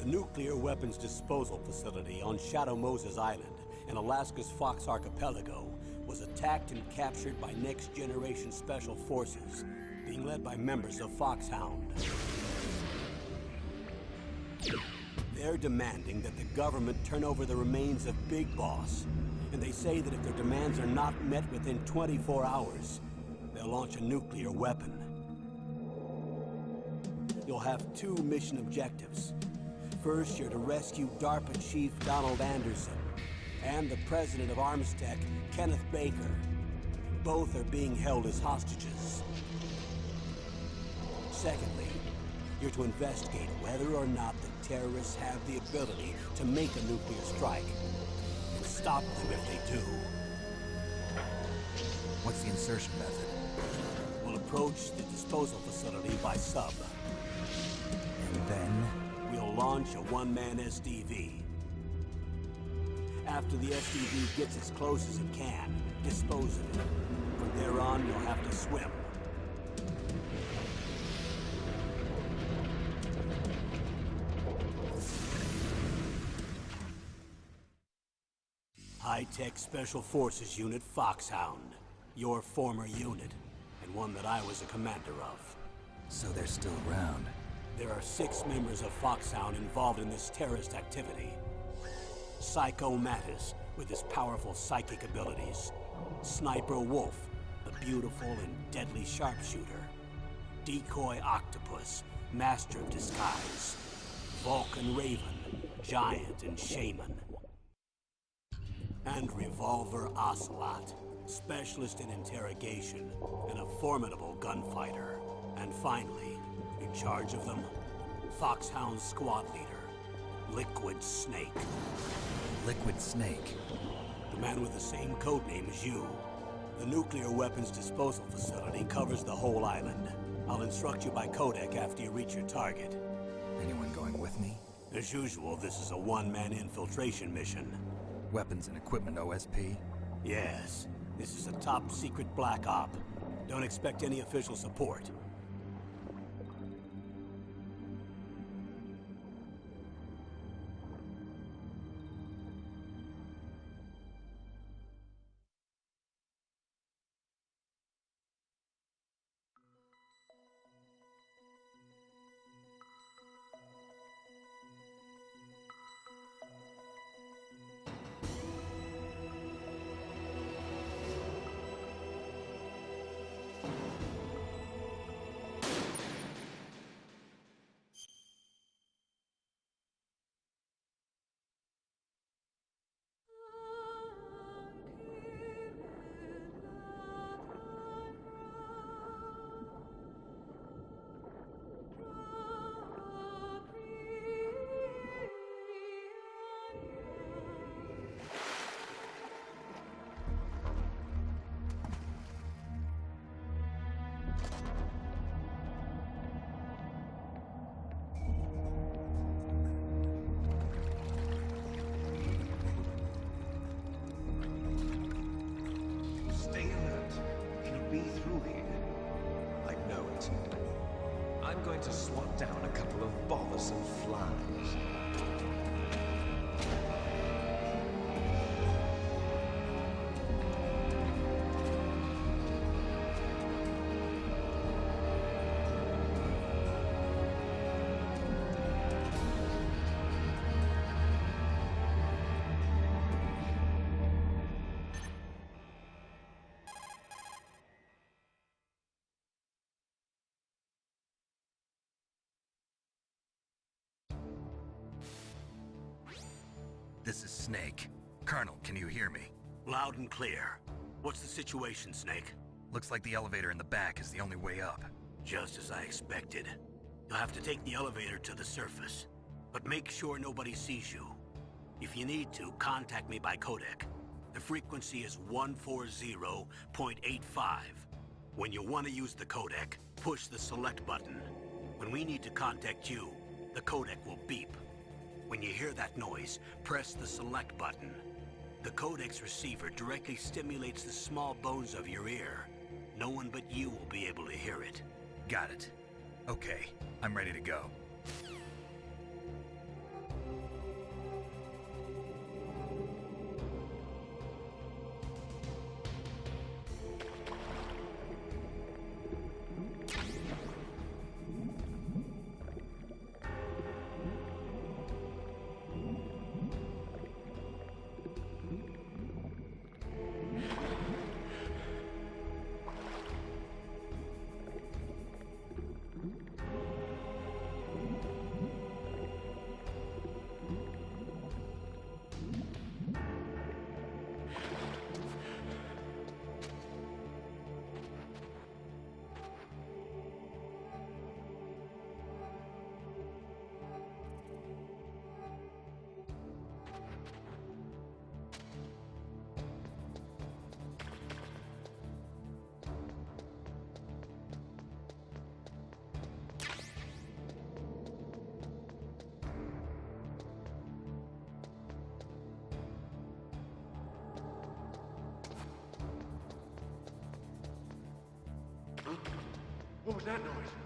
The nuclear weapons disposal facility on Shadow Moses Island in Alaska's Fox Archipelago was attacked and captured by next-generation special forces, being led by members of Foxhound. They're demanding that the government turn over the remains of Big Boss, and they say that if their demands are not met within 24 hours, they'll launch a nuclear weapon. You'll have two mission objectives. First, you're to rescue DARPA Chief Donald Anderson and the president of Armstech, Kenneth Baker. Both are being held as hostages. Secondly, you're to investigate whether or not the terrorists have the ability to make a nuclear strike, and stop them if they do. What's the insertion method? We'll approach the disposal facility by sub. And then? We'll launch a one-man SDV. After the SDV gets as close as it can, dispose of it. From there on, you'll have to swim. High-Tech Special Forces Unit Foxhound. Your former unit, and one that I was a commander of. So they're still around. There are 6 members of Foxhound involved in this terrorist activity. Psycho Mattis, with his powerful psychic abilities. Sniper Wolf, the beautiful and deadly sharpshooter. Decoy Octopus, master of disguise. Vulcan Raven, giant and shaman. And Revolver Ocelot, specialist in interrogation and a formidable gunfighter. And finally, in charge of them, Foxhound's squad leader, Liquid Snake. Liquid Snake? The man with the same codename as you. The nuclear weapons disposal facility covers the whole island. I'll instruct you by codec after you reach your target. Anyone going with me? As usual, this is a one-man infiltration mission. Weapons and equipment OSP? Yes. This is a top-secret black op. Don't expect any official support. I'm going to swat down a couple of bothersome flies. This is Snake. Colonel, can you hear me? Loud and clear. What's the situation, Snake? Looks like the elevator in the back is the only way up. Just as I expected. You'll have to take the elevator to the surface. But make sure nobody sees you. If you need to, contact me by codec. The frequency is 140.85. When you want to use the codec, push the select button. When we need to contact you, the codec will beep. When you hear that noise, press the select button. The codec's receiver directly stimulates the small bones of your ear. No one but you will be able to hear it. Got it. Okay, I'm ready to go. was that noise?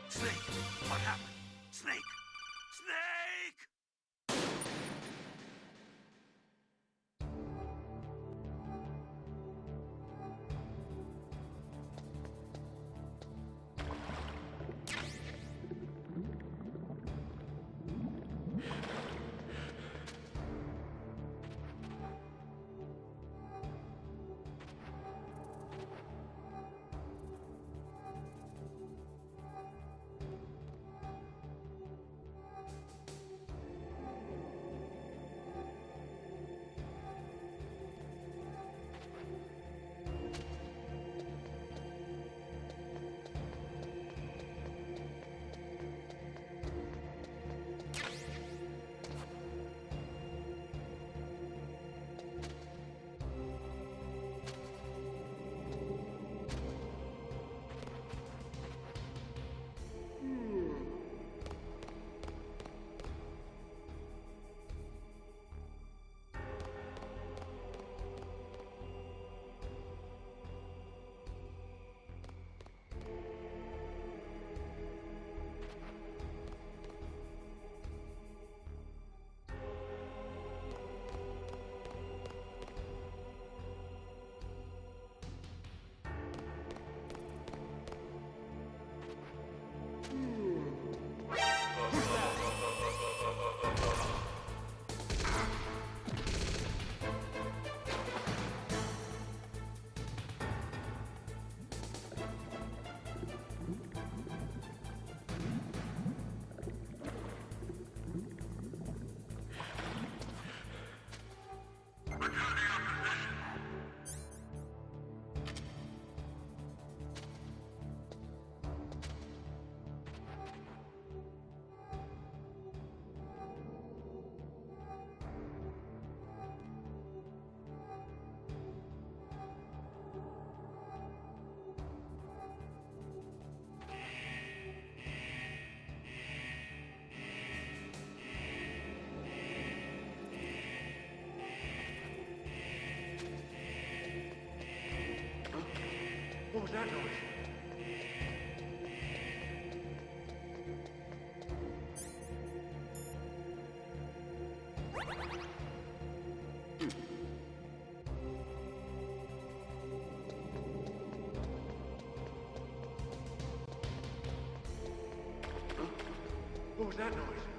Snake! What happened? Snake! Snake! What was that noise? What was that noise?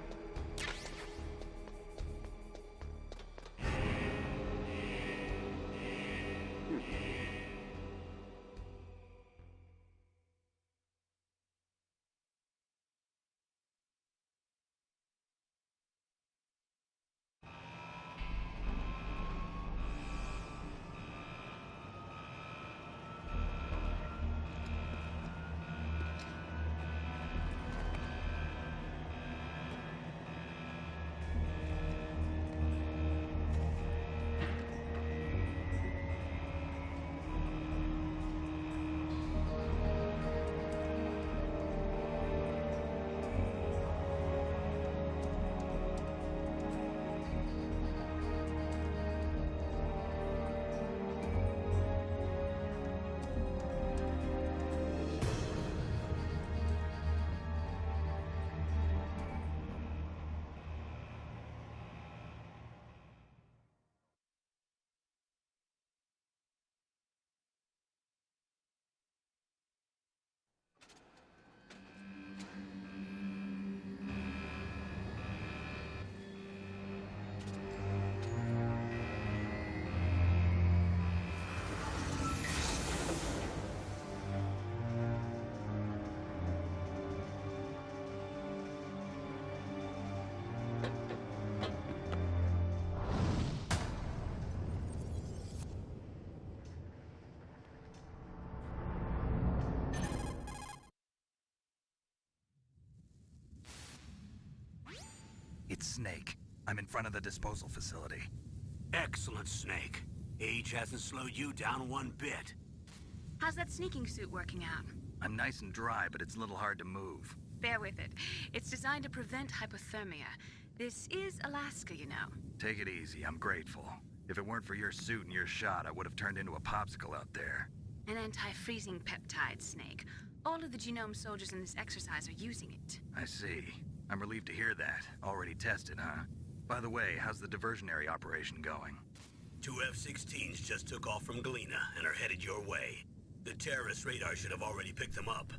It's Snake. I'm in front of the disposal facility. Excellent, Snake. Age hasn't slowed you down one bit. How's that sneaking suit working out? I'm nice and dry, but it's a little hard to move. Bear with it. It's designed to prevent hypothermia. This is Alaska, you know. Take it easy, I'm grateful. If it weren't for your suit and your shot, I would have turned into a popsicle out there. An anti-freezing peptide, Snake. All of the genome soldiers in this exercise are using it. I see. I'm relieved to hear that. Already tested, huh? By the way, how's the diversionary operation going? 2 F-16s just took off from Galena and are headed your way. The terrorist radar should have already picked them up.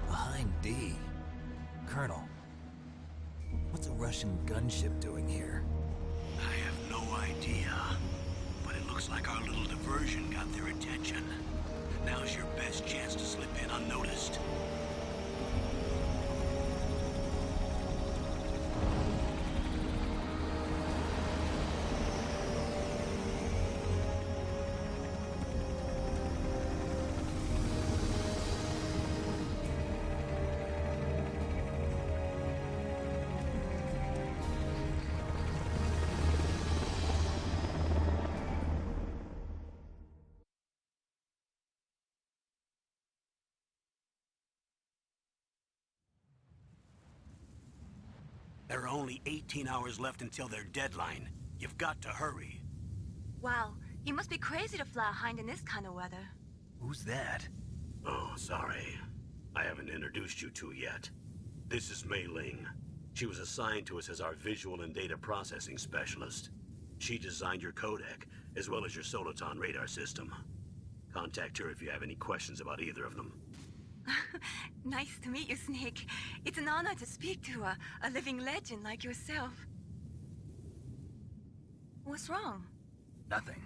Behind D. Colonel, what's a Russian gunship doing here? I have no idea, but it looks like our little diversion got their attention. Now's your best chance to slip in unnoticed. There are only 18 hours left until their deadline. You've got to hurry. Wow, you must be crazy to fly a hind in this kind of weather. Who's that? Oh, sorry. I haven't introduced you to yet. This is Mei Ling. She was assigned to us as our visual and data processing specialist. She designed your codec, as well as your Soliton radar system. Contact her if you have any questions about either of them. Nice to meet you, Snake. It's an honor to speak to a living legend like yourself. What's wrong? Nothing.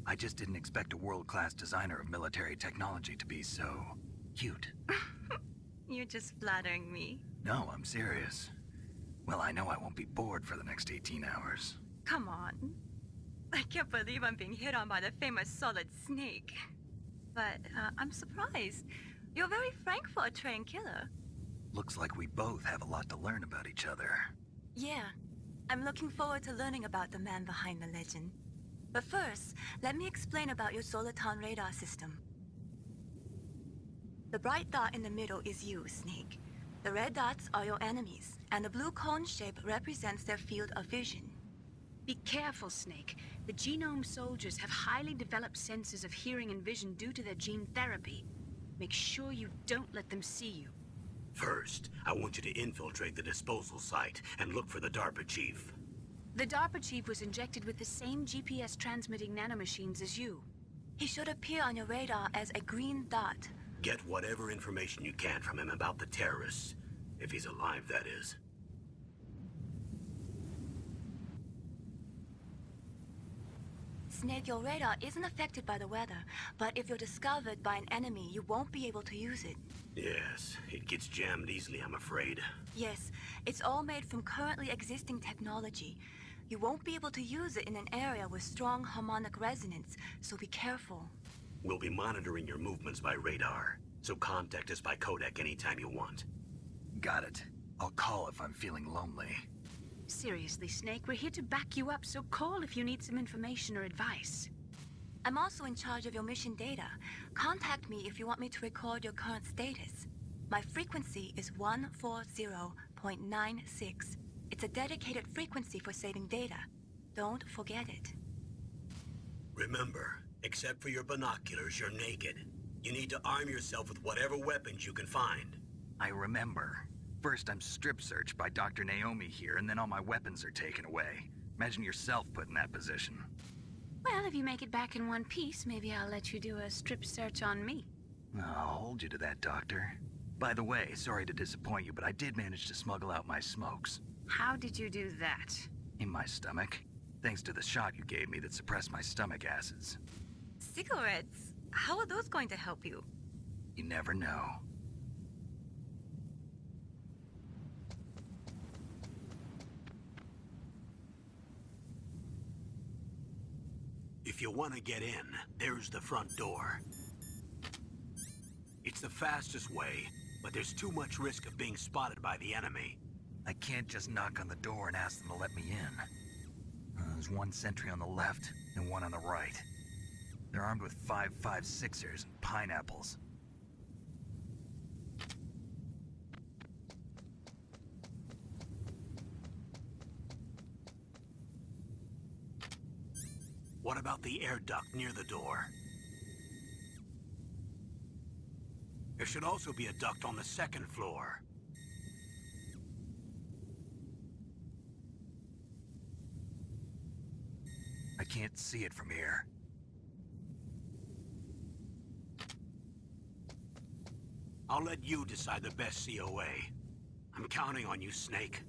I just didn't expect a world-class designer of military technology to be so cute. You're just flattering me. No, I'm serious. Well, I know I won't be bored for the next 18 hours. Come on. I can't believe I'm being hit on by the famous Solid Snake. But I'm surprised. You're very frank for a trained killer. Looks like we both have a lot to learn about each other. Yeah, I'm looking forward to learning about the man behind the legend. But first, let me explain about your Soliton radar system. The bright dot in the middle is you, Snake. The red dots are your enemies, and the blue cone shape represents their field of vision. Be careful, Snake. The genome soldiers have highly developed senses of hearing and vision due to their gene therapy. Make sure you don't let them see you. First, I want you to infiltrate the disposal site and look for the DARPA chief. The DARPA chief was injected with the same GPS transmitting nanomachines as you. He should appear on your radar as a green dot. Get whatever information you can from him about the terrorists. If he's alive, that is. Snake, your radar isn't affected by the weather, but if you're discovered by an enemy, you won't be able to use it. Yes, it gets jammed easily, I'm afraid. Yes, it's all made from currently existing technology. You won't be able to use it in an area with strong harmonic resonance, so be careful. We'll be monitoring your movements by radar, so contact us by codec anytime you want. Got it. I'll call if I'm feeling lonely. Seriously, Snake, we're here to back you up, so call if you need some information or advice. I'm also in charge of your mission data. Contact me if you want me to record your current status. My frequency is 140.96. It's a dedicated frequency for saving data. Don't forget it. Remember, except for your binoculars, you're naked. You need to arm yourself with whatever weapons you can find. I remember. First, I'm strip searched by Dr. Naomi here, and then all my weapons are taken away. Imagine yourself put in that position. Well, if you make it back in one piece, maybe I'll let you do a strip search on me. I'll hold you to that, Doctor. By the way, sorry to disappoint you, but I did manage to smuggle out my smokes. How did you do that? In my stomach. Thanks to the shot you gave me that suppressed my stomach acids. Cigarettes? How are those going to help you? You never know. If you want to get in, there's the front door. the fastest way, but there's too much risk of being spotted by the enemy. I can't just knock on the door and ask them to let me in. There's one sentry on the left and one on the right. They're armed with 5.56ers and pineapples. What about the air duct near the door? There should also be a duct on the second floor. I can't see it from here. I'll let you decide the best COA. I'm counting on you, Snake.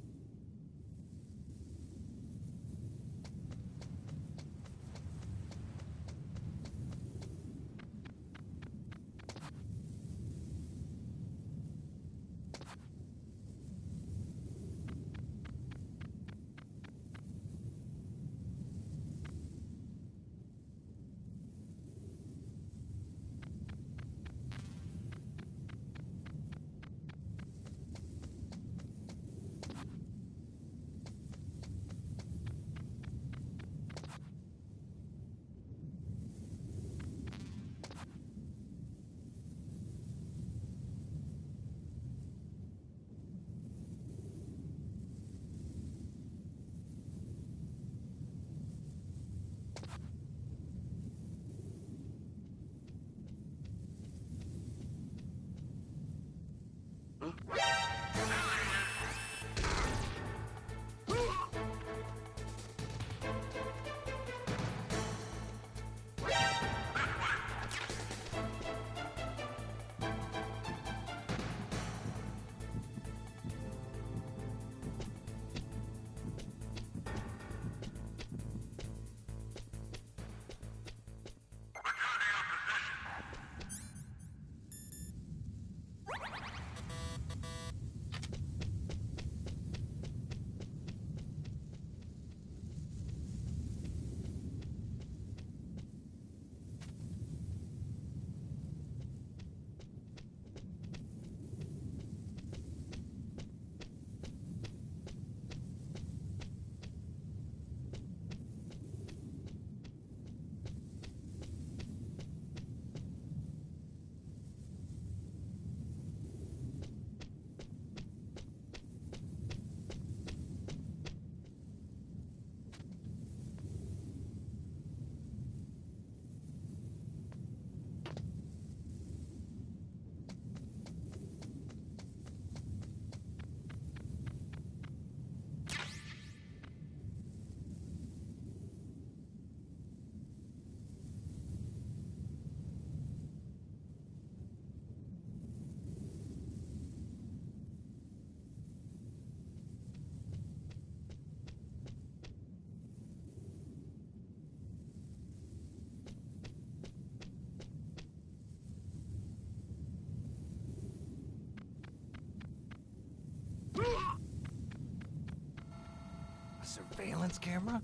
A surveillance camera?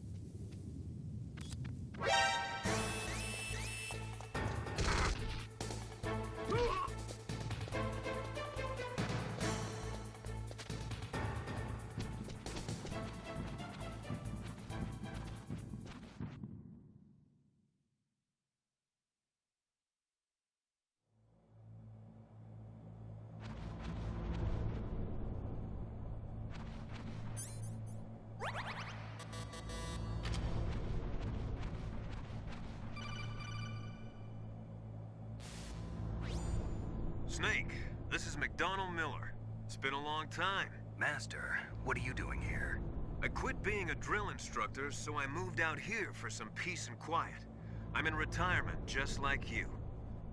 Snake, this is McDonald Miller. It's been a long time. Master, what are you doing here? I quit being a drill instructor, so I moved out here for some peace and quiet. I'm in retirement, just like you.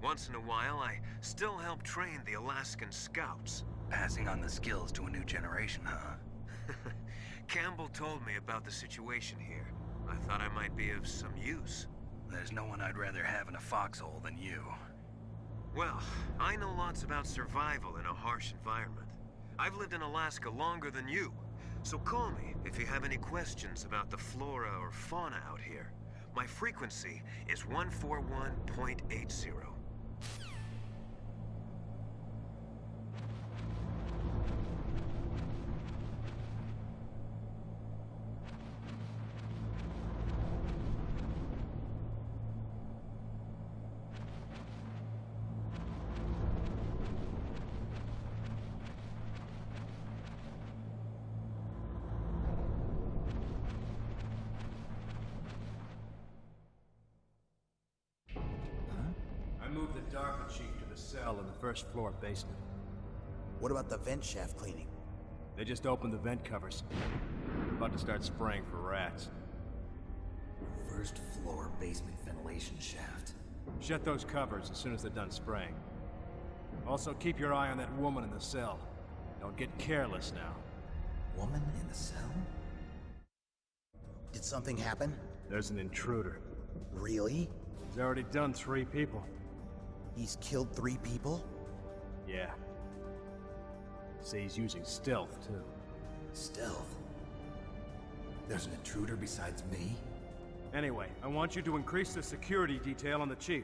Once in a while, I still help train the Alaskan Scouts. Passing on the skills to a new generation, huh? Campbell told me about the situation here. I thought I might be of some use. There's no one I'd rather have in a foxhole than you. Well, I know lots about survival in a harsh environment. I've lived in Alaska longer than you, so call me if you have any questions about the flora or fauna out here. My frequency is 141.80. move the DARPA chief to the cell in the first floor basement. What about the vent shaft cleaning? They just opened the vent covers. About to start spraying for rats. First floor basement ventilation shaft. Shut those covers as soon as they're done spraying. Also, keep your eye on that woman in the cell. Don't get careless now. Woman in the cell? Did something happen? There's an intruder. Really? He's already done 3 people. He's killed 3 people? Yeah. Say he's using stealth, too. Stealth? There's an intruder besides me? Anyway, I want you to increase the security detail on the chief.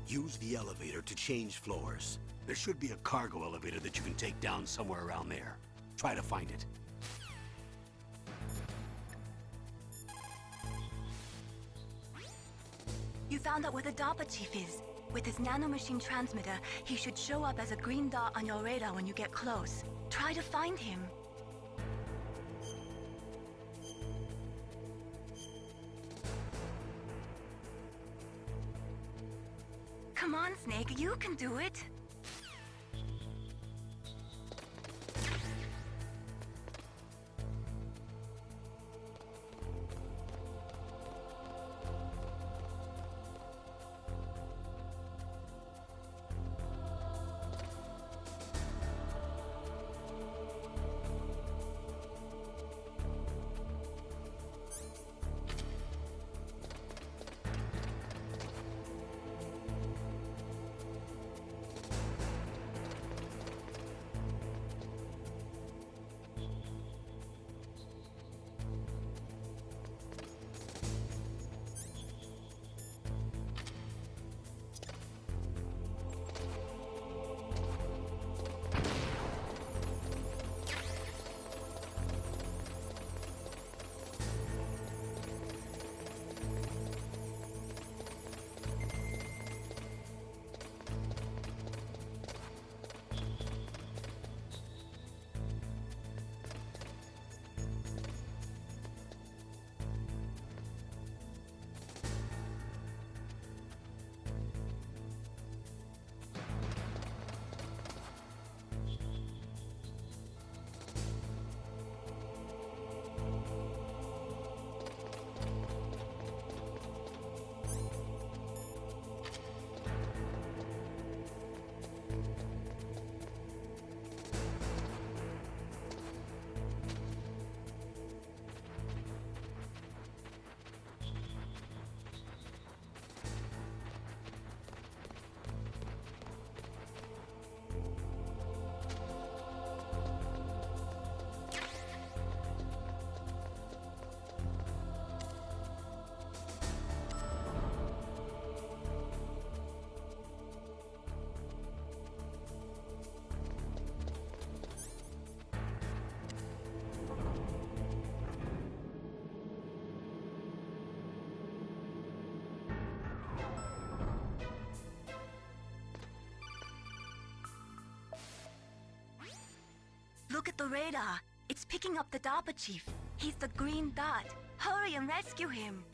Use the elevator to change floors. There should be a cargo elevator that you can take down somewhere around there. Try to find it. You found out where the DARPA chief is. With his nanomachine transmitter, he should show up as a green dot on your radar when you get close. Try to find him. Come on, Snake, you can do it. Look at the radar. It's picking up the DARPA chief. He's the green dot. Hurry and rescue him.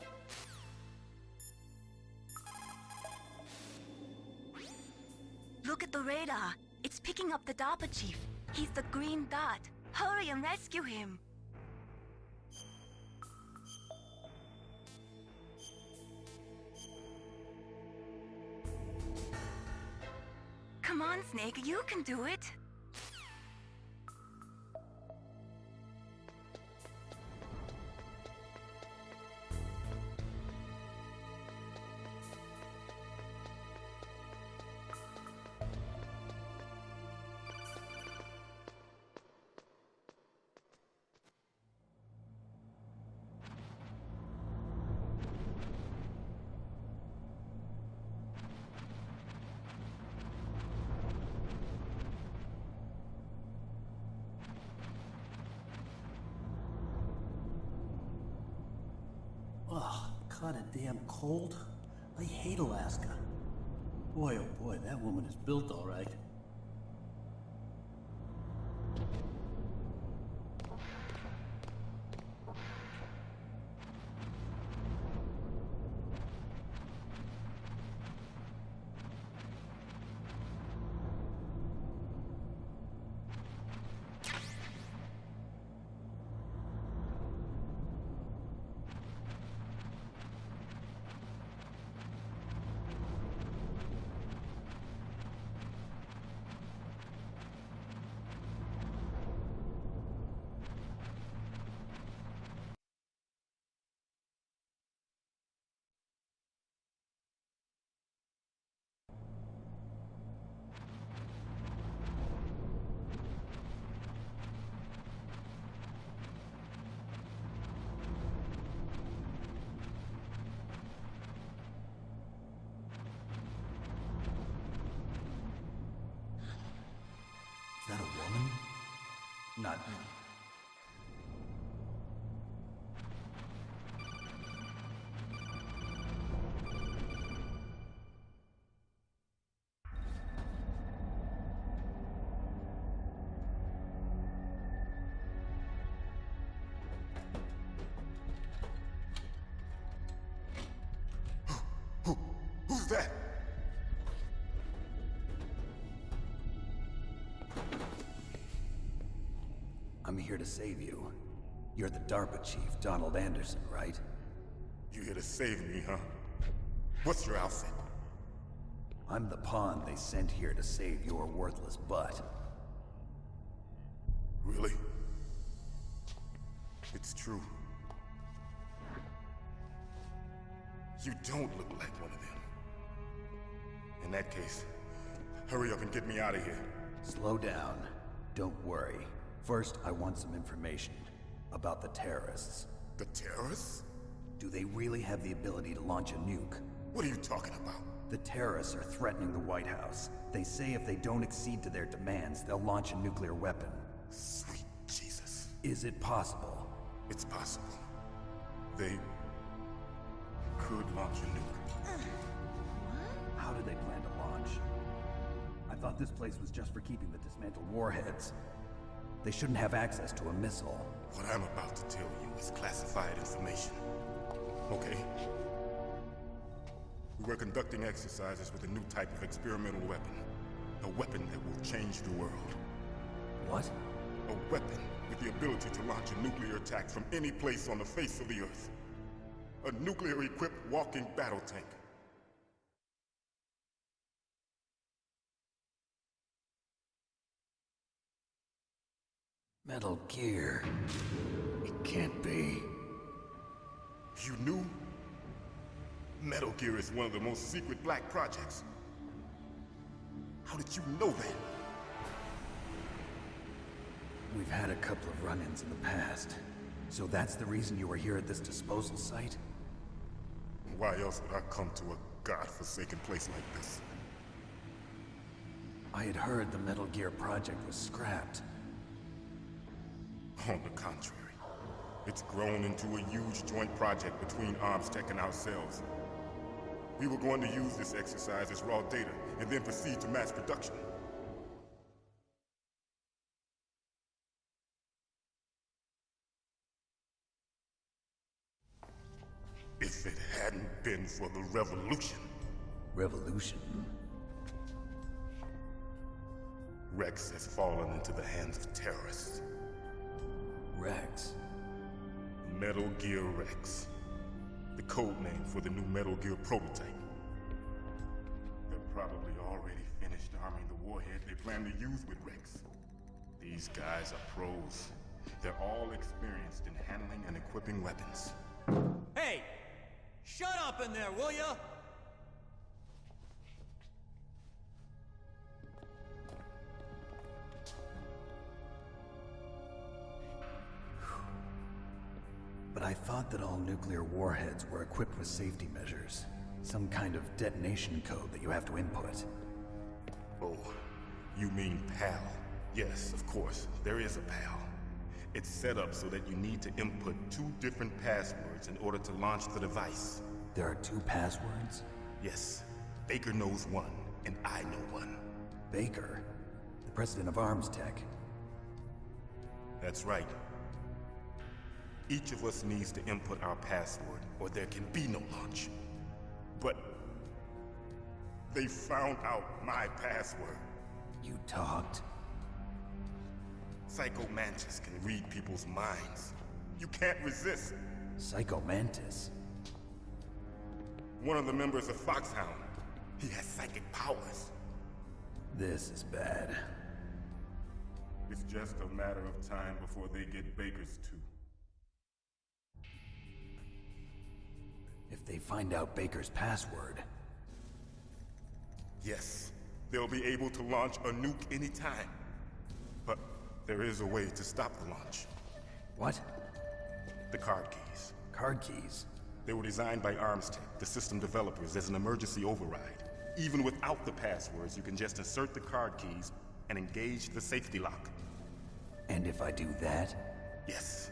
Look at the radar. It's picking up the DARPA chief. He's the green dot. Hurry and rescue him. Come on, Snake, you can do it. Ugh, kinda damn cold. I hate Alaska. Boy, oh boy, that woman is built all right. Is that a woman? Not... Who's that? I'm here to save you. You're the DARPA chief, Donald Anderson, right? You here to save me, huh? What's your outfit? I'm the pawn they sent here to save your worthless butt. Really? It's true. You don't look like one of them. In that case, hurry up and get me out of here. Slow down. Don't worry. First, I want some information about the terrorists. The terrorists? Do they really have the ability to launch a nuke? What are you talking about? The terrorists are threatening the White House. They say if they don't accede to their demands, they'll launch a nuclear weapon. Sweet Jesus. Is it possible? It's possible. They could launch a nuke. How do they plan to launch? I thought this place was just for keeping the dismantled warheads. They shouldn't have access to a missile. What I'm about to tell you is classified information. Okay? We were conducting exercises with a new type of experimental weapon. A weapon that will change the world. What? A weapon with the ability to launch a nuclear attack from any place on the face of the Earth. A nuclear-equipped walking battle tank. Metal Gear. It can't be. You knew? Metal Gear is one of the most secret black projects. How did you know that? We've had a couple of run-ins in the past. So that's the reason you were here at this disposal site? Why else would I come to a godforsaken place like this? I had heard the Metal Gear project was scrapped. On the contrary, it's grown into a huge joint project between ArmsTech and ourselves. We were going to use this exercise as raw data and then proceed to mass production. If it hadn't been for the revolution. Revolution? Rex has fallen into the hands of terrorists. Rex. Metal Gear Rex. The code name for the new Metal Gear prototype. They're probably already finished arming the warhead they plan to use with Rex. These guys are pros. They're all experienced in handling and equipping weapons. Hey! Shut up in there, will ya? But I thought that all nuclear warheads were equipped with safety measures. Some kind of detonation code that you have to input. Oh, you mean PAL? Yes, of course, there is a PAL. It's set up so that you need to input 2 different passwords in order to launch the device. There are 2 passwords? Yes, Baker knows one, and I know one. Baker? The president of Arms Tech? That's right. Each of us needs to input our password, or there can be no launch. But they found out my password. You talked? Psycho Mantis can read people's minds. You can't resist. Psycho Mantis? One of the members of Foxhound. He has psychic powers. This is bad. It's just a matter of time before they get Baker's too. If they find out Baker's password... Yes, they'll be able to launch a nuke anytime. But there is a way to stop the launch. What? The card keys. Card keys? They were designed by Arms Tech, the system developers, as an emergency override. Even without the passwords, you can just insert the card keys and engage the safety lock. And if I do that? Yes.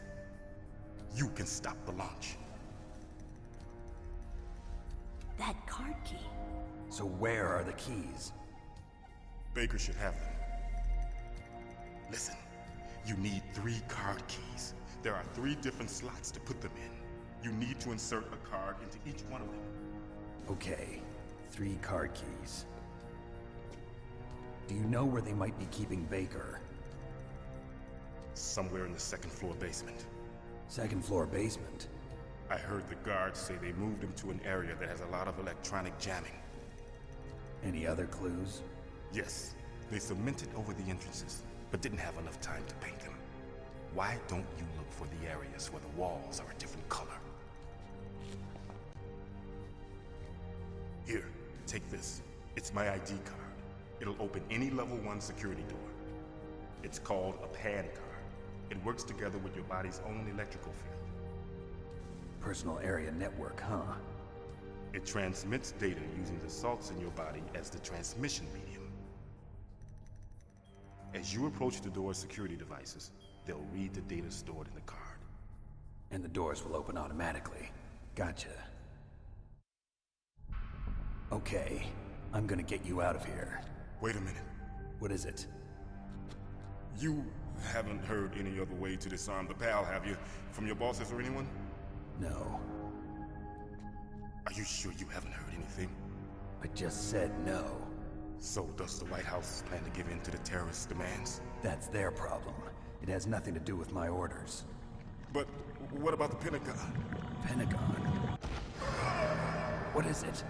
You can stop the launch. That card key. So where are the keys? Baker should have them. Listen, you need 3 card keys. There are 3 different slots to put them in. You need to insert a card into each one of them. Okay, 3 card keys. Do you know where they might be keeping Baker? Somewhere in the 2nd floor basement. 2nd floor basement? I heard the guards say they moved him to an area that has a lot of electronic jamming. Any other clues? Yes. They cemented over the entrances, but didn't have enough time to paint them. Why don't you look for the areas where the walls are a different color? Here, take this. It's my ID card. It'll open any level 1 security door. It's called a PAN card. It works together with your body's own electrical field. Personal area network, huh? It transmits data using the salts in your body as the transmission medium. As you approach the door's security devices, they'll read the data stored in the card. And the doors will open automatically. Gotcha. Okay, I'm gonna get you out of here. Wait a minute. What is it? You haven't heard any other way to disarm the PAL, have you? From your bosses or anyone? No. Are you sure you haven't heard anything? I just said no. So does the White House plan to give in to the terrorists' demands? That's their problem. It has nothing to do with my orders. But what about the Pentagon? Pentagon? What is it?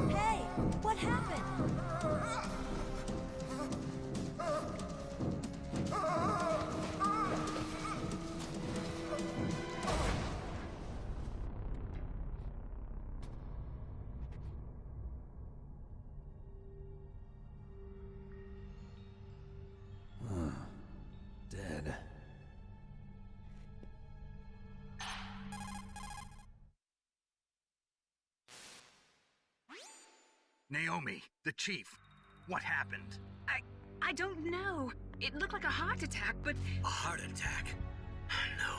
Hey, what happened? Dead. Naomi, the chief. What happened? I don't know. It looked like a heart attack, but... A heart attack? No.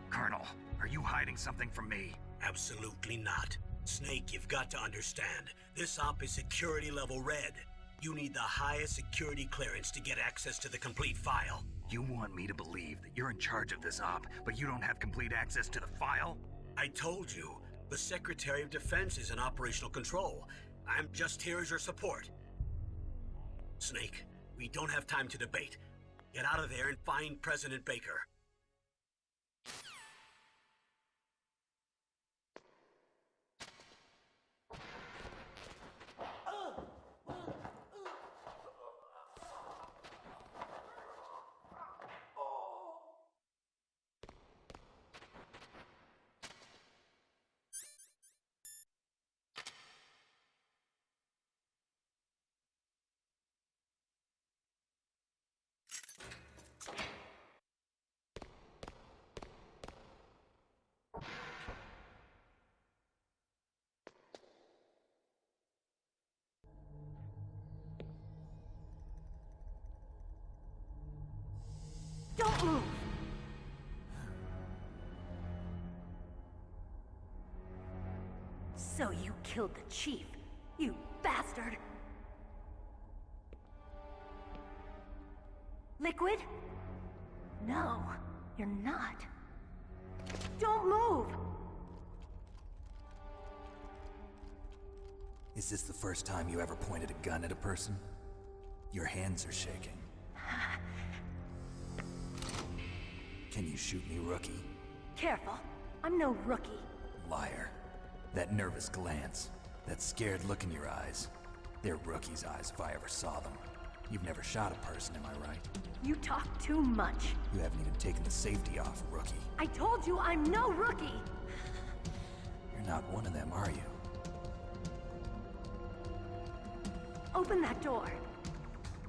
Colonel, are you hiding something from me? Absolutely not. Snake, you've got to understand. This op is security level red. You need the highest security clearance to get access to the complete file. You want me to believe that you're in charge of this op, but you don't have complete access to the file? I told you, the Secretary of Defense is in operational control. I'm just here as your support. Snake, we don't have time to debate. Get out of there and find President Baker. Don't move! So you killed the chief, you bastard! Liquid? No, you're not. Don't move! Is this the first time you ever pointed a gun at a person? Your hands are shaking. Can you shoot me, rookie? Careful, I'm no rookie. Liar. That nervous glance, that scared look in your eyes. They're rookie's eyes if I ever saw them. You've never shot a person, am I right? You talk too much. You haven't even taken the safety off, rookie. I told you I'm no rookie! You're not one of them, are you? Open that door.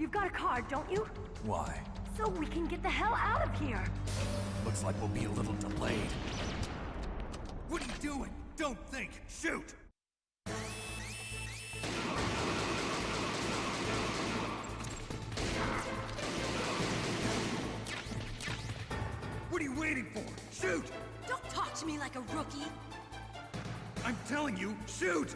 You've got a card, don't you? Why? So we can get the hell out of here! Looks like we'll be a little delayed. What are you doing? Don't think! Shoot! What are you waiting for? Shoot! Don't talk to me like a rookie! I'm telling you, shoot!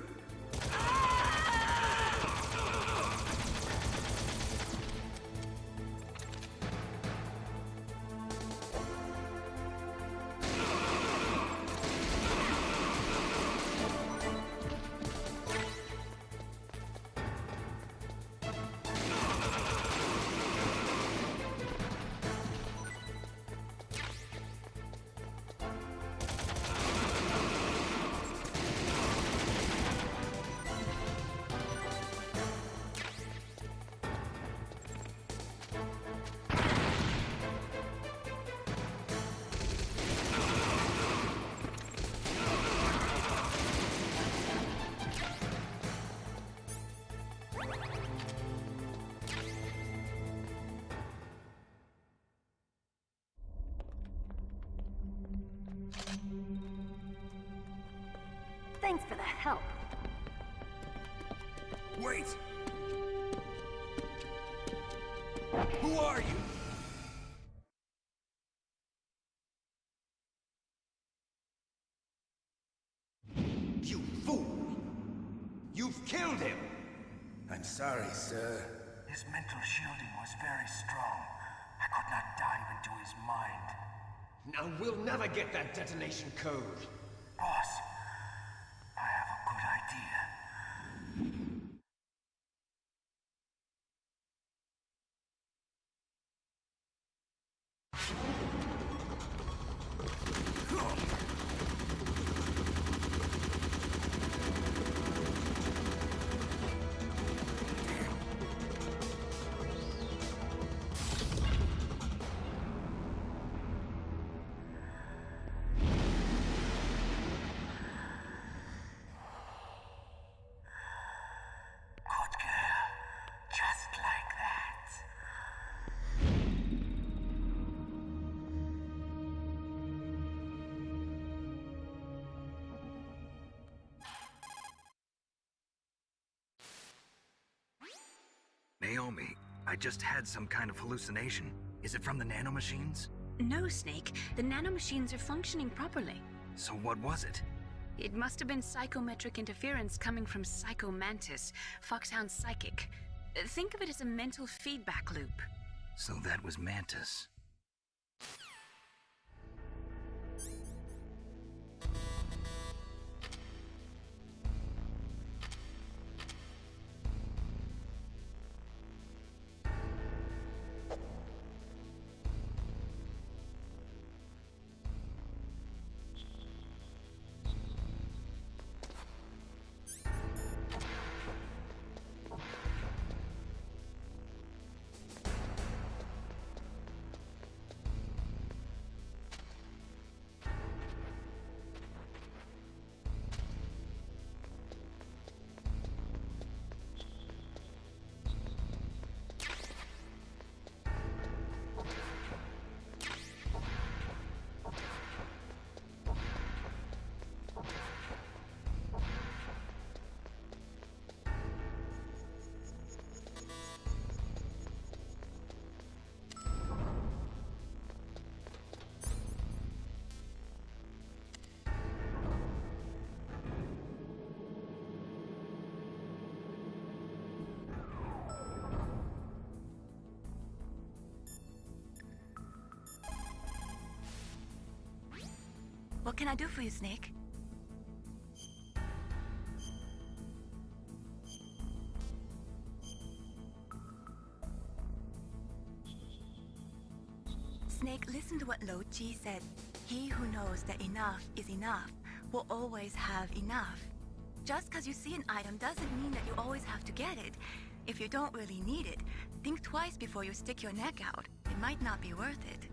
Thanks for the help. Wait! Who are you? You fool! You've killed him! I'm sorry, sir. His mental shielding was very strong. I could not dive into his mind. Now we'll never get that detonation code. Boss, I have a good idea. Naomi, I just had some kind of hallucination. Is it from the nanomachines? No, Snake. The nanomachines are functioning properly. So what was it? It must have been psychometric interference coming from Psycho Mantis, Foxhound's psychic. Think of it as a mental feedback loop. So that was Mantis. What can I do for you, Snake? Snake, listen to what Lo Ji said. He who knows that enough is enough will always have enough. Just because you see an item doesn't mean that you always have to get it. If you don't really need it, think twice before you stick your neck out. It might not be worth it.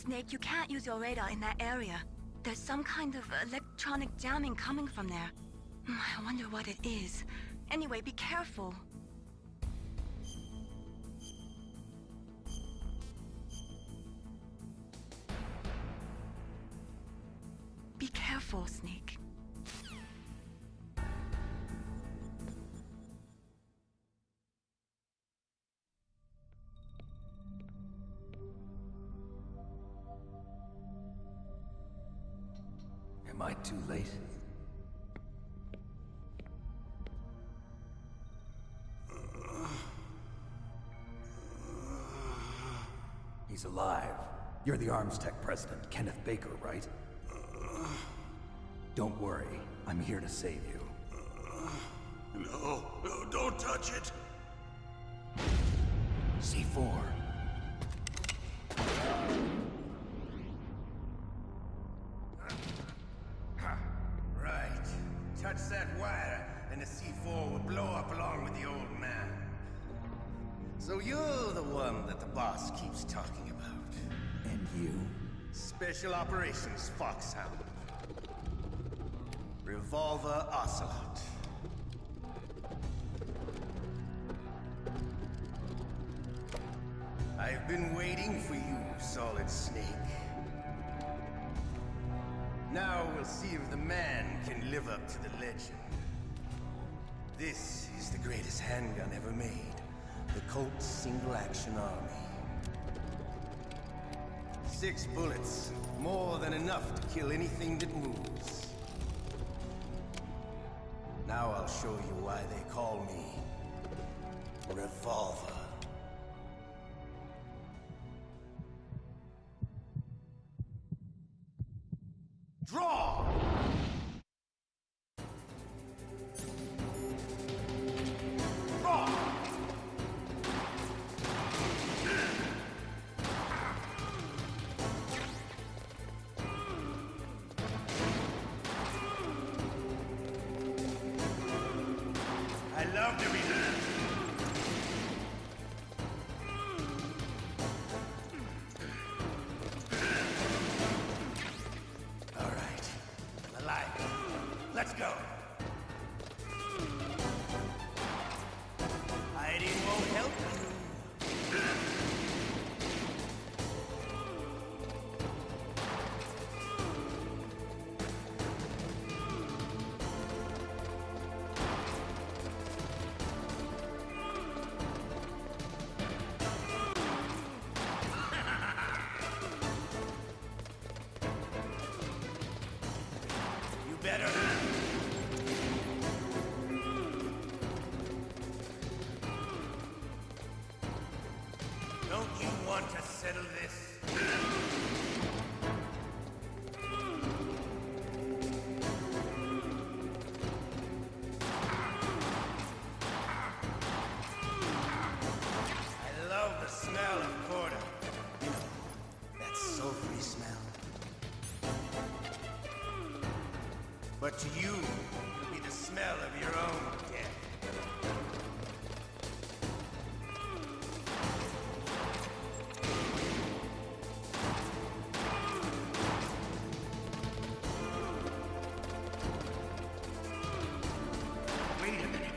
Snake, you can't use your radar in that area. There's some kind of electronic jamming coming from there. I wonder what it is. Anyway, be careful. Be careful, Snake. Am I too late? He's alive. You're the Arms Tech president, Kenneth Baker, right? Don't worry. I'm here to save you. No, don't touch it! C4. Right. Touch that wire, and the C4 will blow up along with the old man. So you're the one that the boss keeps talking about. And you? Special Operations Foxhound. Revolver Ocelot. I've been waiting for you, Solid Snake. Now we'll see if the man can live up to the legend. This is the greatest handgun ever made. The Colt Single Action Army. 6 bullets, more than enough to kill anything that moves. Now I'll show you why they call me Revolver. Draw! Draw! I love to be there. All right, I'm alive. Let's go. Hiding won't help you. You better. Don't you want to settle this? I love the smell of Corda. You know, that sulfury smell. But to you, it'll be the smell of your own death. Wait a minute.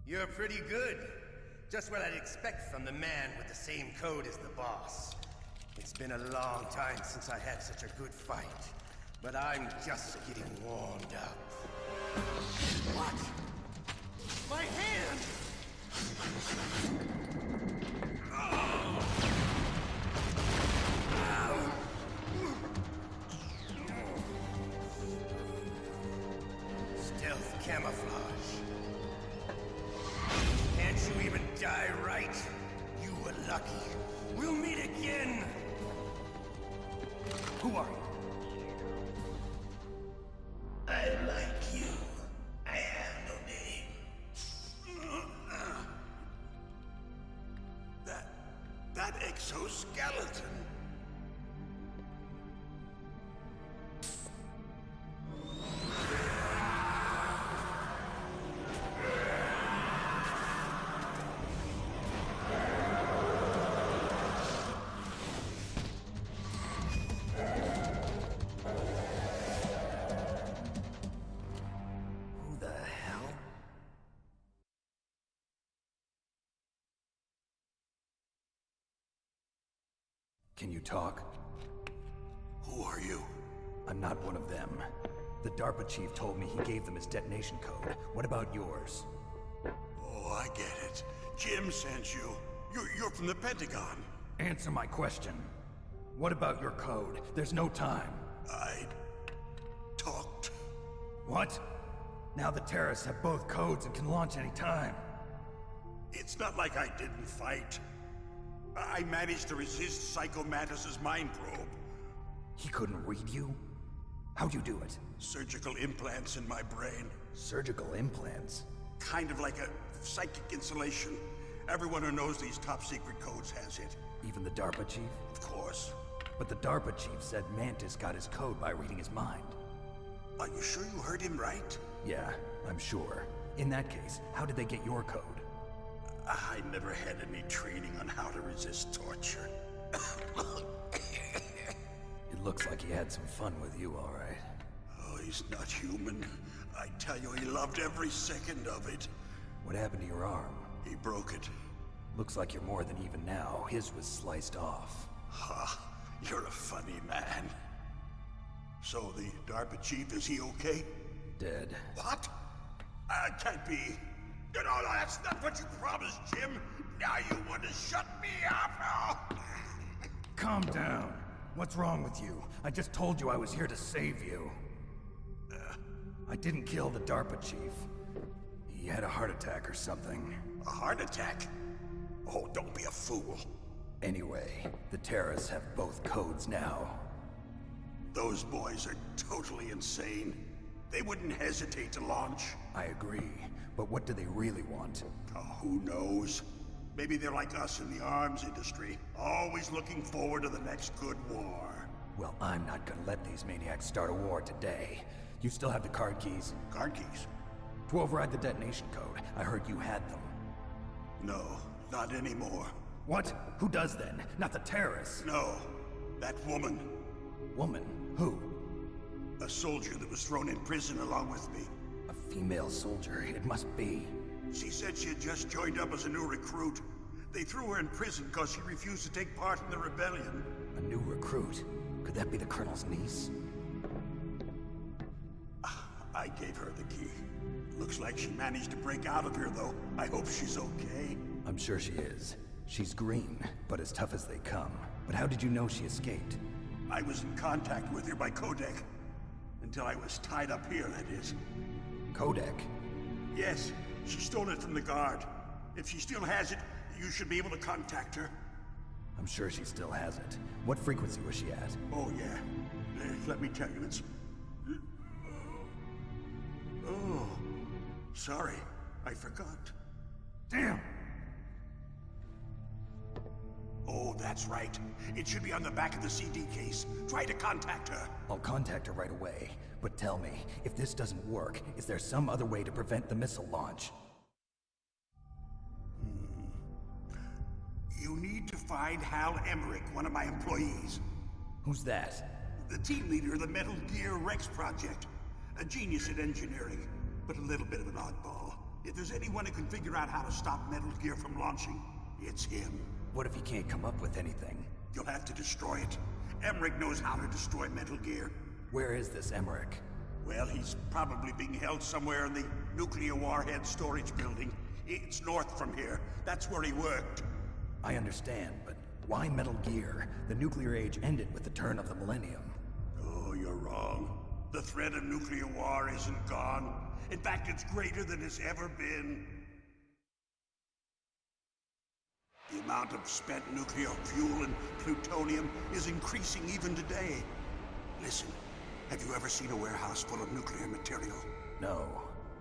You're pretty good. Just what I'd expect from the man with the same code as the boss. It's been a long time since I had such a good fight, but I'm just getting warmed up. What? My hand! Stealth camouflage. Can't you even die right? You were lucky. We'll meet again! Who are you? I like you. I have no name. Can you talk? Who are you? I'm not one of them. The DARPA chief told me he gave them his detonation code. What about yours? Oh, I get it. Jim sent you. You're from the Pentagon. Answer my question. What about your code? There's no time. I talked. What? Now the terrorists have both codes and can launch any time. It's not like I didn't fight. I managed to resist Psycho Mattis's mind probe. He couldn't read you? How'd you do it? Surgical implants in my brain. Surgical implants? Kind of like a psychic insulation. Everyone who knows these top secret codes has it. Even the DARPA chief? Of course. But the DARPA chief said Mantis got his code by reading his mind. Are you sure you heard him right? Yeah, I'm sure. In that case, how did they get your code? I never had any training on how to resist torture. It looks like he had some fun with you, all right. Oh, he's not human. I tell you, he loved every second of it. What happened to your arm? He broke it. Looks like you're more than even now. His was sliced off. Ha, you're a funny man. So the DARPA chief, is he okay? Dead. What? Can't be. No, that's not what you promised, Jim. Now you want to shut me up? Calm down. What's wrong with you? I just told you I was here to save you. I didn't kill the DARPA chief. He had a heart attack or something. A heart attack? Oh, don't be a fool. Anyway, the terrorists have both codes now. Those boys are totally insane. They wouldn't hesitate to launch. I agree, but what do they really want? Oh, who knows? Maybe they're like us in the arms industry, always looking forward to the next good war. Well, I'm not gonna let these maniacs start a war today. You still have the card keys? Card keys? To override the detonation code. I heard you had them. No, not anymore. What? Who does then? Not the terrorists? No, that woman. Woman? Who? A soldier that was thrown in prison along with me. A female soldier, it must be. She said she had just joined up as a new recruit. They threw her in prison because she refused to take part in the rebellion. A new recruit? Could that be the Colonel's niece? I gave her the key. Looks like she managed to break out of here, though. I hope she's okay. I'm sure she is. She's green, but as tough as they come. But how did you know she escaped? I was in contact with her by codec. Until I was tied up here, that is. Codec? Yes, she stole it from the guard. If she still has it, you should be able to contact her. I'm sure she still has it. What frequency was she at? Oh, yeah. Let me tell you, it's... Oh, sorry. I forgot. Damn! Oh, that's right. It should be on the back of the CD case. Try to contact her. I'll contact her right away. But tell me, if this doesn't work, is there some other way to prevent the missile launch? You need to find Hal Emmerich, one of my employees. Who's that? The team leader of the Metal Gear Rex project. A genius at engineering, but a little bit of an oddball. If there's anyone who can figure out how to stop Metal Gear from launching, it's him. What if he can't come up with anything? You'll have to destroy it. Emmerich knows how to destroy Metal Gear. Where is this Emmerich? Well, he's probably being held somewhere in the nuclear warhead storage building. It's north from here. That's where he worked. I understand, but why Metal Gear? The nuclear age ended with the turn of the millennium. Oh, you're wrong. The threat of nuclear war isn't gone. In fact, it's greater than it's ever been. The amount of spent nuclear fuel and plutonium is increasing even today. Listen, have you ever seen a warehouse full of nuclear material? No.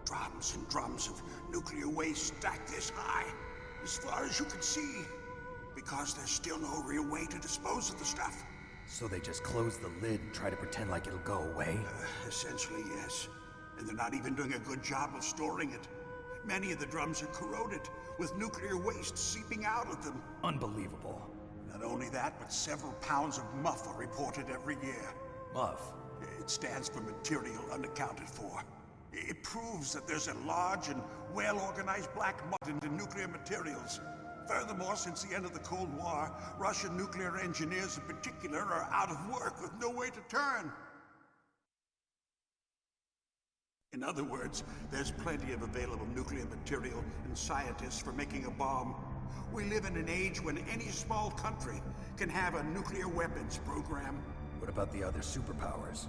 Drums and drums of nuclear waste stacked this high, as far as you can see. Because there's still no real way to dispose of the stuff. So they just close the lid and try to pretend like it'll go away? Essentially, yes. And they're not even doing a good job of storing it. Many of the drums are corroded, with nuclear waste seeping out of them. Unbelievable. Not only that, but several pounds of muff are reported every year. Muff? It stands for material unaccounted for. It proves that there's a large and well-organized black market in nuclear materials. Furthermore, since the end of the Cold War, Russian nuclear engineers in particular are out of work with no way to turn. In other words, there's plenty of available nuclear material and scientists for making a bomb. We live in an age when any small country can have a nuclear weapons program. What about the other superpowers?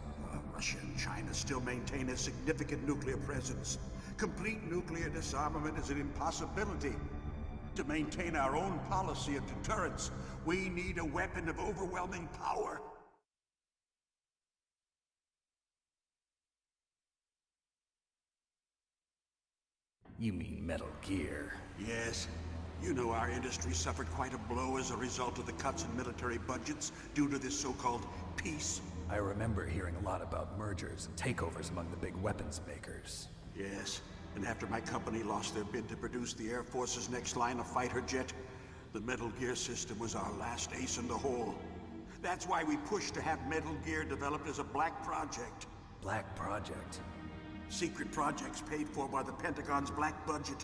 Russia and China still maintain a significant nuclear presence. Complete nuclear disarmament is an impossibility. To maintain our own policy of deterrence, we need a weapon of overwhelming power. You mean Metal Gear? Yes. You know our industry suffered quite a blow as a result of the cuts in military budgets due to this so-called peace. I remember hearing a lot about mergers and takeovers among the big weapons makers. Yes, and after my company lost their bid to produce the Air Force's next line of fighter jet, the Metal Gear system was our last ace in the hole. That's why we pushed to have Metal Gear developed as a black project. Black project? Secret projects paid for by the Pentagon's black budget.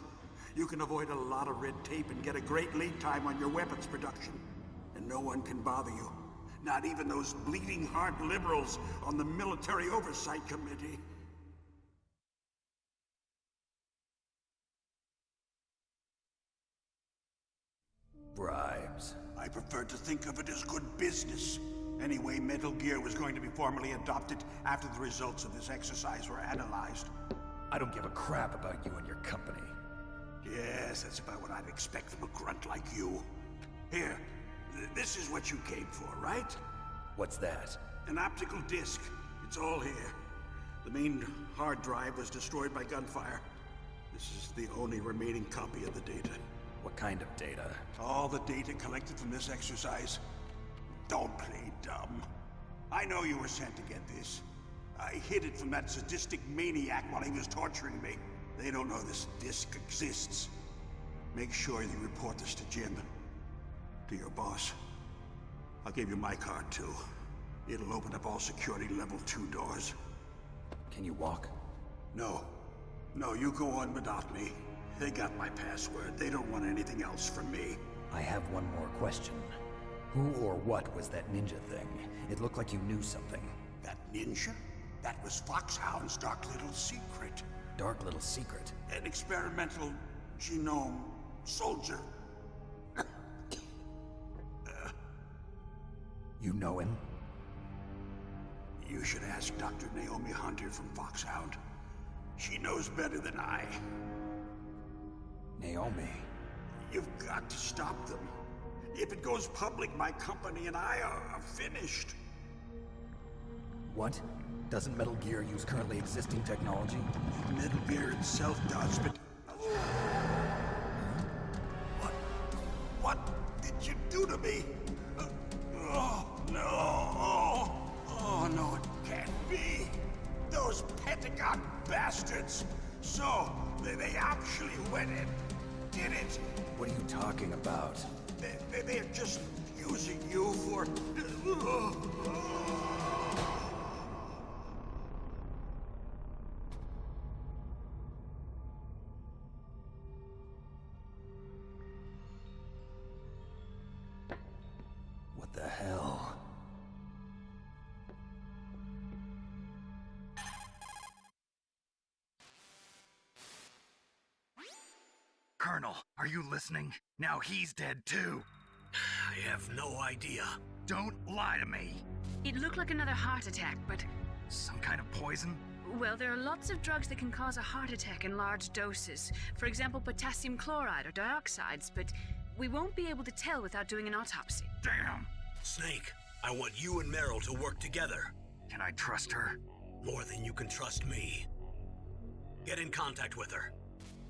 You can avoid a lot of red tape and get a great lead time on your weapons production. And no one can bother you. Not even those bleeding heart liberals on the Military Oversight Committee. Bribes. I prefer to think of it as good business. Anyway, Metal Gear was going to be formally adopted after the results of this exercise were analyzed. I don't give a crap about you and your company. Yes, that's about what I'd expect from a grunt like you. Here, this is what you came for, right? What's that? An optical disc. It's all here. The main hard drive was destroyed by gunfire. This is the only remaining copy of the data. What kind of data? All the data collected from this exercise. Don't play dumb. I know you were sent to get this. I hid it from that sadistic maniac while he was torturing me. They don't know this disc exists. Make sure you report this to Jim. To your boss. I'll give you my card, too. It'll open up all security level 2 doors. Can you walk? No. No, you go on without me. They got my password. They don't want anything else from me. I have one more question. Who or what was that ninja thing? It looked like you knew something. That ninja? That was Foxhound's dark little secret. Dark little secret? An experimental genome soldier. You know him? You should ask Dr. Naomi Hunter from Foxhound. She knows better than I. Naomi? You've got to stop them. If it goes public, my company and I are finished. What? Doesn't Metal Gear use currently existing technology? Metal Gear itself does, but... What did you do to me? Oh, no. Oh, no, it can't be. Those Pentagon bastards. So, they actually went and did it. What are you talking about? They're just using you for... What the hell? Colonel, are you listening? Now he's dead too. I have no idea. Don't lie to me. It looked like another heart attack, but... Some kind of poison? Well, there are lots of drugs that can cause a heart attack in large doses. For example, potassium chloride or dioxides, but we won't be able to tell without doing an autopsy. Damn! Snake, I want you and Meryl to work together. Can I trust her? More than you can trust me. Get in contact with her.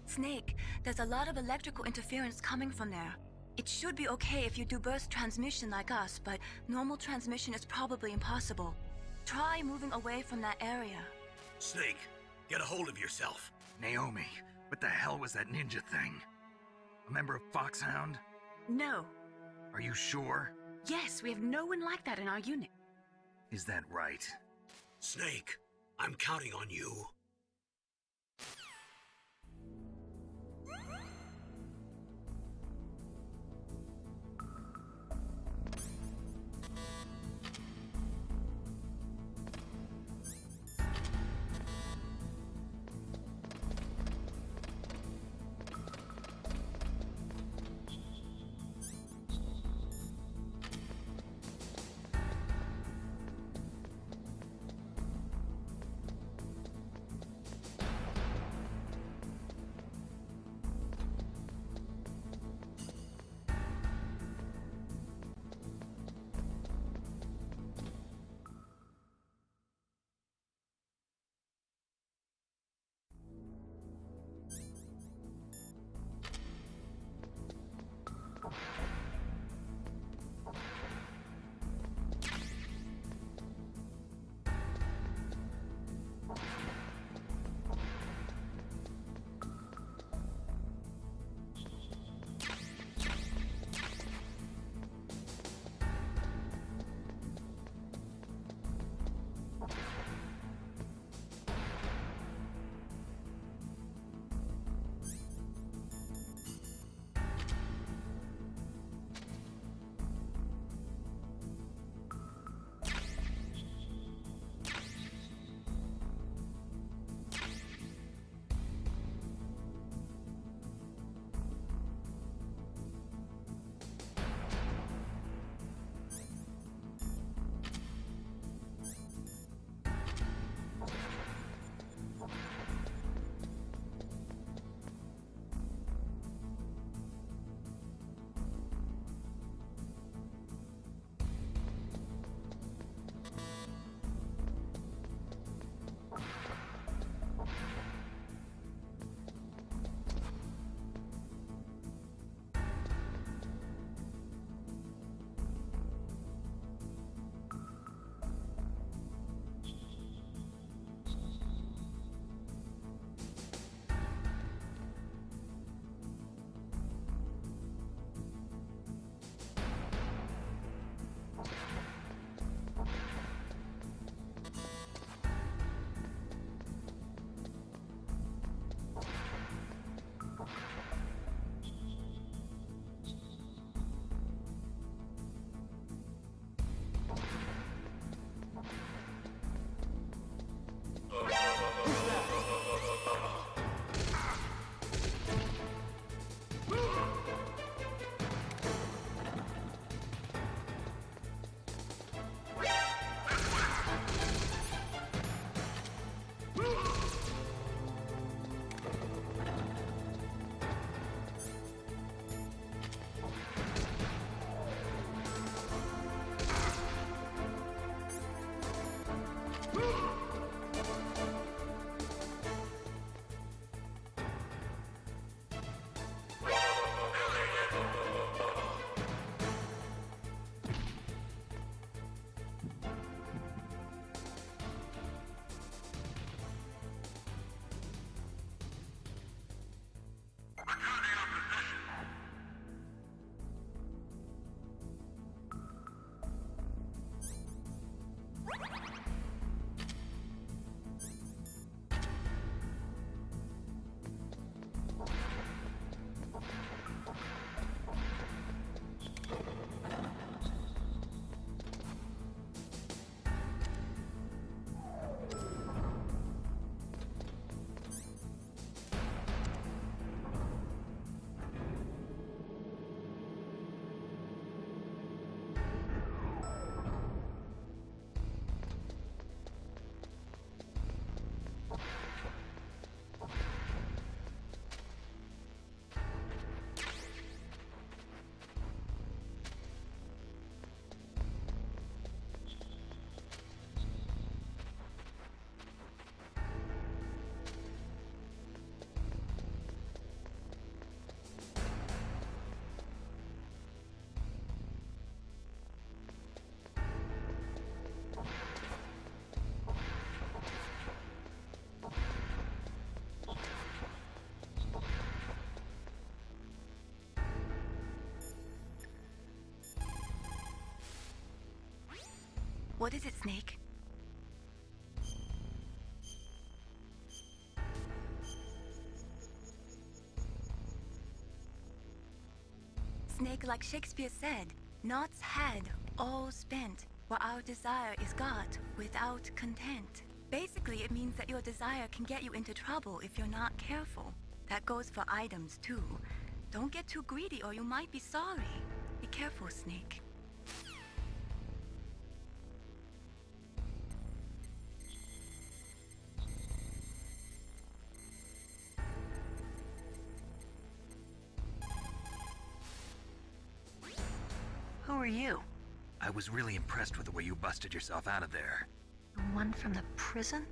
Snake, there's a lot of electrical interference coming from there. It should be okay if you do burst transmission like us, but normal transmission is probably impossible. Try moving away from that area. Snake, get a hold of yourself. Naomi, what the hell was that ninja thing? A member of Foxhound? No. Are you sure? Yes, we have no one like that in our unit. Is that right? Snake, I'm counting on you. What is it, Snake? Snake, like Shakespeare said, naught's had, all spent, where our desire is got without content. Basically, it means that your desire can get you into trouble if you're not careful. That goes for items, too. Don't get too greedy or you might be sorry. Be careful, Snake. Who are you? I was really impressed with the way you busted yourself out of there. The one from the prison?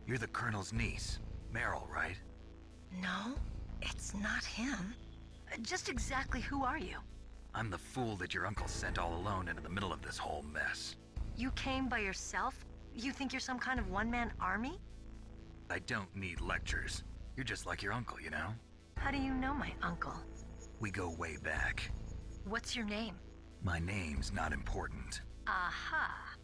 You're the Colonel's niece, Meryl, right? No, it's not him. Just exactly who are you? I'm the fool that your uncle sent all alone into the middle of this whole mess. You came by yourself? You think you're some kind of one-man army? I don't need lectures. You're just like your uncle, you know? How do you know my uncle? We go way back. What's your name? My name's not important. Aha.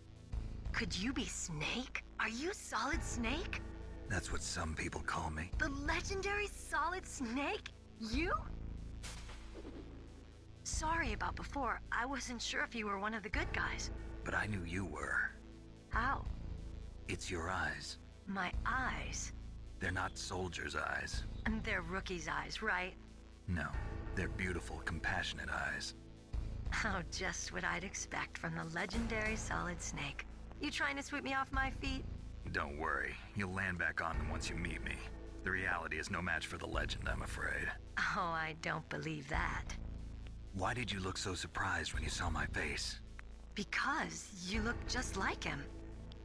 Could you be Snake? Are you Solid Snake? That's what some people call me. The legendary Solid Snake? You? Sorry about before. I wasn't sure if you were one of the good guys. But I knew you were. How? It's your eyes. My eyes? They're not soldiers' eyes. And they're rookies' eyes, right? No, they're beautiful, compassionate eyes. Oh, just what I'd expect from the legendary Solid Snake. You trying to sweep me off my feet? Don't worry, you'll land back on them once you meet me. The reality is no match for the legend, I'm afraid. Oh, I don't believe that. Why did you look so surprised when you saw my face? Because you look just like him.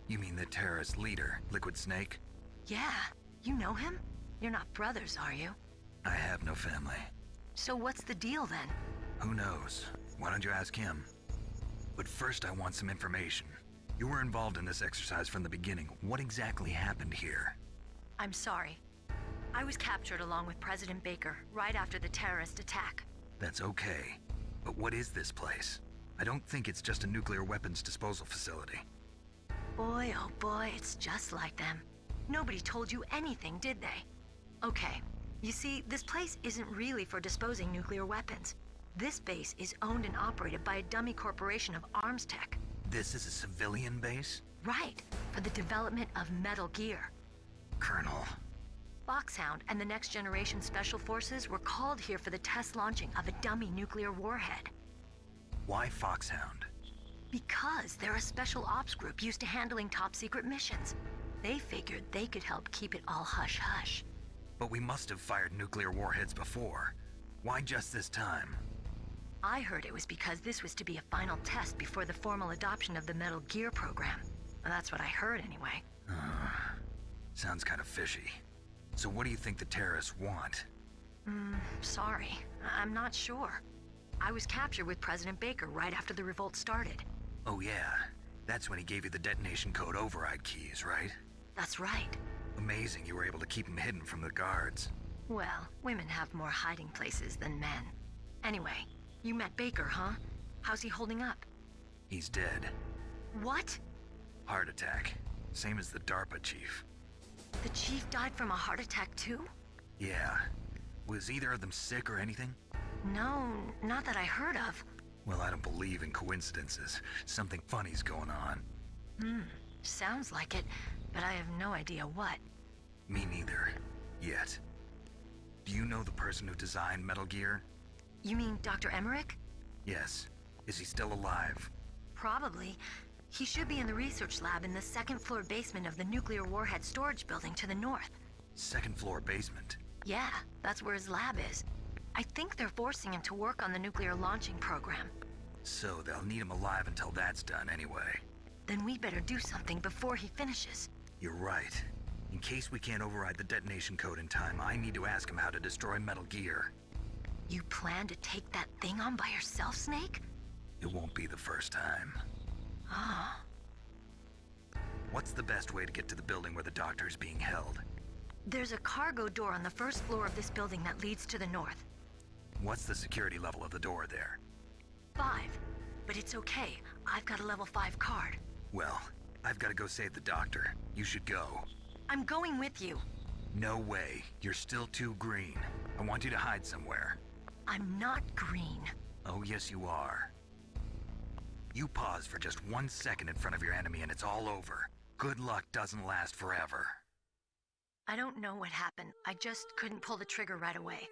You mean the terrorist leader, Liquid Snake? Yeah, you know him? You're not brothers, are you? I have no family. So what's the deal then? Who knows? Why don't you ask him? But first I want some information. You were involved in this exercise from the beginning. What exactly happened here? I'm sorry. I was captured along with President Baker right after the terrorist attack. That's okay. But what is this place? I don't think it's just a nuclear weapons disposal facility. Boy, oh boy, it's just like them. Nobody told you anything, did they? Okay, you see, this place isn't really for disposing nuclear weapons. This base is owned and operated by a dummy corporation of arms tech. This is a civilian base? Right, for the development of Metal Gear. Colonel. Foxhound and the Next Generation Special Forces were called here for the test launching of a dummy nuclear warhead. Why Foxhound? Because they're a special ops group used to handling top-secret missions. They figured they could help keep it all hush-hush. But we must have fired nuclear warheads before. Why just this time? I heard it was because this was to be a final test before the formal adoption of the Metal Gear program. That's what I heard anyway. Sounds kind of fishy. So what do you think the terrorists want? Sorry. I'm not sure. I was captured with President Baker right after the revolt started. Oh yeah, that's when he gave you the detonation code override keys, right? That's right. Amazing you were able to keep him hidden from the guards. Well, women have more hiding places than men. Anyway, you met Baker, huh? How's he holding up? He's dead. What? Heart attack. Same as the DARPA chief. The chief died from a heart attack too? Yeah. Was either of them sick or anything? No, not that I heard of. Well, I don't believe in coincidences. Something funny's going on. Sounds like it, but I have no idea what. Me neither. Yet. Do you know the person who designed Metal Gear? You mean Dr. Emmerich? Yes. Is he still alive? Probably. He should be in the research lab in the second-floor basement of the nuclear warhead storage building to the north. Second-floor basement? Yeah, that's where his lab is. I think they're forcing him to work on the nuclear launching program. So they'll need him alive until that's done anyway. Then we better do something before he finishes. You're right. In case we can't override the detonation code in time, I need to ask him how to destroy Metal Gear. You plan to take that thing on by yourself, Snake? It won't be the first time. Ah. What's the best way to get to the building where the doctor's being held? There's a cargo door on the first floor of this building that leads to the north. What's the security level of the door there? 5. But it's okay. I've got a level 5 card. Well, I've got to go save the doctor. You should go. I'm going with you. No way. You're still too green. I want you to hide somewhere. I'm not green. Oh, yes, you are. You pause for just 1 second in front of your enemy and it's all over. Good luck doesn't last forever. I don't know what happened. I just couldn't pull the trigger right away.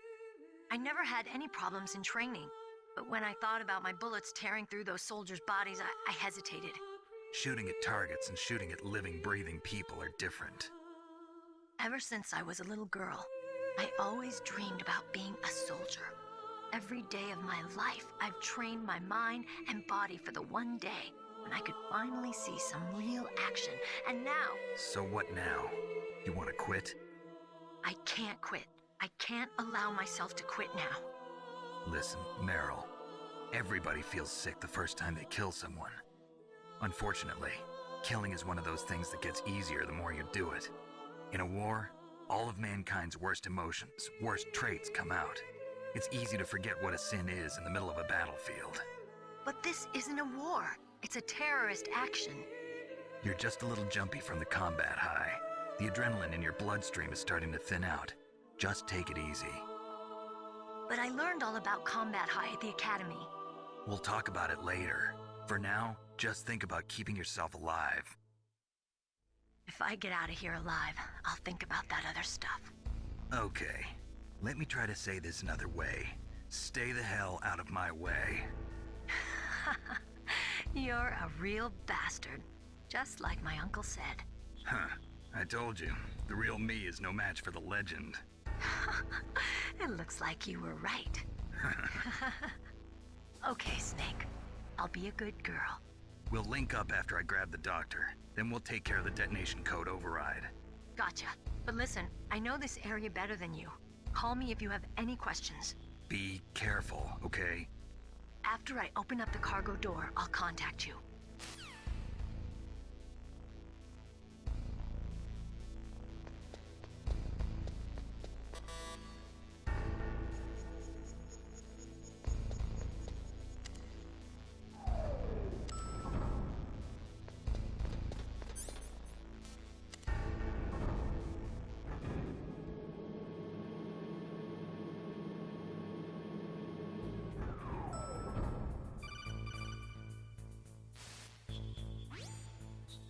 I never had any problems in training, but when I thought about my bullets tearing through those soldiers' bodies, I hesitated. Shooting at targets and shooting at living, breathing people are different. Ever since I was a little girl, I always dreamed about being a soldier. Every day of my life, I've trained my mind and body for the one day when I could finally see some real action, and now... So what now? You want to quit? I can't quit. I can't allow myself to quit now. Listen, Meryl, everybody feels sick the first time they kill someone. Unfortunately, killing is one of those things that gets easier the more you do it. In a war, all of mankind's worst emotions, worst traits come out. It's easy to forget what a sin is in the middle of a battlefield. But this isn't a war. It's a terrorist action. You're just a little jumpy from the combat high. The adrenaline in your bloodstream is starting to thin out. Just take it easy. But I learned all about combat high at the academy. We'll talk about it later. For now, just think about keeping yourself alive. If I get out of here alive, I'll think about that other stuff. Okay. Let me try to say this another way. Stay the hell out of my way. You're a real bastard. Just like my uncle said. Huh. I told you. The real me is no match for the legend. It looks like you were right. Okay, Snake. I'll be a good girl. We'll link up after I grab the doctor. Then we'll take care of the detonation code override. Gotcha. But listen, I know this area better than you. Call me if you have any questions. Be careful, okay? After I open up the cargo door, I'll contact you.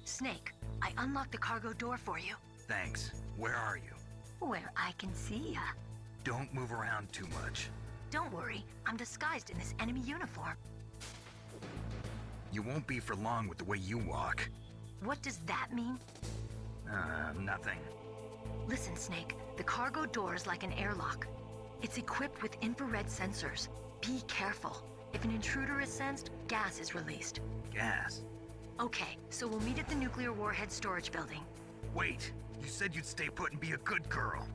Snake, I unlocked the cargo door for you. Thanks. Where are you? Where I can see ya. Don't move around too much. Don't worry, I'm disguised in this enemy uniform. You won't be for long with the way you walk. What does that mean? Nothing. Listen, Snake, the cargo door is like an airlock. It's equipped with infrared sensors. Be careful. If an intruder is sensed, gas is released. Gas? Okay, so we'll meet at the nuclear warhead storage building. Wait, you said you'd stay put and be a good girl.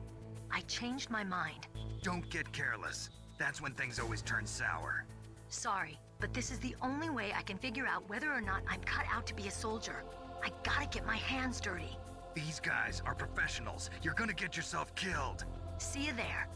I changed my mind. Don't get careless. That's when things always turn sour. Sorry, but this is the only way I can figure out whether or not I'm cut out to be a soldier. I gotta get my hands dirty. These guys are professionals. You're gonna get yourself killed. See you there.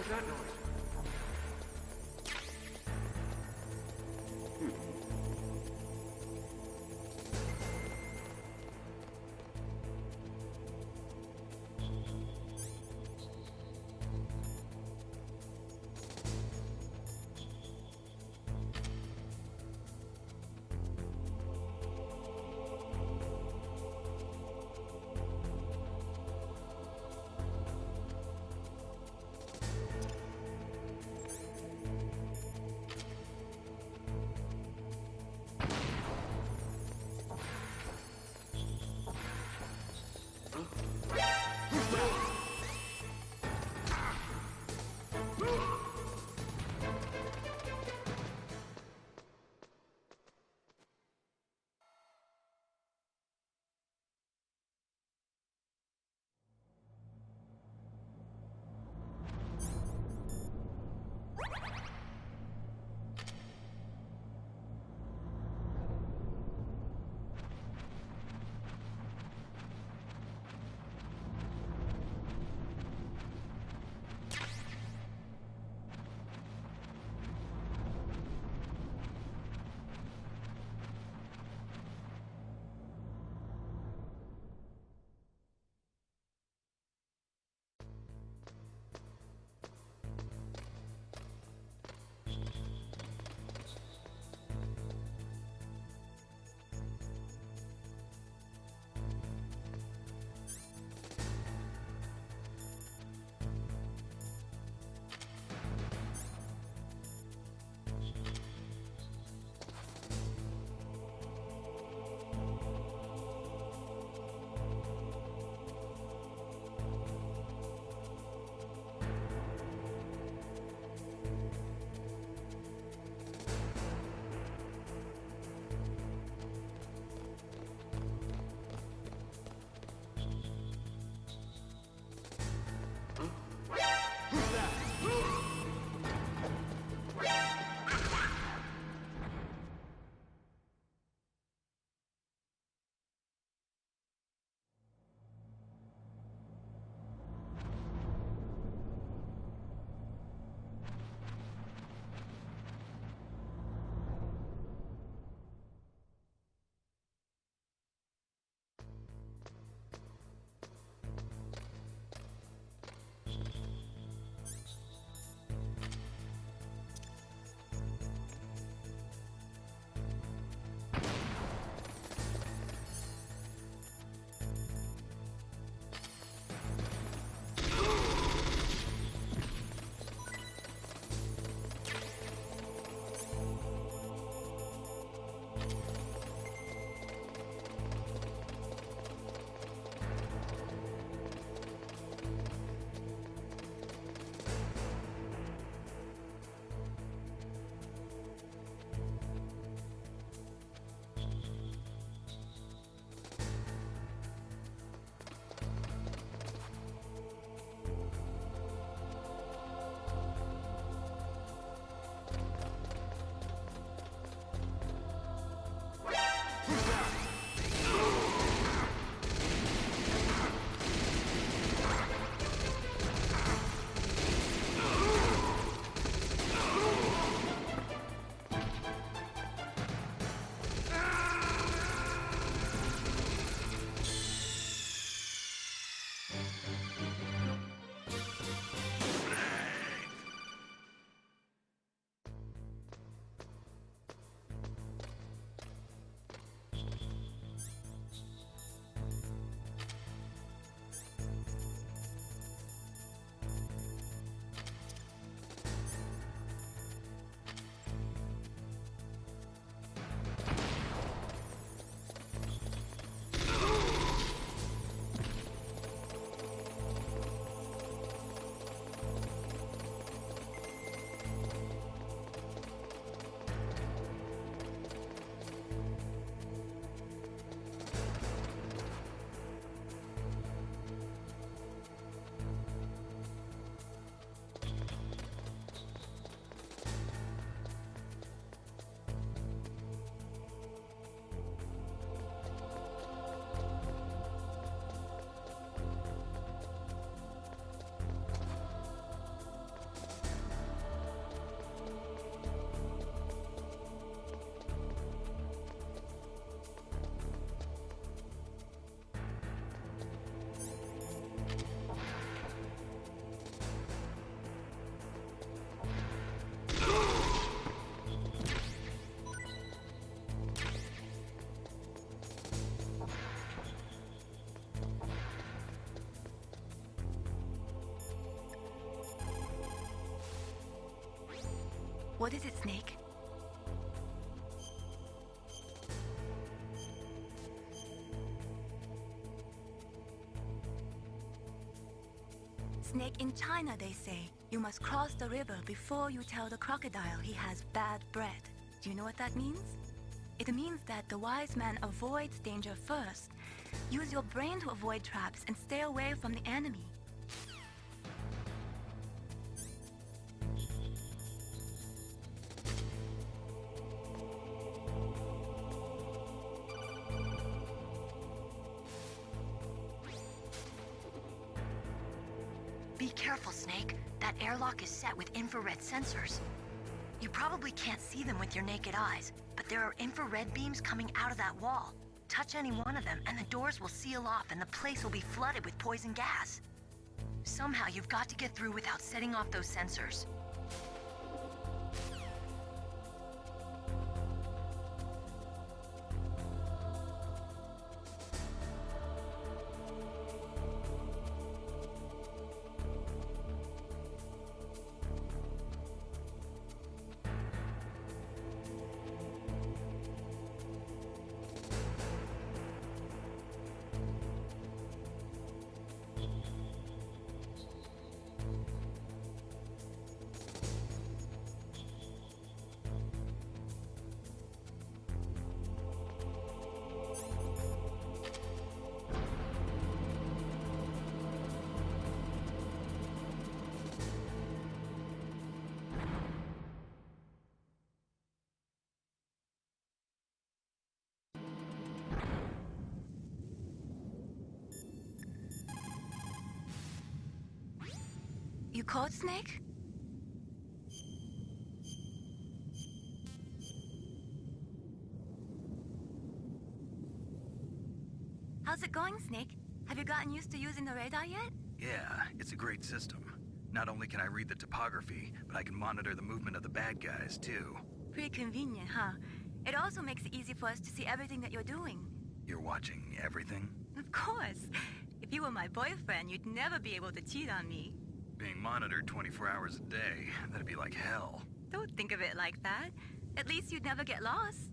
that noise? What is it, Snake? Snake, in China they say, you must cross the river before you tell the crocodile he has bad bread. Do you know what that means? It means that the wise man avoids danger first. Use your brain to avoid traps and stay away from the enemy. Be careful, Snake. That airlock is set with infrared sensors. You probably can't see them with your naked eyes, but there are infrared beams coming out of that wall. Touch any one of them, and the doors will seal off and the place will be flooded with poison gas. Somehow you've got to get through without setting off those sensors. You caught Snake? How's it going, Snake? Have you gotten used to using the radar yet? Yeah, it's a great system. Not only can I read the topography, but I can monitor the movement of the bad guys, too. Pretty convenient, huh? It also makes it easy for us to see everything that you're doing. You're watching everything? Of course. If you were my boyfriend, you'd never be able to cheat on me. Being monitored 24 hours a day, that'd be like hell. Don't think of it like that. At least you'd never get lost.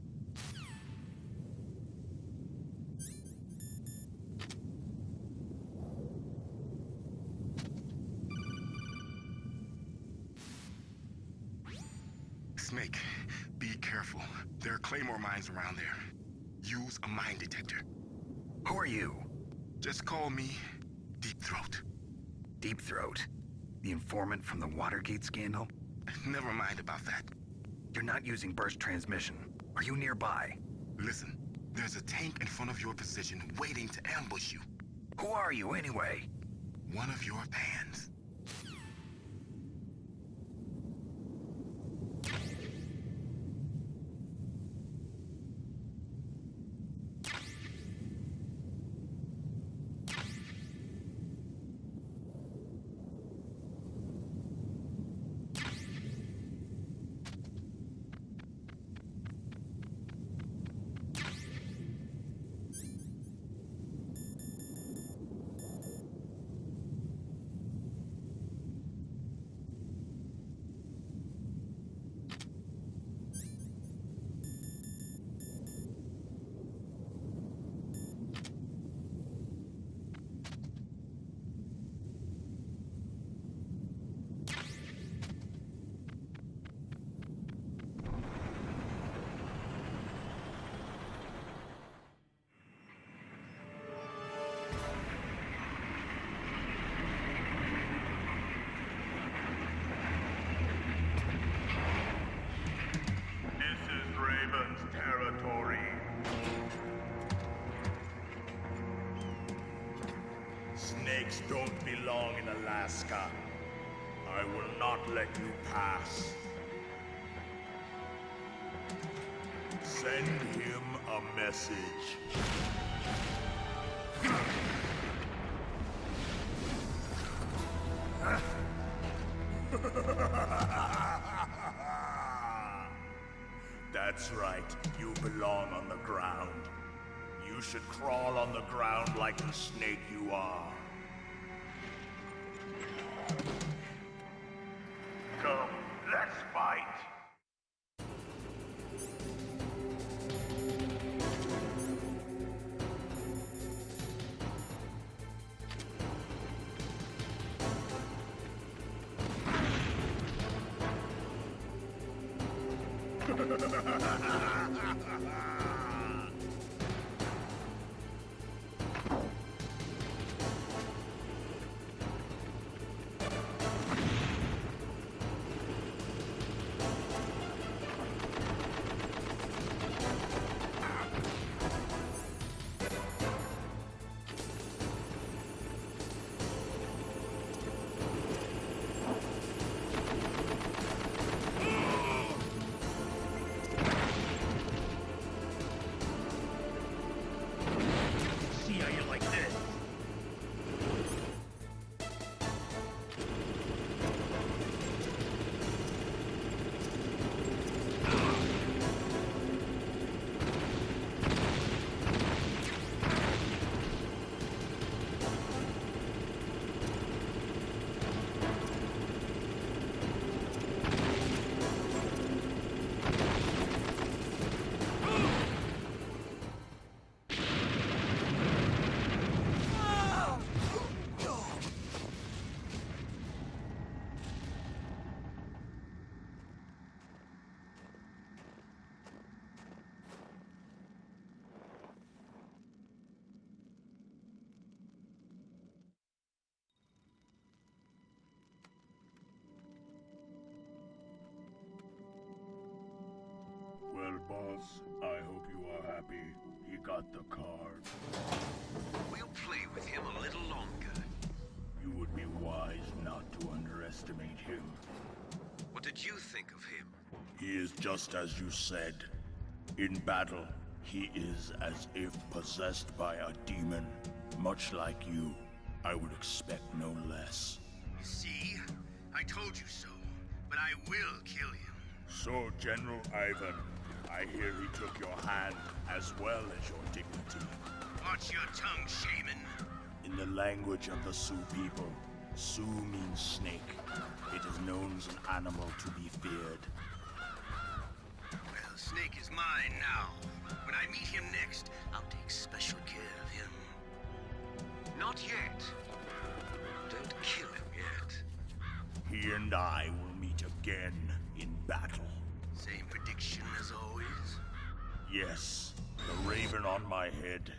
Snake, be careful. There are claymore mines around there. Use a mine detector. Who are you? Just call me Deep Throat. Deep Throat? The informant from the Watergate scandal? Never mind about that. You're not using burst transmission. Are you nearby? Listen, there's a tank in front of your position waiting to ambush you. Who are you, anyway? One of your fans. Territory. Snakes don't belong in Alaska. I will not let you pass. Send him a message. That's right, you belong on the ground. You should crawl on the ground like the snake you are. Come, let's fight! Well, boss, I hope you are happy. He got the card. We'll play with him a little longer. You would be wise not to underestimate him. What did you think of him? He is just as you said. In battle, he is as if possessed by a demon. Much like you, I would expect no less. See? I told you so. But I will kill him. So, General Ivan, I hear he took your hand as well as your dignity. Watch your tongue, shaman. In the language of the Sioux people, Sioux means snake. It is known as an animal to be feared. Well, Snake is mine now. When I meet him next, I'll take special care of him. Not yet. Don't kill him yet. He and I will meet again in battle. Same prediction as always? Yes, the raven on my head.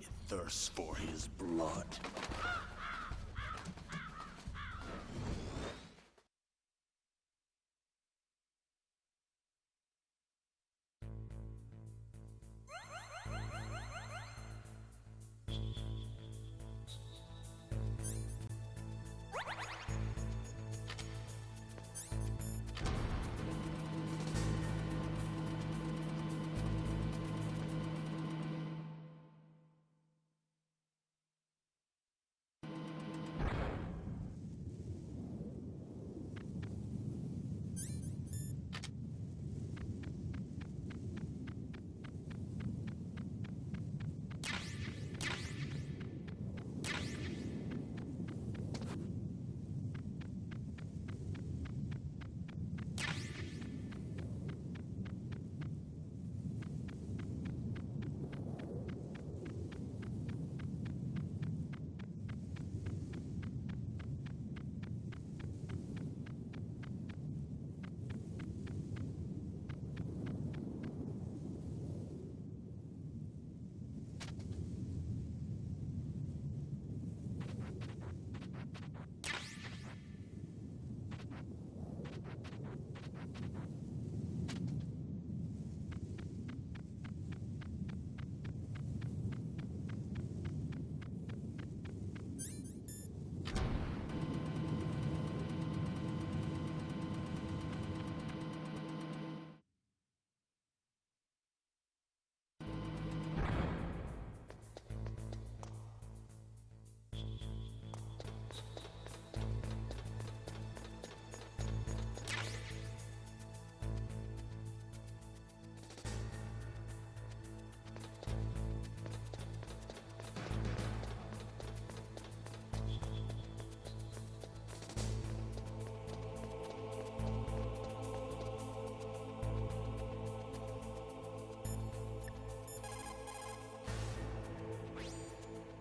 It thirsts for his blood.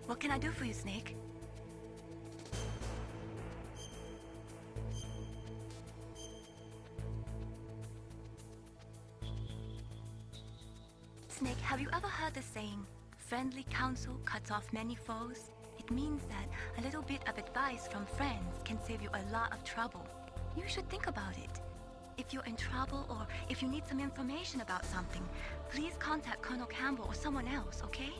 What can I do for you, Snake? the saying, friendly counsel cuts off many foes? It means that a little bit of advice from friends can save you a lot of trouble. You should think about it. If you're in trouble or if you need some information about something, please contact Colonel Campbell or someone else, okay?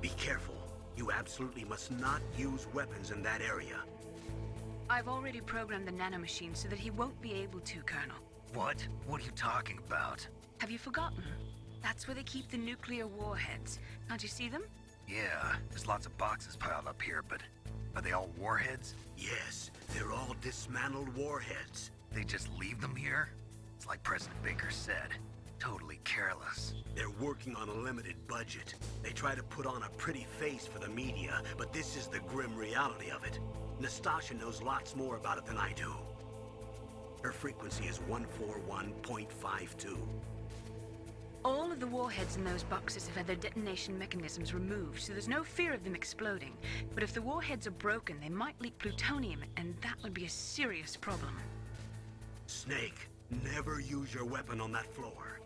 Be careful. You absolutely must not use weapons in that area. I've already programmed the nanomachine so that he won't be able to, Colonel. What? What are you talking about? Have you forgotten? That's where they keep the nuclear warheads. Can't you see them? Yeah, there's lots of boxes piled up here, but are they all warheads? Yes, they're all dismantled warheads. They just leave them here? It's like President Baker said. Totally careless. They're working on a limited budget. They try to put on a pretty face for the media, but this is the grim reality of it. Nastasha knows lots more about it than I do. Her frequency is 141.52. All of the warheads in those boxes have had their detonation mechanisms removed, so there's no fear of them exploding. But if the warheads are broken, they might leak plutonium, and that would be a serious problem. Snake, never use your weapon on that floor.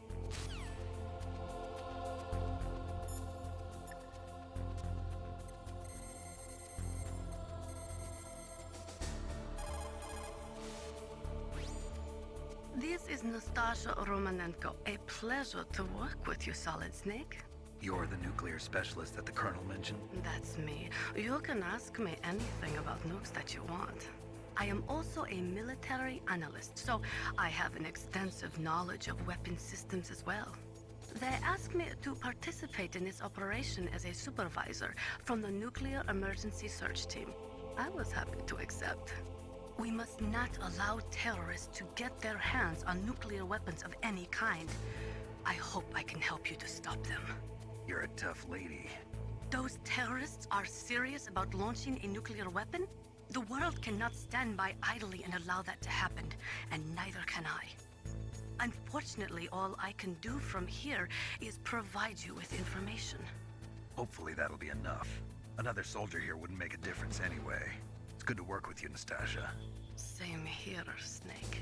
This is Nastasha Romanenko. A pleasure to work with you, Solid Snake. You're the nuclear specialist that the Colonel mentioned? That's me. You can ask me anything about nukes that you want. I am also a military analyst, so I have an extensive knowledge of weapon systems as well. They asked me to participate in this operation as a supervisor from the Nuclear Emergency Search Team. I was happy to accept. We must not allow terrorists to get their hands on nuclear weapons of any kind. I hope I can help you to stop them. You're a tough lady. Those terrorists are serious about launching a nuclear weapon? The world cannot stand by idly and allow that to happen, and neither can I. Unfortunately, all I can do from here is provide you with information. Hopefully that'll be enough. Another soldier here wouldn't make a difference anyway. It's good to work with you, Nastasha. Same here, Snake.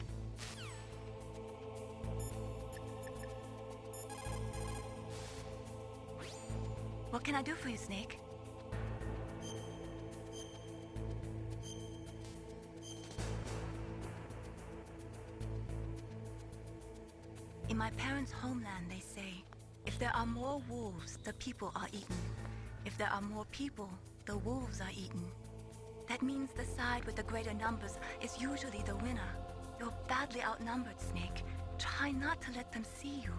What can I do for you, Snake? In my parents' homeland, they say, if there are more wolves, the people are eaten. If there are more people, the wolves are eaten. That means the side with the greater numbers is usually the winner. You're badly outnumbered, Snake. Try not to let them see you.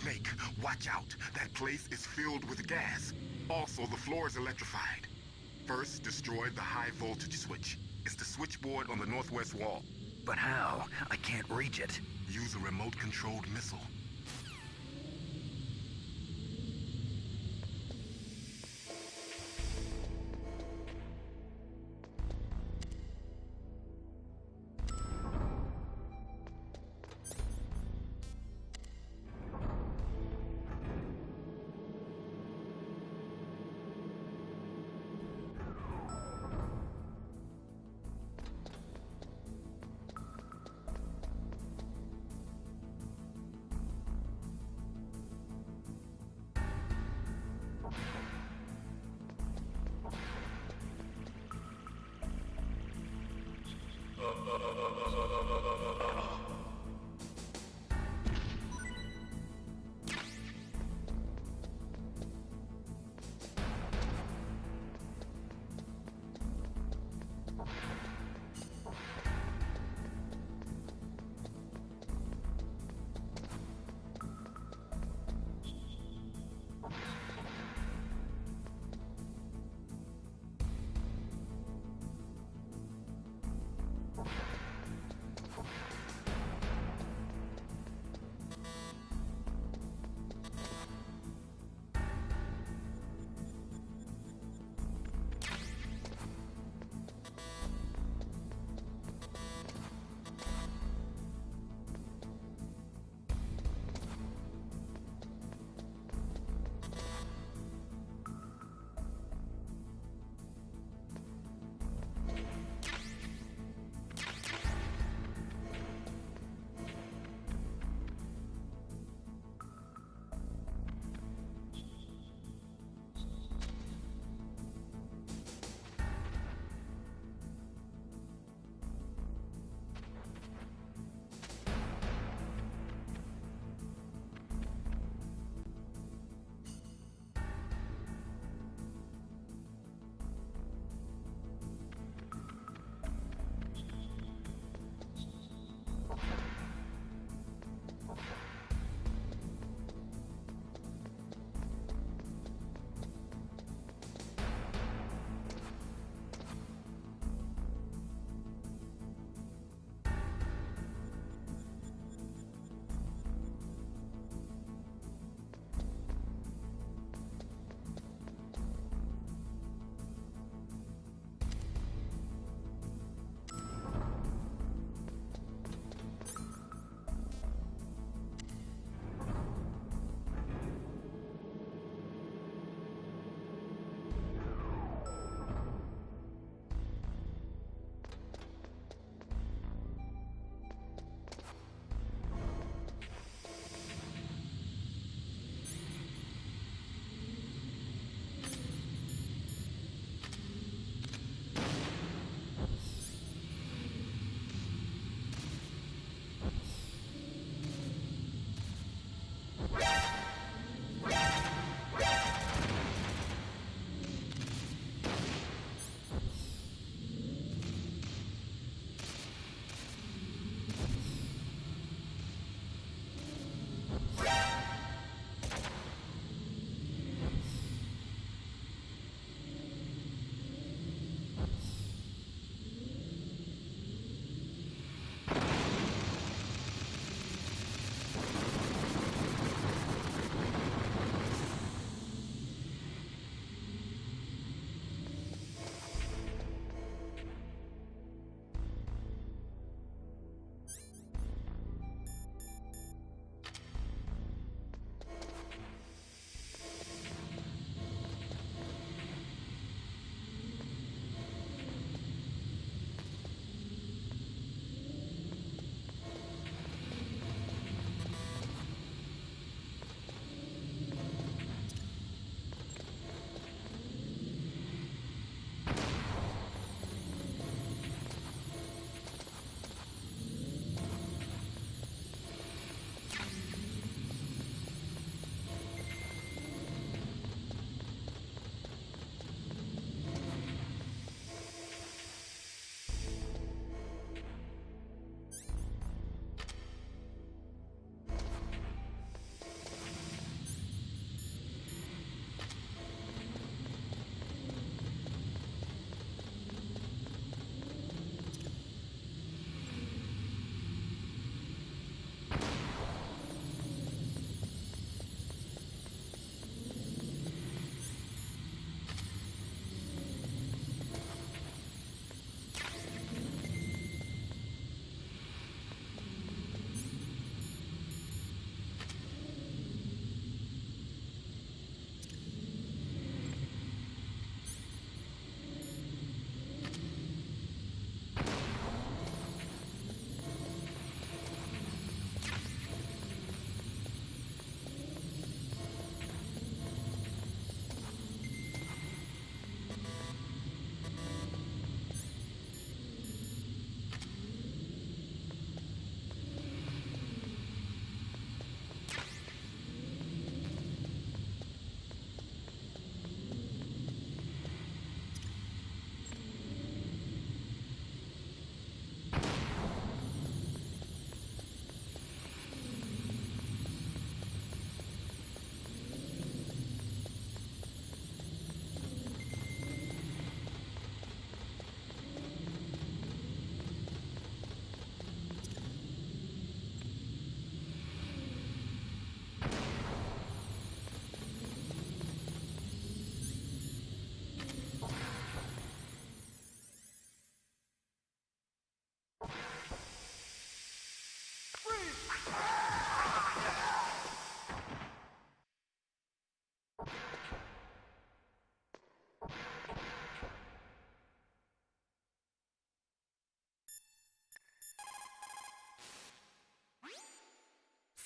Snake, watch out. That place is filled with gas. Also, the floor is electrified. First, destroy the high voltage switch. It's the switchboard on the northwest wall. But how? I can't reach it. Use a remote-controlled missile.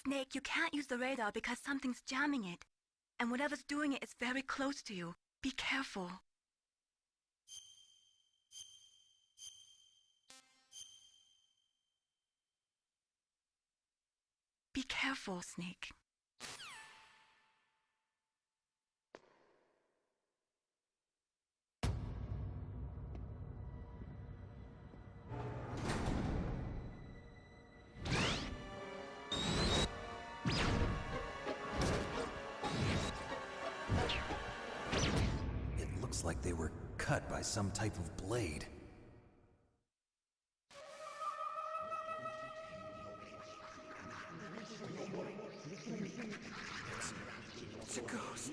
Snake, you can't use the radar because something's jamming it. And whatever's doing it is very close to you. Be careful. Be careful, Snake. It looks like they were cut by some type of blade. It's a ghost.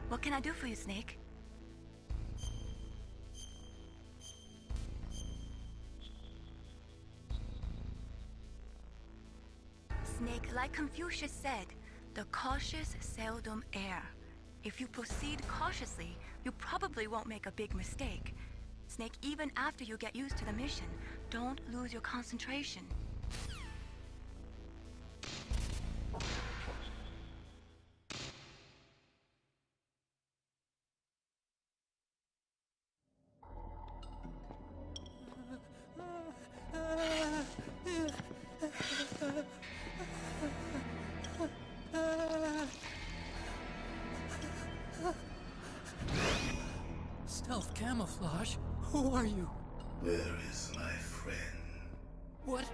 What can I do for you, Snake? Snake, like Confucius said, the cautious seldom err. If you proceed cautiously, you probably won't make a big mistake. Snake, even after you get used to the mission, don't lose your concentration. Stealth camouflage? Who are you? Where is my friend? What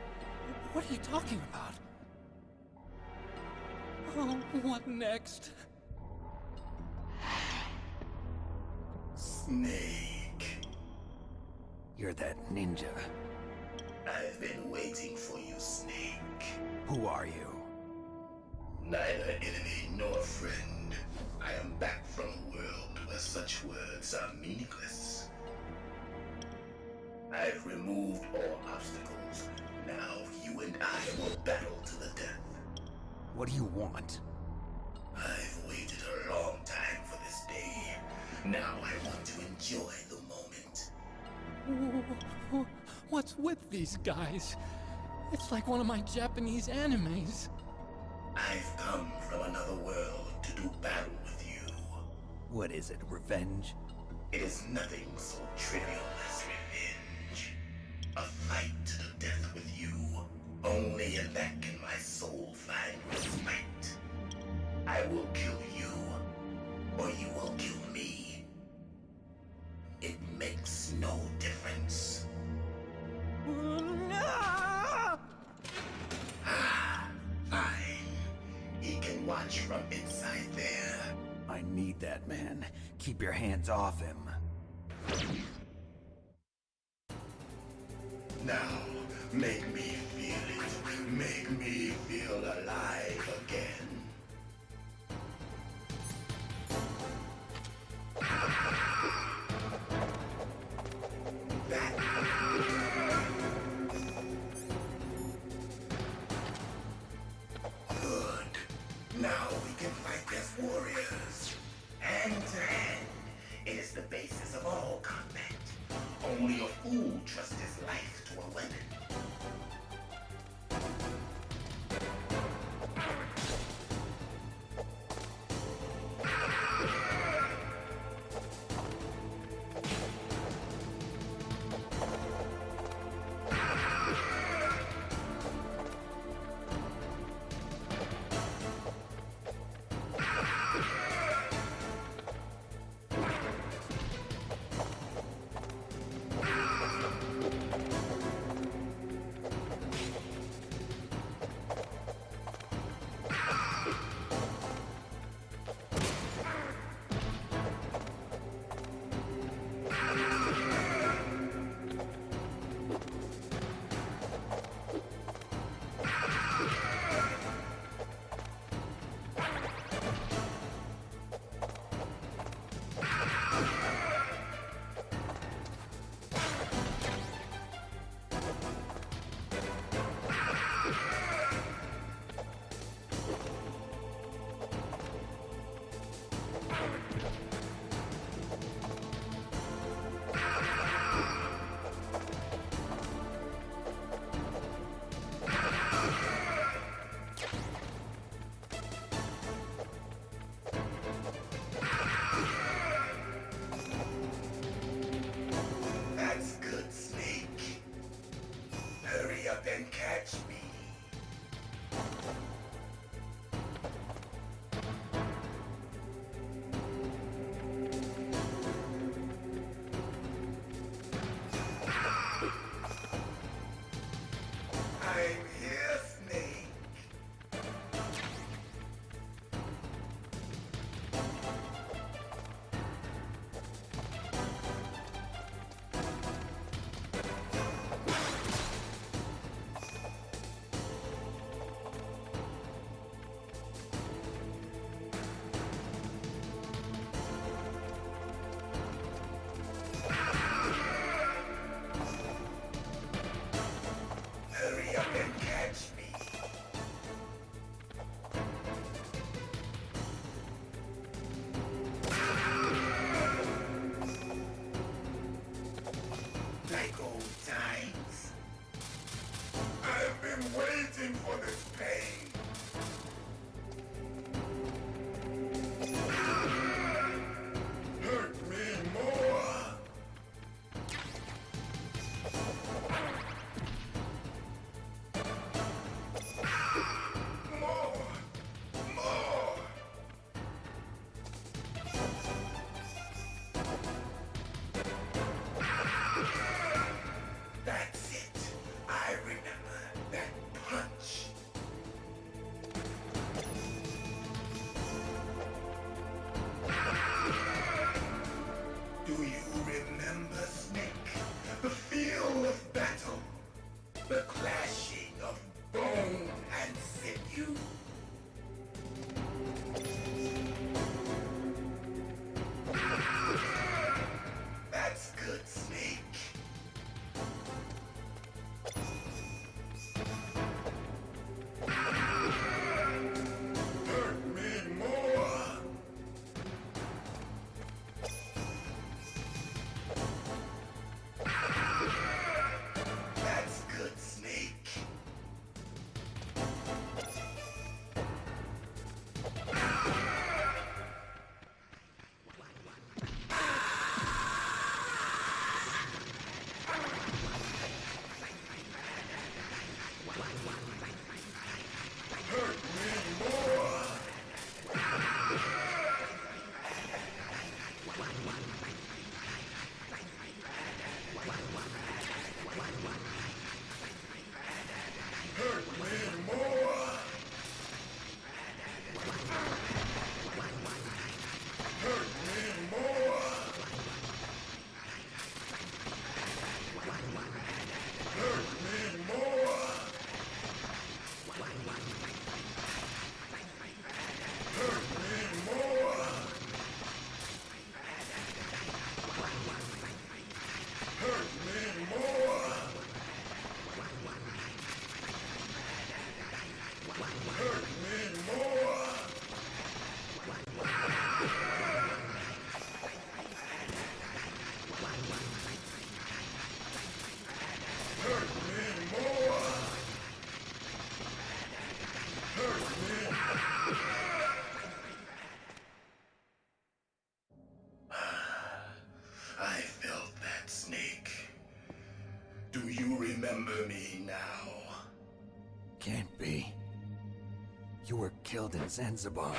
are you talking about? Oh, what next? Snake. You're that ninja. I've been waiting for you, Snake. Who are you? Neither enemy nor friend. I am back from a world where such words are meaningless. I've removed all obstacles. Now you and I will battle to the death. What do you want? I've waited a long time for this day. Now I want to enjoy the moment. What's with these guys? It's like one of my Japanese animes. I've come from another world to do battle with you. What is it, revenge? It is nothing so trivial as revenge. A fight to the death with you. Only in that can my soul find respite. I will kill you, or you will kill me. It makes no difference. Fine. He can watch from inside there. I need that man. Keep your hands off him. Now, make me feel it. Make me feel alive again. Good. Now we can fight as warriors. Hand to hand. It is the basis of all combat. Only a fool trusts his life to a weapon. catch me. I'm here, Snake. Hurry up and catch me. Like old times. I've been waiting for this pain. Hurt me more. More. That's it. I remember that punch. Do you remember, Snake? The feel of battle. The clashing of bone and sinew. That's good, Snake. Hurt me more. That's good, Snake. Hurt me more. Hurt me more. Hurt me more. Hurt me more. Hurt me more. Hurt me more. Hurt me more. Hurt me more. Hurt me. I felt that, Snake. Do you remember me now? Can't be. You were killed in Zanzibar.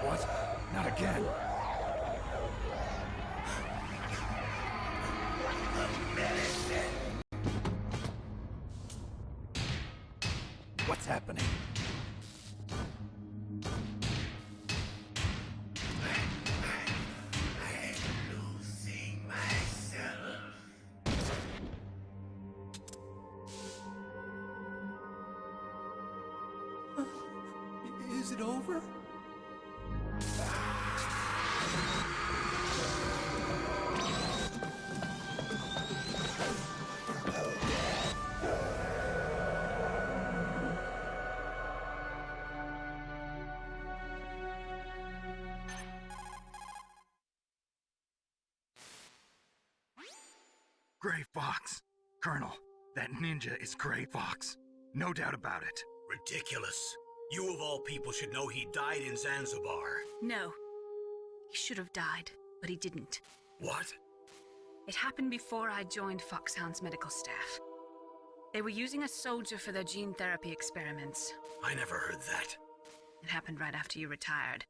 What? Not again. What's happening? Losing myself. Is it over? Gray Fox. Colonel, that ninja is Gray Fox. No doubt about it. Ridiculous. You of all people should know he died in Zanzibar. No. should have died, but he didn't. What? It happened before I joined Foxhound's medical staff. They were using a soldier for their gene therapy experiments. I never heard that. It happened right after you retired.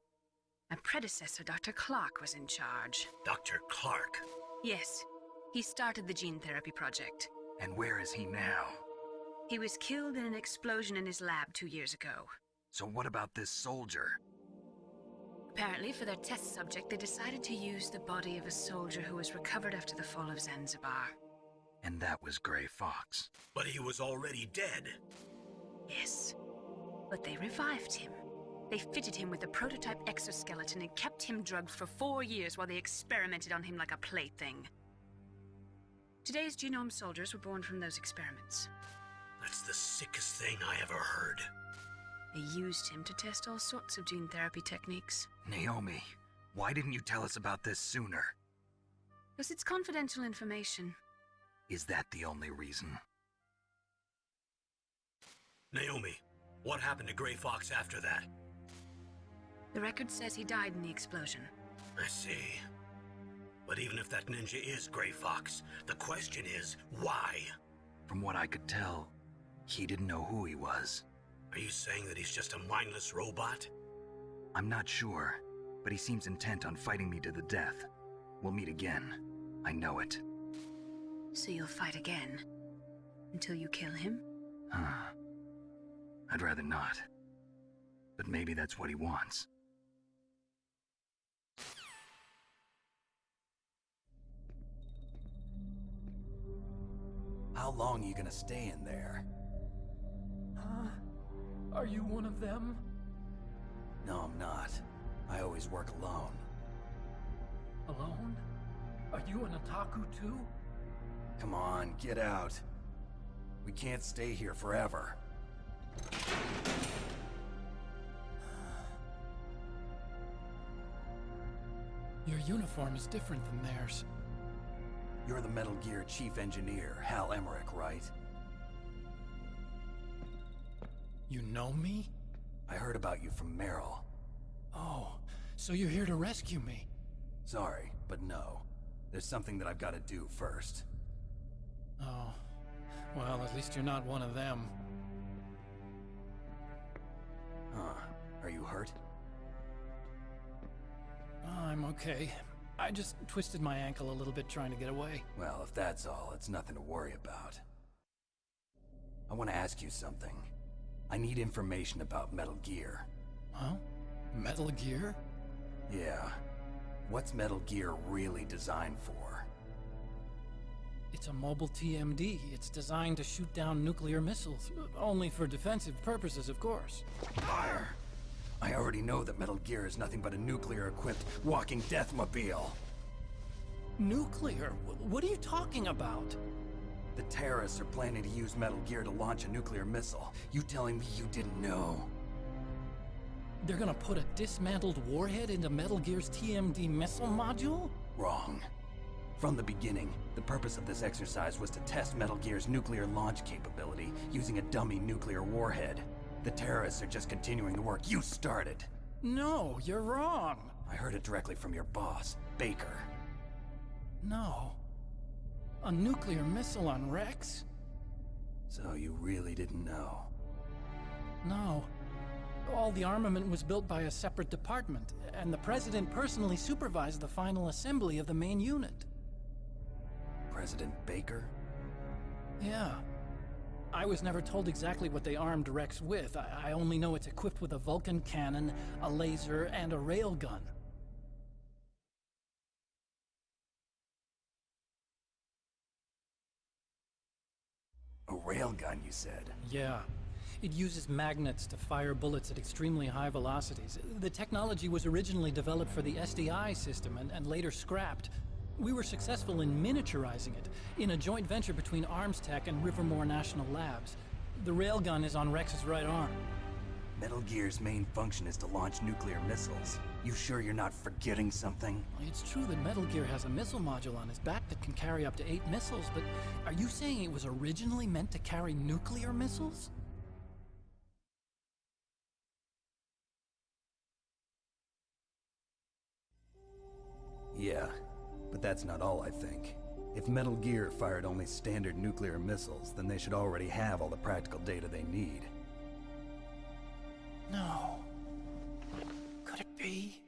My predecessor, Dr. Clark, was in charge. Dr. Clark? Yes. He started the gene therapy project. And where is he now? He was killed in an explosion in his lab 2 years ago. So what about this soldier? Apparently, for their test subject, they decided to use the body of a soldier who was recovered after the fall of Zanzibar. And that was Gray Fox. But he was already dead. Yes. But they revived him. They fitted him with a prototype exoskeleton and kept him drugged for 4 years while they experimented on him like a plaything. Today's genome soldiers were born from those experiments. That's the sickest thing I ever heard. They used him to test all sorts of gene therapy techniques. Naomi, why didn't you tell us about this sooner? Because it's confidential information. Is that the only reason? Naomi, what happened to Gray Fox after that? The record says he died in the explosion. I see. But even if that ninja is Gray Fox, the question is, why? From what I could tell, he didn't know who he was. Are you saying that he's just a mindless robot? I'm not sure, but he seems intent on fighting me to the death. We'll meet again. I know it. So you'll fight again? Until you kill him? I'd rather not. But maybe that's what he wants. How long are you gonna stay in there? Are you one of them? No, I'm not. I always work alone. Alone? Are you an otaku too? Come on, get out. We can't stay here forever. Your uniform is different than theirs. You're the Metal Gear Chief Engineer, Hal Emmerich, right? You know me? I heard about you from Meryl. Oh, so you're here to rescue me? Sorry, but no. There's something that I've got to do first. Oh, well, at least you're not one of them. Are you hurt? I'm okay. I just twisted my ankle a little bit trying to get away. Well, if that's all, it's nothing to worry about. I want to ask you something. I need information about Metal Gear. Huh? Metal Gear? Yeah. What's Metal Gear really designed for? It's a mobile TMD. It's designed to shoot down nuclear missiles. Only for defensive purposes, of course. Fire! I already know that Metal Gear is nothing but a nuclear-equipped walking deathmobile. Nuclear? What are you talking about? The terrorists are planning to use Metal Gear to launch a nuclear missile. You telling me you didn't know? They're gonna put a dismantled warhead into Metal Gear's TMD missile module? Wrong. From the beginning, the purpose of this exercise was to test Metal Gear's nuclear launch capability using a dummy nuclear warhead. The terrorists are just continuing the work you started. No, you're wrong. I heard it directly from your boss, Baker. No. A nuclear missile on Rex? So you really didn't know? No. All the armament was built by a separate department, and the President personally supervised the final assembly of the main unit. President Baker? Yeah. I was never told exactly what they armed Rex with. I only know it's equipped with a Vulcan cannon, a laser, and a railgun. A railgun, you said? Yeah. It uses magnets to fire bullets at extremely high velocities. The technology was originally developed for the SDI system and later scrapped. We were successful in miniaturizing it, in a joint venture between ArmsTech and Rivermore National Labs. The railgun is on Rex's right arm. Metal Gear's main function is to launch nuclear missiles. You sure you're not forgetting something? It's true that Metal Gear has a missile module on its back that can carry up to 8 missiles, but are you saying it was originally meant to carry nuclear missiles? But that's not all, I think. If Metal Gear fired only standard nuclear missiles, then they should already have all the practical data they need. No. Could it be?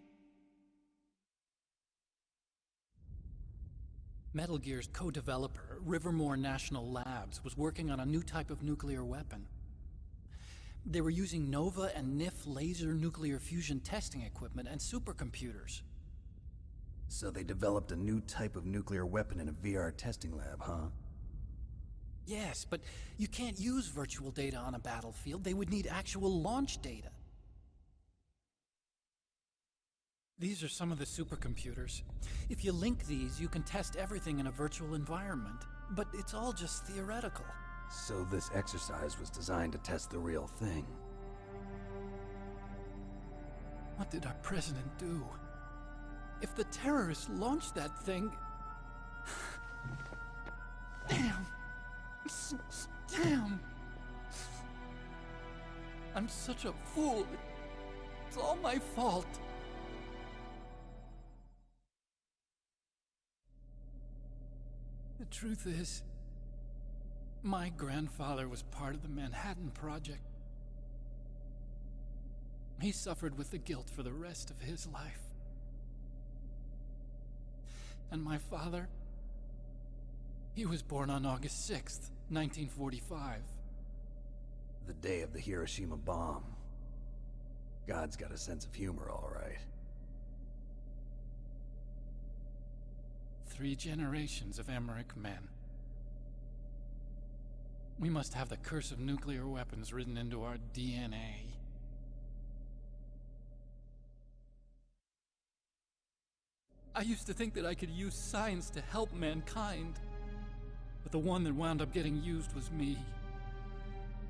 Metal Gear's co-developer, Rivermore National Labs, was working on a new type of nuclear weapon. They were using NOVA and NIF laser nuclear fusion testing equipment and supercomputers. So they developed a new type of nuclear weapon in a VR testing lab, huh? Yes, but you can't use virtual data on a battlefield. They would need actual launch data. These are some of the supercomputers. If you link these, you can test everything in a virtual environment. But it's all just theoretical. So this exercise was designed to test the real thing. What did our president do? If the terrorists launched that thing... Damn. Damn. I'm such a fool. It's all my fault. The truth is, my grandfather was part of the Manhattan Project. He suffered with the guilt for the rest of his life. And my father, he was born on August 6th, 1945. The day of the Hiroshima bomb. God's got a sense of humor, all right. 3 generations of Emmerich men. We must have the curse of nuclear weapons written into our DNA. I used to think that I could use science to help mankind, but the one that wound up getting used was me.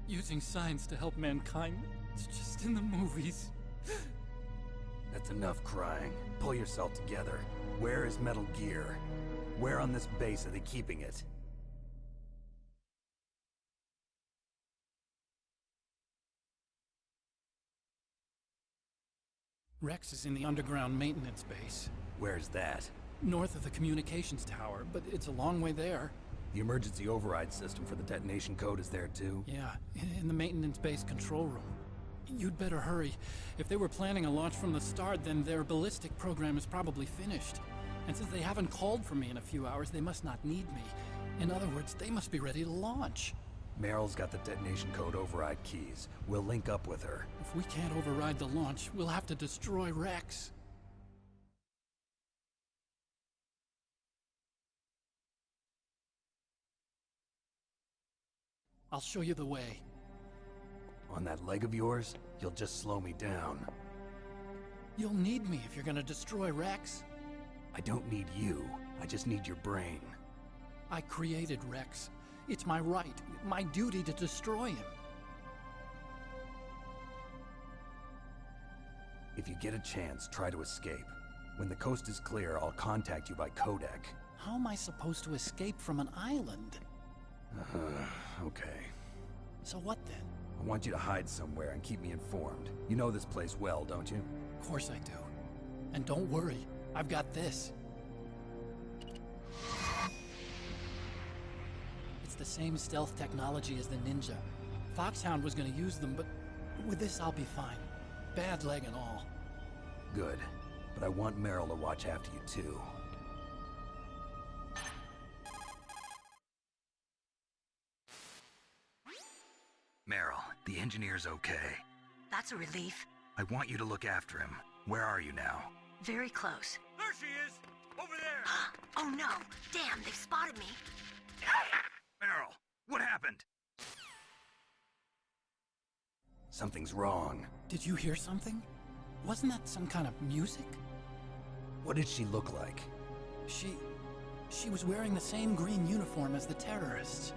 Using science to help mankind, it's just in the movies. That's enough crying. Pull yourself together. Where is Metal Gear? Where on this base are they keeping it? Rex is in the underground maintenance base. Where's that? North of the communications tower, but it's a long way there. The emergency override system for the detonation code is there too? Yeah, in the maintenance base control room. You'd better hurry. If they were planning a launch from the start, then their ballistic program is probably finished. And since they haven't called for me in a few hours, they must not need me. In other words, they must be ready to launch. Meryl's got the detonation code override keys. We'll link up with her. If we can't override the launch, we'll have to destroy Rex. I'll show you the way. On that leg of yours, you'll just slow me down. You'll need me if you're gonna destroy Rex. I don't need you. I just need your brain. I created Rex. It's my right, my duty to destroy him. If you get a chance, try to escape. When the coast is clear, I'll contact you by codec. How am I supposed to escape from an island? Okay. So what then? I want you to hide somewhere and keep me informed. You know this place well, don't you? Of course I do. And don't worry, I've got this. It's the same stealth technology as the Ninja. Foxhound was gonna use them, but with this I'll be fine. Bad leg and all. Good. But I want Meryl to watch after you too. Meryl, the engineer's okay. That's a relief. I want you to look after him. Where are you now? Very close. There she is! Over there! Oh no! Damn, they've spotted me! Meryl, what happened? Something's wrong. Did you hear something? Wasn't that some kind of music? What did she look like? She was wearing the same green uniform as the terrorists.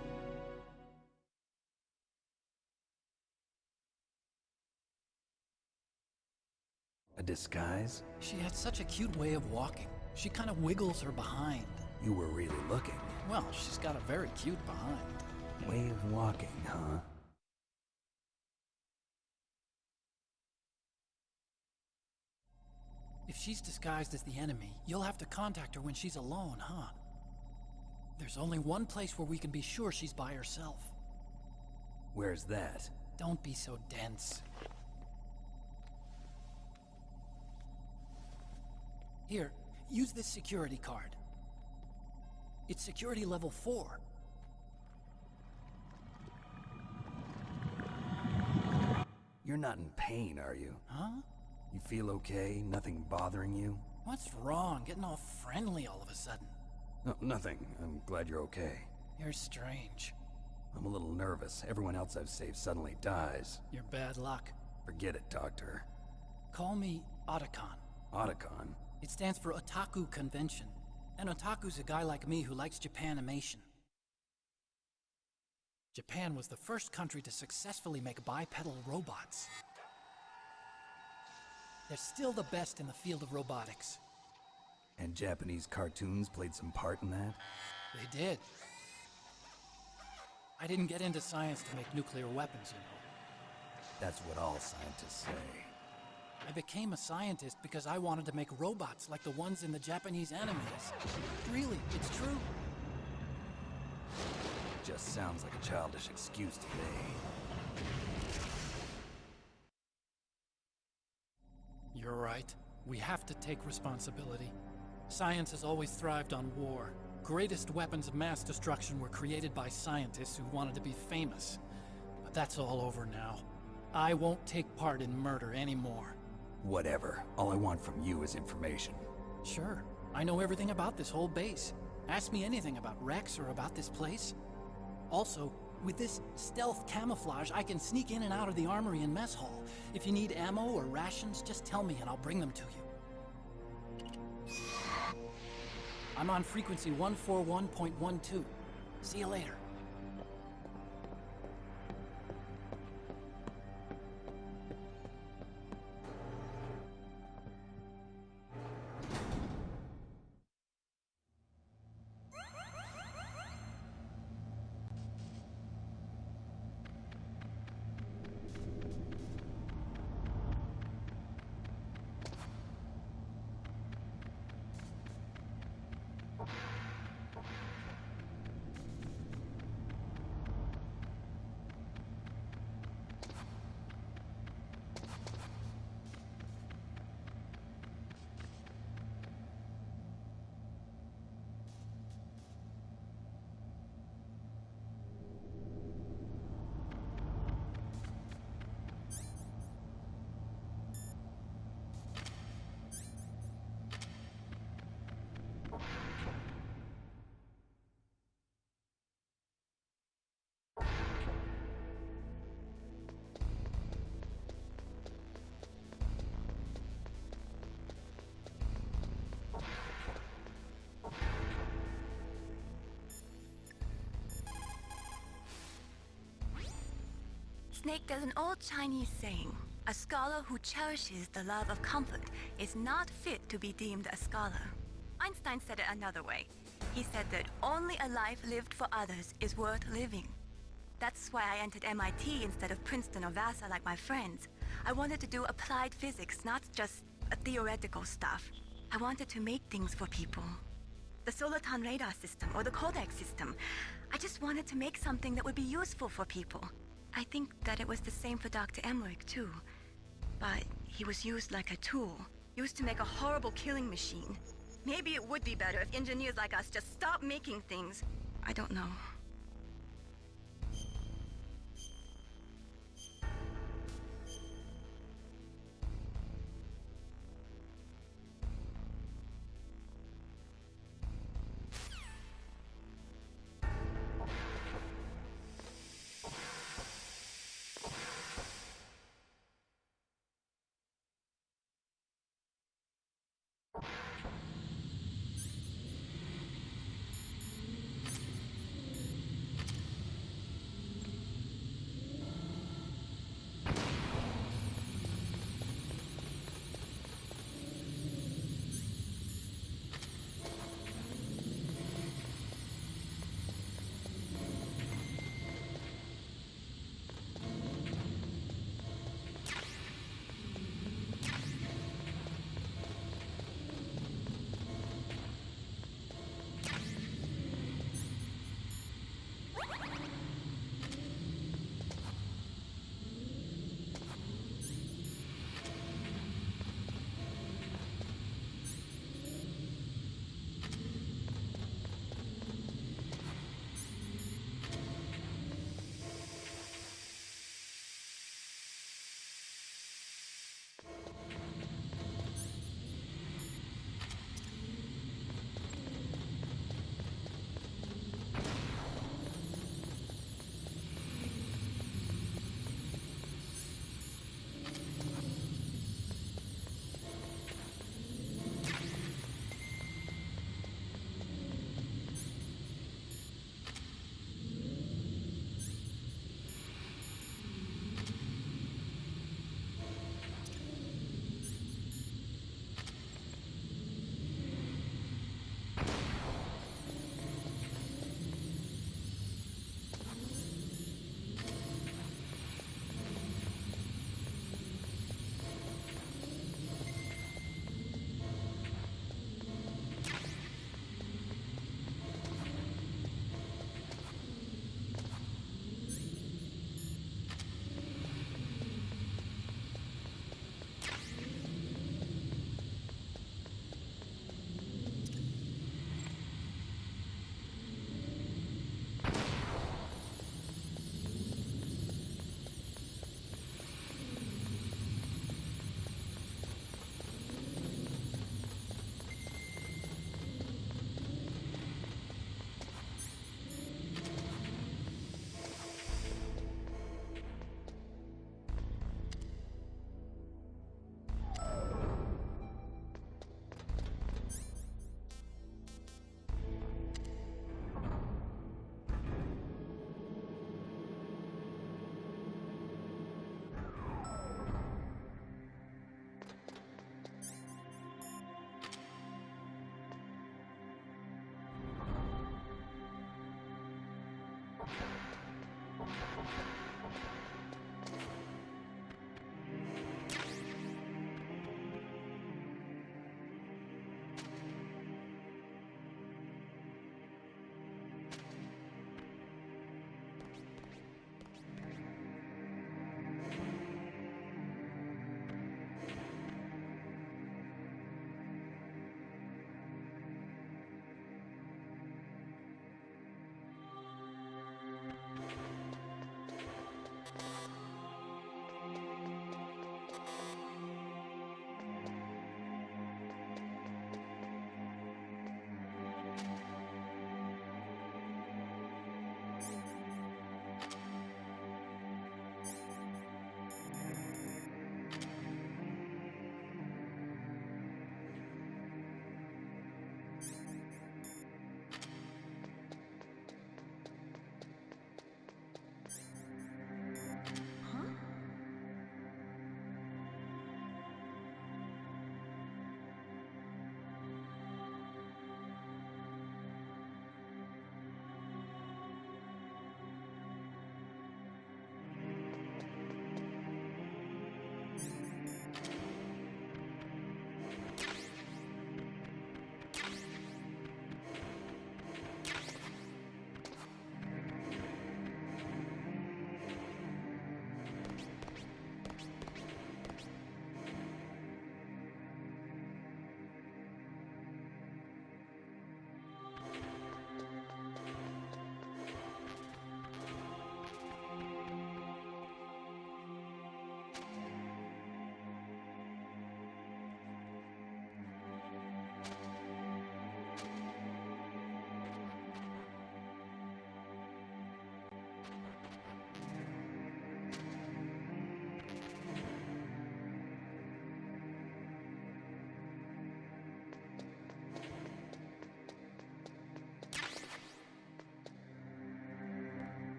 A disguise? She had such a cute way of walking. She kind of wiggles her behind. You were really looking. Well, she's got a very cute behind. Way of walking, huh? If she's disguised as the enemy, you'll have to contact her when she's alone, huh? There's only one place where we can be sure she's by herself. Where's that? Don't be so dense. Here, use this security card. It's security level 4. You're not in pain, are you? Huh? You feel okay? Nothing bothering you? What's wrong? Getting all friendly all of a sudden. No, nothing. I'm glad you're okay. You're strange. I'm a little nervous. Everyone else I've saved suddenly dies. You're bad luck. Forget it, Doctor. Call me Otacon. Otacon? It stands for Otaku Convention. An otaku's a guy like me who likes Japanimation. Japan was the first country to successfully make bipedal robots. They're still the best in the field of robotics. And Japanese cartoons played some part in that? They did. I didn't get into science to make nuclear weapons, you know. That's what all scientists say. I became a scientist because I wanted to make robots like the ones in the Japanese animes. Really, it's true. Just sounds like a childish excuse to me. You're right. We have to take responsibility. Science has always thrived on war. Greatest weapons of mass destruction were created by scientists who wanted to be famous. But that's all over now. I won't take part in murder anymore. Whatever. All I want from you is information. Sure. I know everything about this whole base. Ask me anything about Rex or about this place. Also, with this stealth camouflage, I can sneak in and out of the armory and mess hall. If you need ammo or rations, just tell me and I'll bring them to you. I'm on frequency 141.12. See you later. Snake, there's an old Chinese saying, a scholar who cherishes the love of comfort is not fit to be deemed a scholar. Einstein said it another way. He said that only a life lived for others is worth living. That's why I entered MIT instead of Princeton or Vassar like my friends. I wanted to do applied physics, not just theoretical stuff. I wanted to make things for people. The Soliton radar system or the Codex system. I just wanted to make something that would be useful for people. I think that it was the same for Dr. Emmerich, too. But he was used like a tool, used to make a horrible killing machine. Maybe it would be better if engineers like us just stopped making things. I don't know.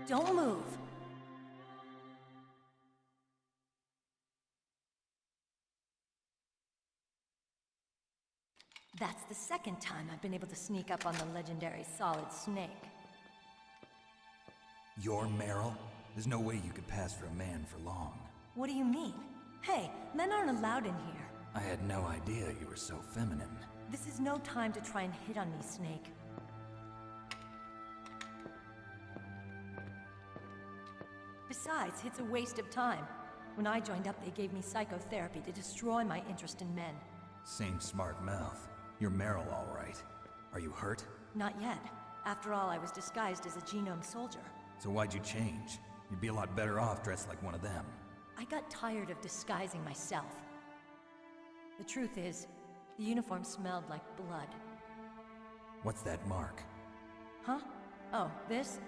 Don't move. That's the second time I've been able to sneak up on the legendary Solid Snake. You're Meryl? There's no way you could pass for a man for long. What do you mean? Hey, men aren't allowed in here. I had no idea you were so feminine. This is no time to try and hit on me, Snake. Besides, it's a waste of time. When I joined up, they gave me psychotherapy to destroy my interest in men. Same smart mouth. You're Meryl, all right. Are you hurt? Not yet. After all, I was disguised as a genome soldier. So why'd you change? You'd be a lot better off dressed like one of them. I got tired of disguising myself. The truth is, the uniform smelled like blood. What's that mark? Huh? Oh, this?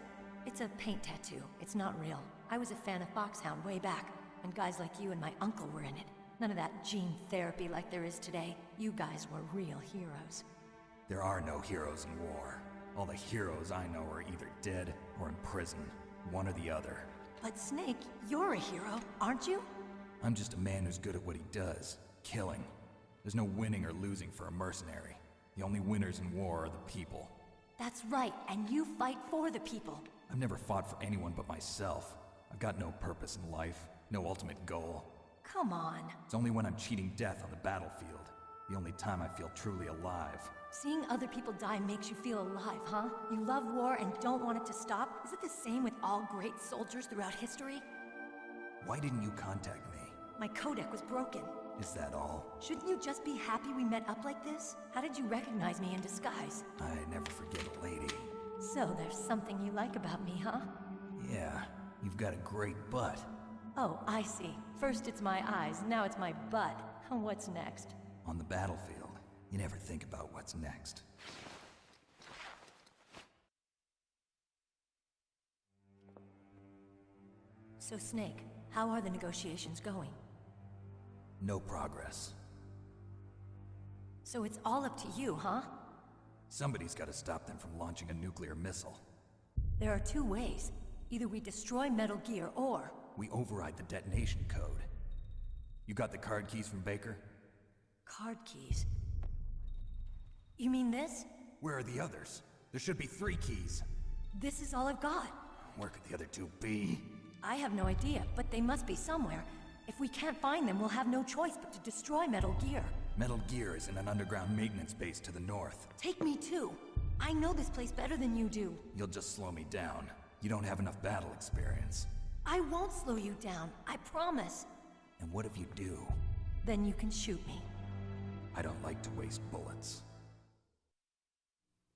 It's a paint tattoo. It's not real. I was a fan of Foxhound way back, and guys like you and my uncle were in it. None of that gene therapy like there is today. You guys were real heroes. There are no heroes in war. All the heroes I know are either dead or in prison. One or the other. But Snake, you're a hero, aren't you? I'm just a man who's good at what he does. Killing. There's no winning or losing for a mercenary. The only winners in war are the people. That's right, and you fight for the people. I've never fought for anyone but myself. I've got no purpose in life, no ultimate goal. Come on. It's only when I'm cheating death on the battlefield. The only time I feel truly alive. Seeing other people die makes you feel alive, huh? You love war and don't want it to stop? Is it the same with all great soldiers throughout history? Why didn't you contact me? My codec was broken. Is that all? Shouldn't you just be happy we met up like this? How did you recognize me in disguise? I never forget a lady. So there's something you like about me, huh? Yeah, you've got a great butt. Oh, I see. First it's my eyes, now it's my butt. What's next? On the battlefield, you never think about what's next. So Snake, how are the negotiations going? No progress. So it's all up to you, huh? Somebody's got to stop them from launching a nuclear missile. There are two ways. Either we destroy Metal Gear, or... we override the detonation code. You got the card keys from Baker? Card keys? You mean this? Where are the others? There should be 3 keys. This is all I've got. Where could the other 2 be? I have no idea, but they must be somewhere. If we can't find them, we'll have no choice but to destroy Metal Gear. Metal Gear is in an underground maintenance base to the north. Take me too. I know this place better than you do. You'll just slow me down. You don't have enough battle experience. I won't slow you down, I promise. And what if you do? Then you can shoot me. I don't like to waste bullets.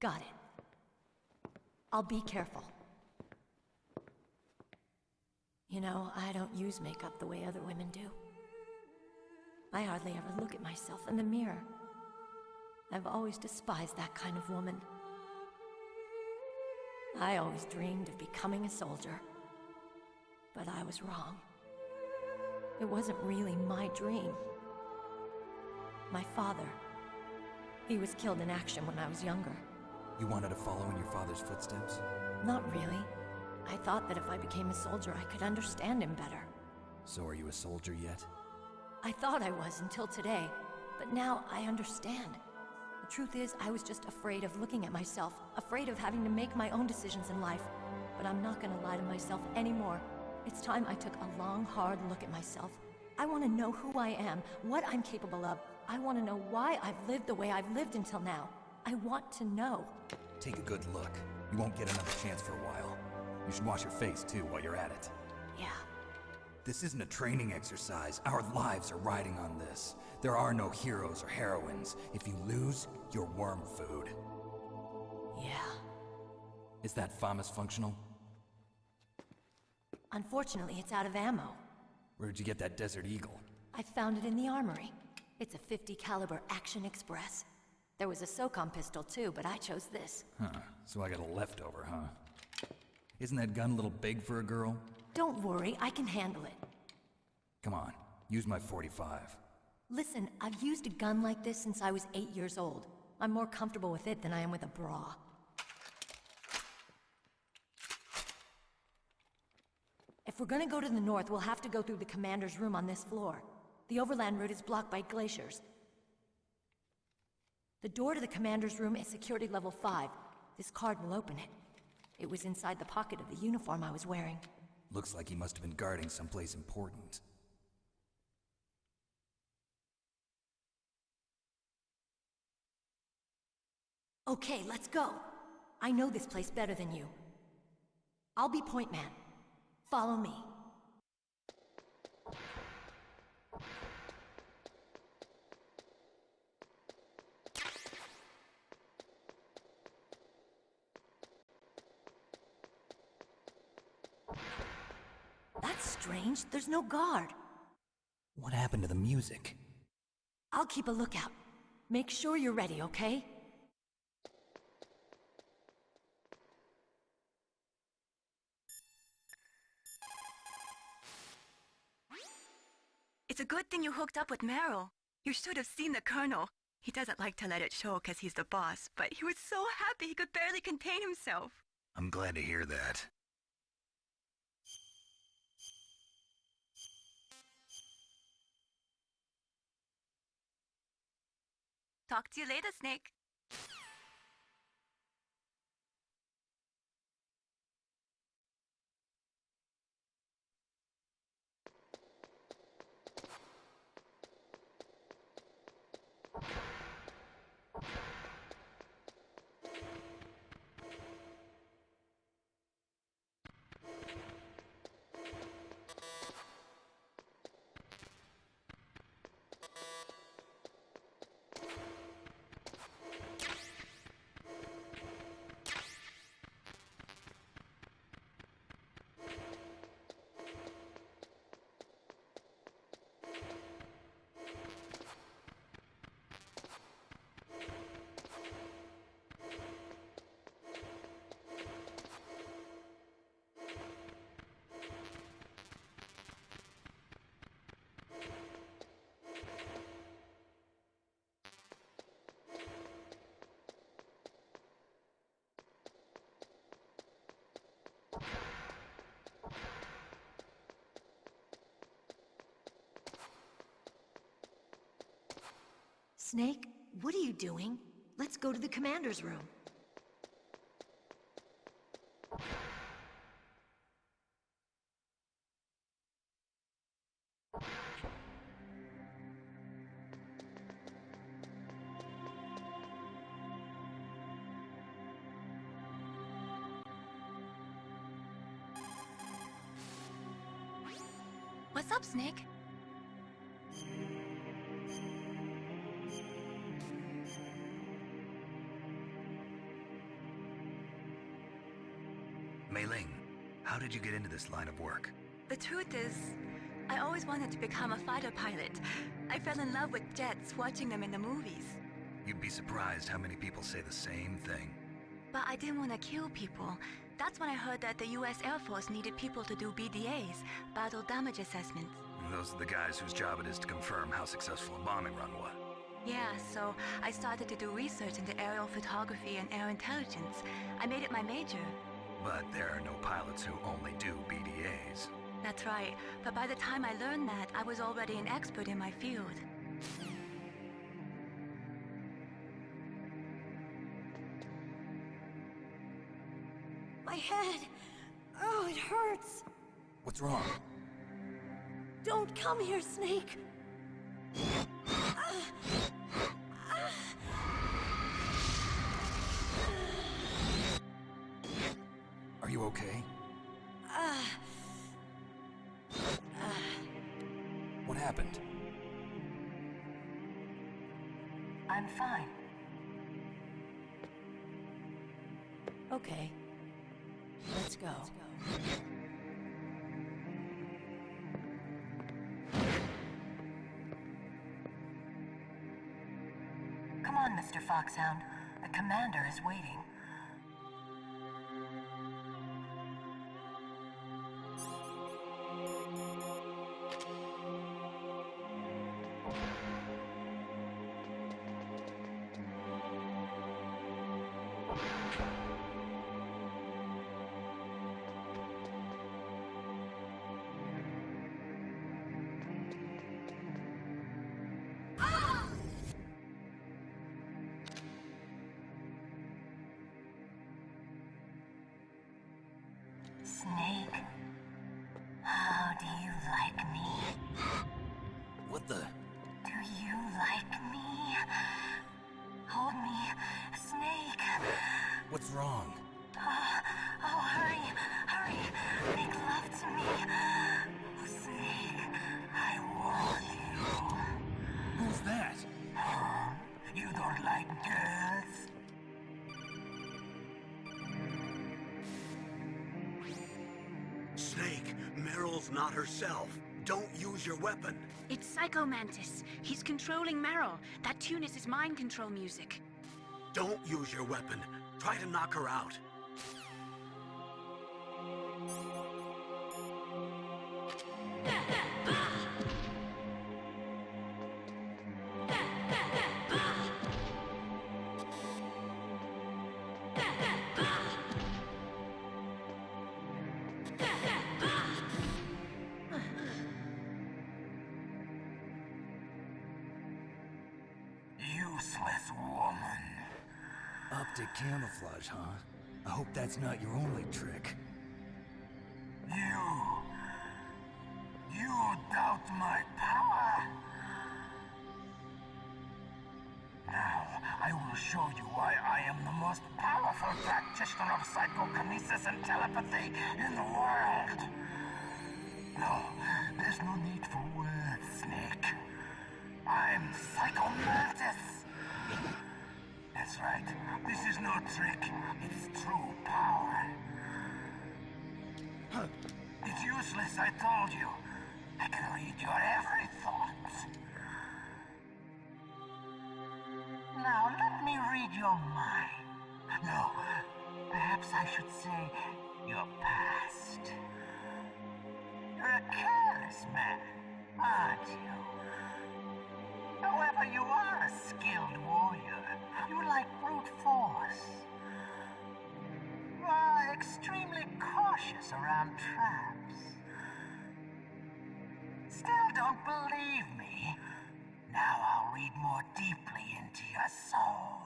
Got it. I'll be careful. You know, I don't use makeup the way other women do. I hardly ever look at myself in the mirror. I've always despised that kind of woman. I always dreamed of becoming a soldier. But I was wrong. It wasn't really my dream. My father, he was killed in action when I was younger. You wanted to follow in your father's footsteps? Not really. I thought that if I became a soldier, I could understand him better. So are you a soldier yet? I thought I was until today, but now I understand. The truth is, I was just afraid of looking at myself, afraid of having to make my own decisions in life. But I'm not gonna lie to myself anymore. It's time I took a long, hard look at myself. I want to know who I am, what I'm capable of. I want to know why I've lived the way I've lived until now. I want to know. Take a good look. You won't get another chance for a while. You should wash your face too while you're at it. Yeah. This isn't a training exercise. Our lives are riding on this. There are no heroes or heroines. If you lose, you're worm food. Yeah. Is that FAMAS functional? Unfortunately, it's out of ammo. Where'd you get that Desert Eagle? I found it in the armory. It's a .50 caliber Action Express. There was a SOCOM pistol too, but I chose this. Huh, so I got a leftover, huh? Isn't that gun a little big for a girl? Don't worry, I can handle it. Come on, use my .45. Listen, I've used a gun like this since I was 8 years old. I'm more comfortable with it than I am with a bra. If we're gonna go to the north, we'll have to go through the commander's room on this floor. The overland route is blocked by glaciers. The door to the commander's room is security level 5. This card will open it. It was inside the pocket of the uniform I was wearing. Looks like he must have been guarding someplace important. Okay, let's go. I know this place better than you. I'll be point man. Follow me. That's strange. There's no guard. What happened to the music? I'll keep a lookout. Make sure you're ready, okay? It's a good thing you hooked up with Meryl. You should have seen the Colonel. He doesn't like to let it show because he's the boss, but he was so happy he could barely contain himself. I'm glad to hear that. Talk to you later, Snake. Snake, what are you doing? Let's go to the commander's room. What's up, Snake? Mei Ling, how did you get into this line of work? The truth is, I always wanted to become a fighter pilot. I fell in love with jets watching them in the movies. You'd be surprised how many people say the same thing. But I didn't want to kill people. That's when I heard that the US Air Force needed people to do BDAs, battle damage assessments. And those are the guys whose job it is to confirm how successful a bombing run was. Yeah, so I started to do research into aerial photography and air intelligence. I made it my major. But there are no pilots who only do BDAs. That's right, but by the time I learned that, I was already an expert in my field. My head! Oh, it hurts! What's wrong? Don't come here, Snake! Are you okay? What happened? I'm fine. Okay. Let's go. Come on, Mr. Foxhound. The commander is waiting. Snake, how do you like me? What the? Do you like me? Hold me, Snake. What's wrong? Oh, hurry, hurry. Make love to me. Oh, Snake, I want you. Who's that? You don't like girls? Snake, Meryl's not herself. Don't use your weapon. It's Psycho Mantis. He's controlling Meryl. That tune is his mind control music. Don't use your weapon. Try to knock her out. Useless woman. Optic camouflage, huh? I hope that's not your only trick. You doubt my power? Now, I will show you why I am the most powerful practitioner of psychokinesis and telepathy in the world. No, there's no need for words, Snake. I'm Psycho Mantis. That's right. This is no trick. It's true power. It's useless, I told you. I can read your every thought. Now, let me read your mind. No, perhaps I should say your past. You're a careless man, aren't you? However, you are a skilled warrior. You like brute force. You are extremely cautious around traps. Still don't believe me? Now I'll read more deeply into your soul.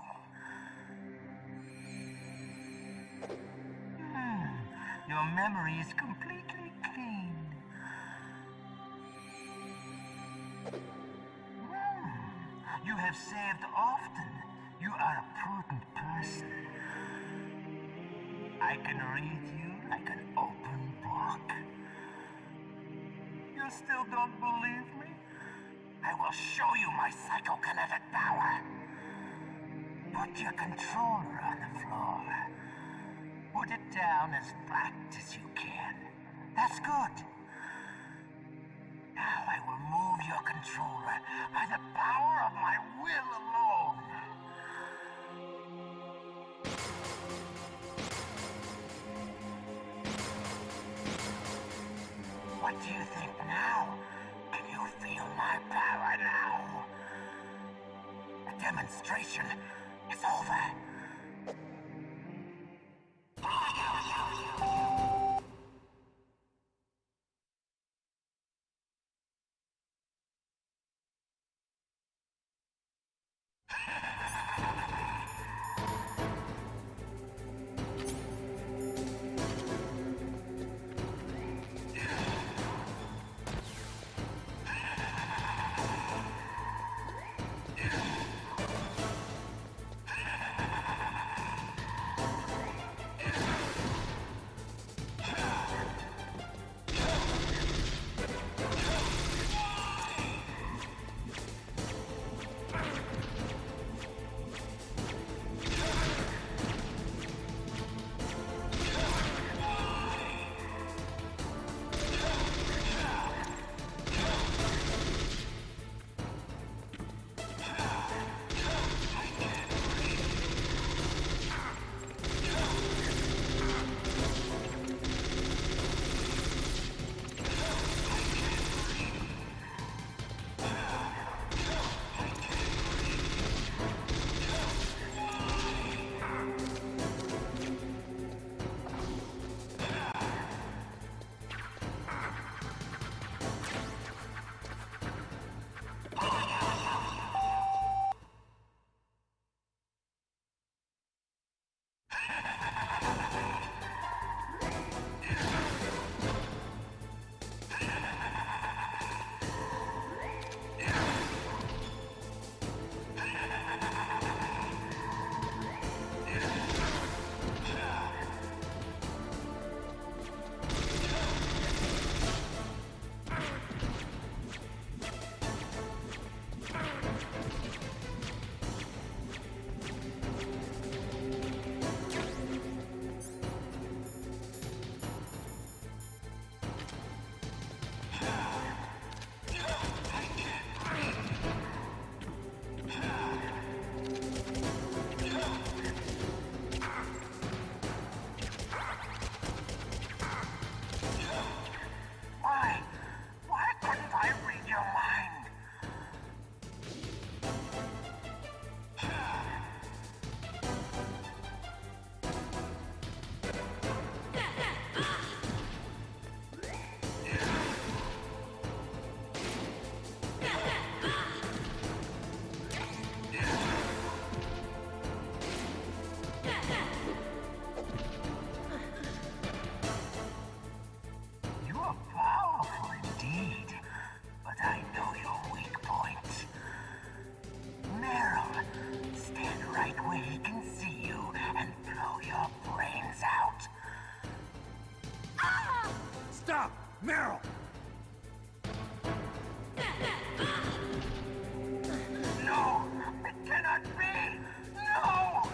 Your memory is completely clean. You have saved often. You are a prudent person. I can read you like an open book. You still don't believe me? I will show you my psychokinetic power. Put your controller on the floor. Put it down as flat as you can. That's good. Now I will move your controller by the power of my will alone. What do you think now? Can you feel my power now? The demonstration is over. Meryl! No! It cannot be! No!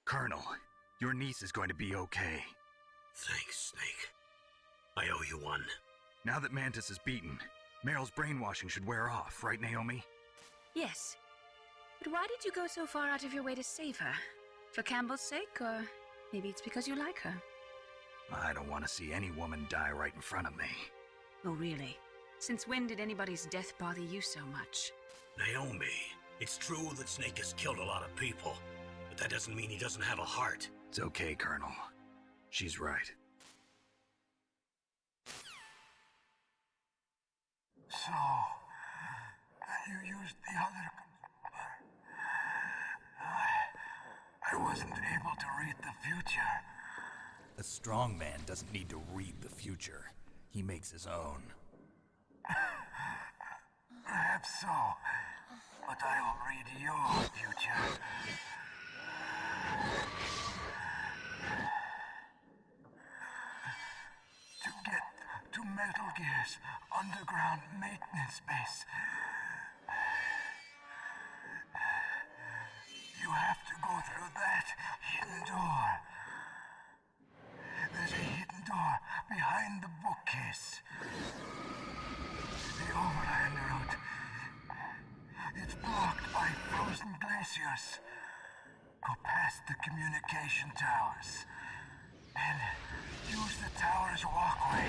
Colonel, your niece is going to be okay. Thanks, Snake. I owe you one. Now that Mantis is beaten, Meryl's brainwashing should wear off, right, Naomi? Yes. But why did you go so far out of your way to save her? For Campbell's sake, or maybe it's because you like her? I don't want to see any woman die right in front of me. Oh, really? Since when did anybody's death bother you so much? Naomi, it's true that Snake has killed a lot of people, but that doesn't mean he doesn't have a heart. It's okay, Colonel. She's right. So, you used the other... I wasn't able to read the future. A strong man doesn't need to read the future. He makes his own. Perhaps so, but I will read your future. To get to Metal Gear's underground maintenance base, you have to go through that hidden door. There's a hidden door behind the bookcase. The overland route. It's blocked by frozen glaciers. Go past the communication towers. And use the tower's walkway.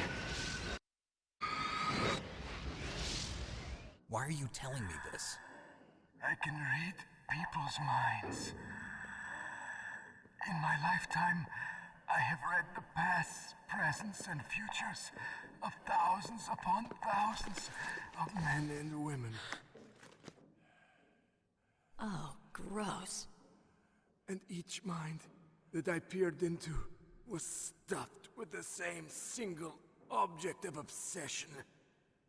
Why are you telling me this? I can read people's minds. In my lifetime, I have read the pasts, presents, and futures of thousands upon thousands of men and women. Oh, gross. And each mind that I peered into was stuffed with the same single object of obsession.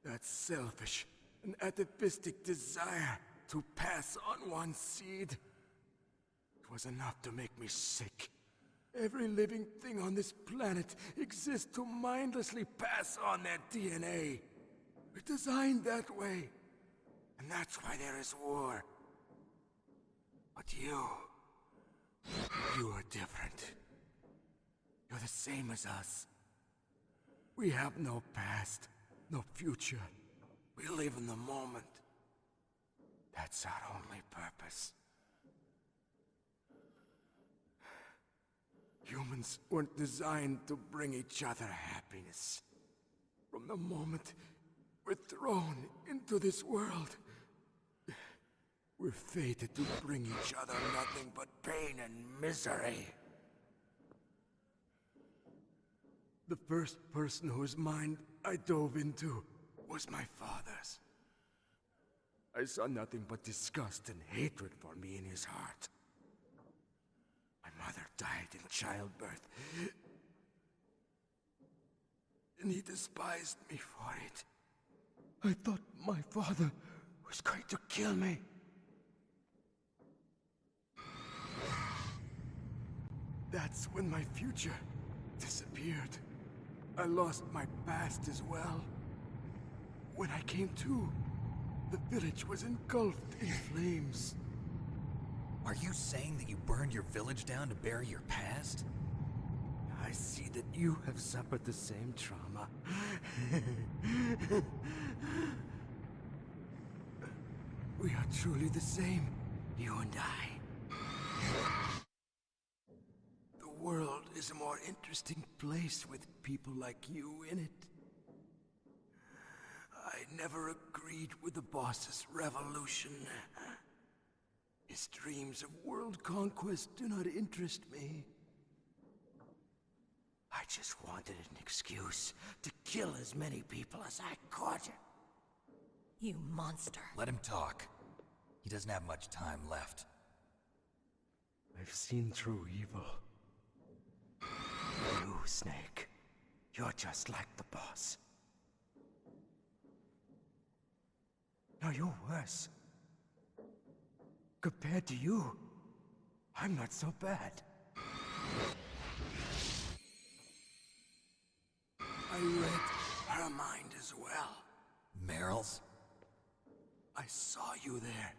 That selfish and atavistic desire to pass on one seed. It was enough to make me sick. Every living thing on this planet exists to mindlessly pass on their DNA. We're designed that way. And that's why there is war. But you are different. You're the same as us. We have no past, no future. We live in the moment. That's our only purpose. Humans weren't designed to bring each other happiness. From the moment we're thrown into this world, we're fated to bring each other nothing but pain and misery. The first person whose mind I dove into was my father's. I saw nothing but disgust and hatred for me in his heart. My mother died in childbirth. And he despised me for it. I thought my father was going to kill me. That's when my future disappeared. I lost my past as well. When I came to, the village was engulfed in flames. Are you saying that you burned your village down to bury your past? I see that you have suffered the same trauma. We are truly the same, you and I. The world is a more interesting place with people like you in it. I never agreed with the boss's revolution. His dreams of world conquest do not interest me. I just wanted an excuse to kill as many people as I could. You monster. Let him talk. He doesn't have much time left. I've seen through evil. You, Snake, you're just like the boss. No, you're worse. Compared to you, I'm not so bad. I read her mind as well. Meryl's? I saw you there.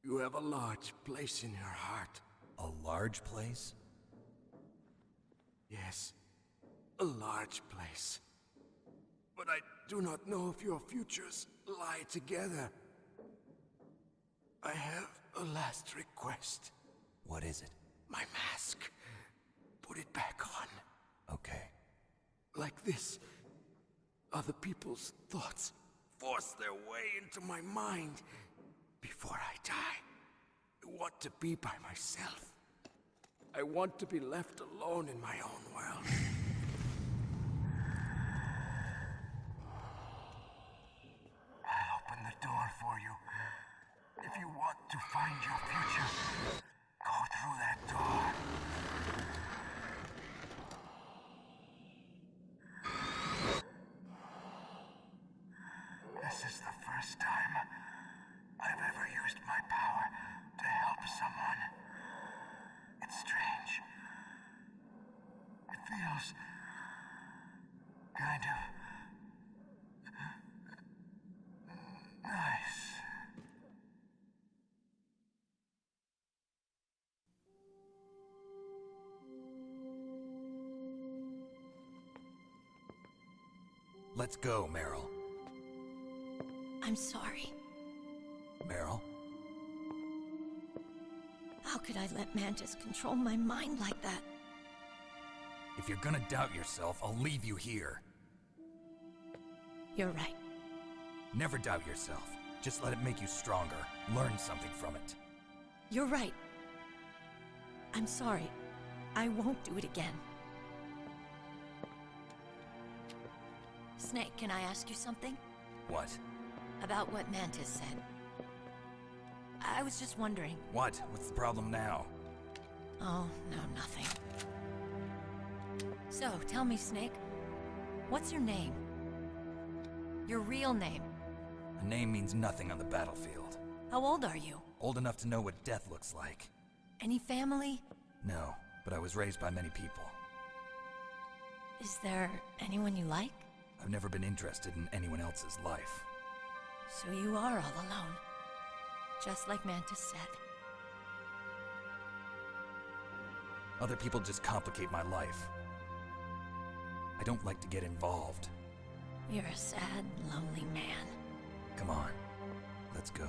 You have a large place in your heart. A large place? Yes, a large place. But I do not know if your futures lie together. I have a last request. What is it? My mask. Put it back on. Okay. Like this, other people's thoughts force their way into my mind before I die. I want to be by myself. I want to be left alone in my own world. I'll open the door for you. If you want to find your future, go through that door. This is the first time I've ever used my power to help someone. It's strange. It feels kind of nice. Let's go, Meryl. I'm sorry. Meryl? How could I let Mantis control my mind like that? If you're gonna doubt yourself, I'll leave you here. You're right. Never doubt yourself. Just let it make you stronger. Learn something from it. You're right. I'm sorry. I won't do it again. Snake, can I ask you something? What? About what Mantis said. I was just wondering. What? What's the problem now? Oh, no, nothing. So, tell me, Snake. What's your name? Your real name? A name means nothing on the battlefield. How old are you? Old enough to know what death looks like. Any family? No, but I was raised by many people. Is there anyone you like? I've never been interested in anyone else's life. So you are all alone. Just like Mantis said. Other people just complicate my life. I don't like to get involved. You're a sad, lonely man. Come on, let's go.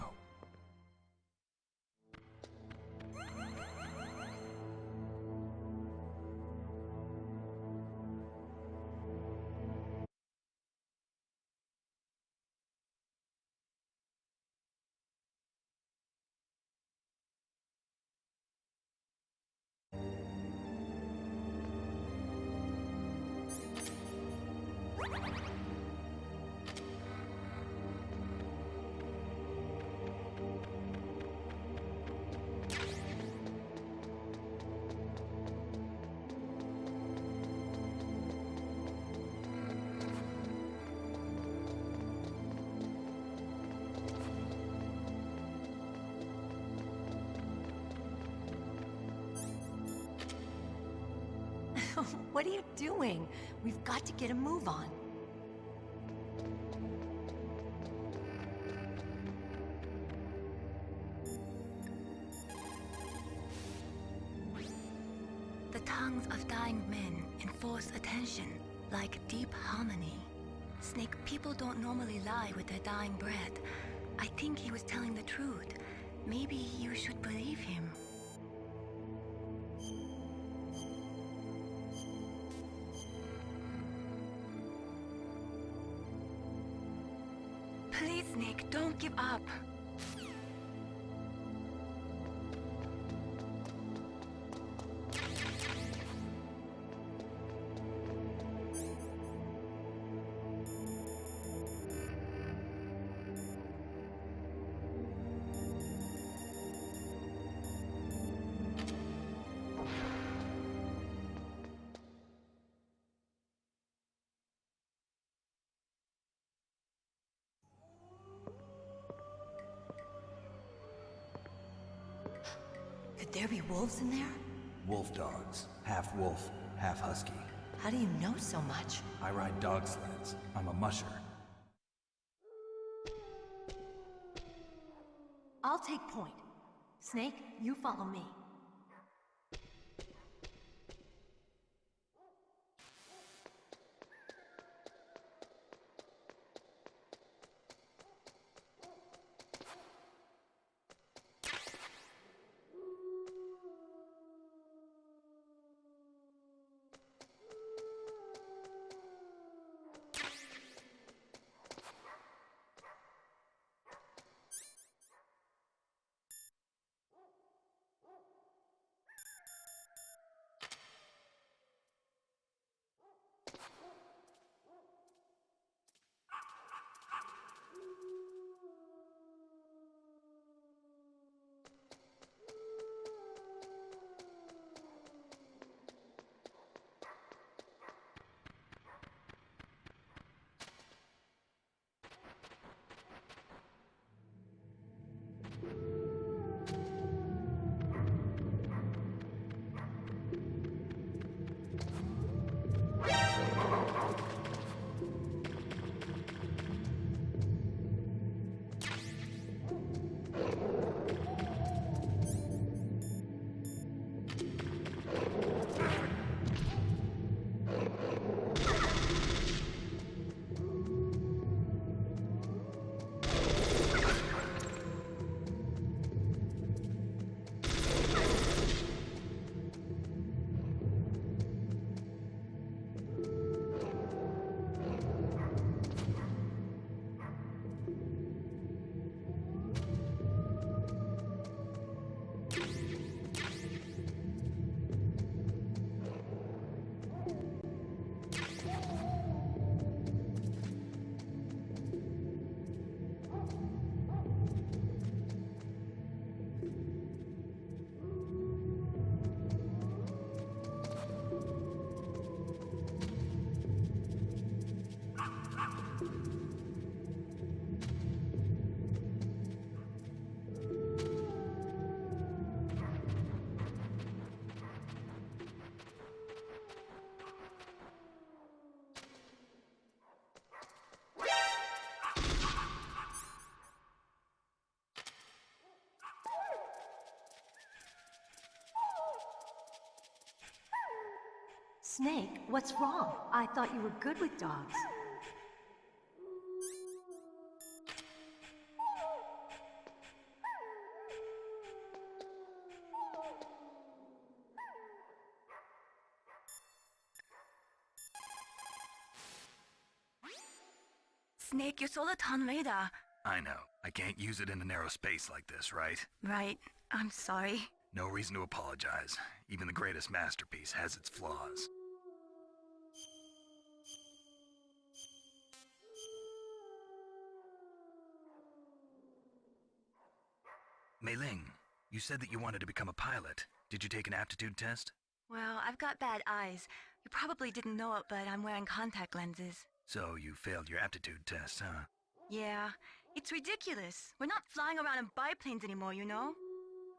What are you doing? We've got to get a move on. The tongues of dying men enforce attention, like deep harmony. Snake, people don't normally lie with their dying breath. I think he was telling the truth. Maybe you should believe him. Please, Snake, don't give up. Could there be wolves in there? Wolf dogs. Half wolf, half husky. How do you know so much? I ride dog sleds. I'm a musher. I'll take point. Snake, you follow me. Snake, what's wrong? I thought you were good with dogs. Snake, your solar ton radar. I know. I can't use it in a narrow space like this, right? Right. I'm sorry. No reason to apologize. Even the greatest masterpiece has its flaws. Mei Ling, you said that you wanted to become a pilot. Did you take an aptitude test? Well, I've got bad eyes. You probably didn't know it, but I'm wearing contact lenses. So you failed your aptitude test, huh? Yeah. It's ridiculous. We're not flying around in biplanes anymore, you know?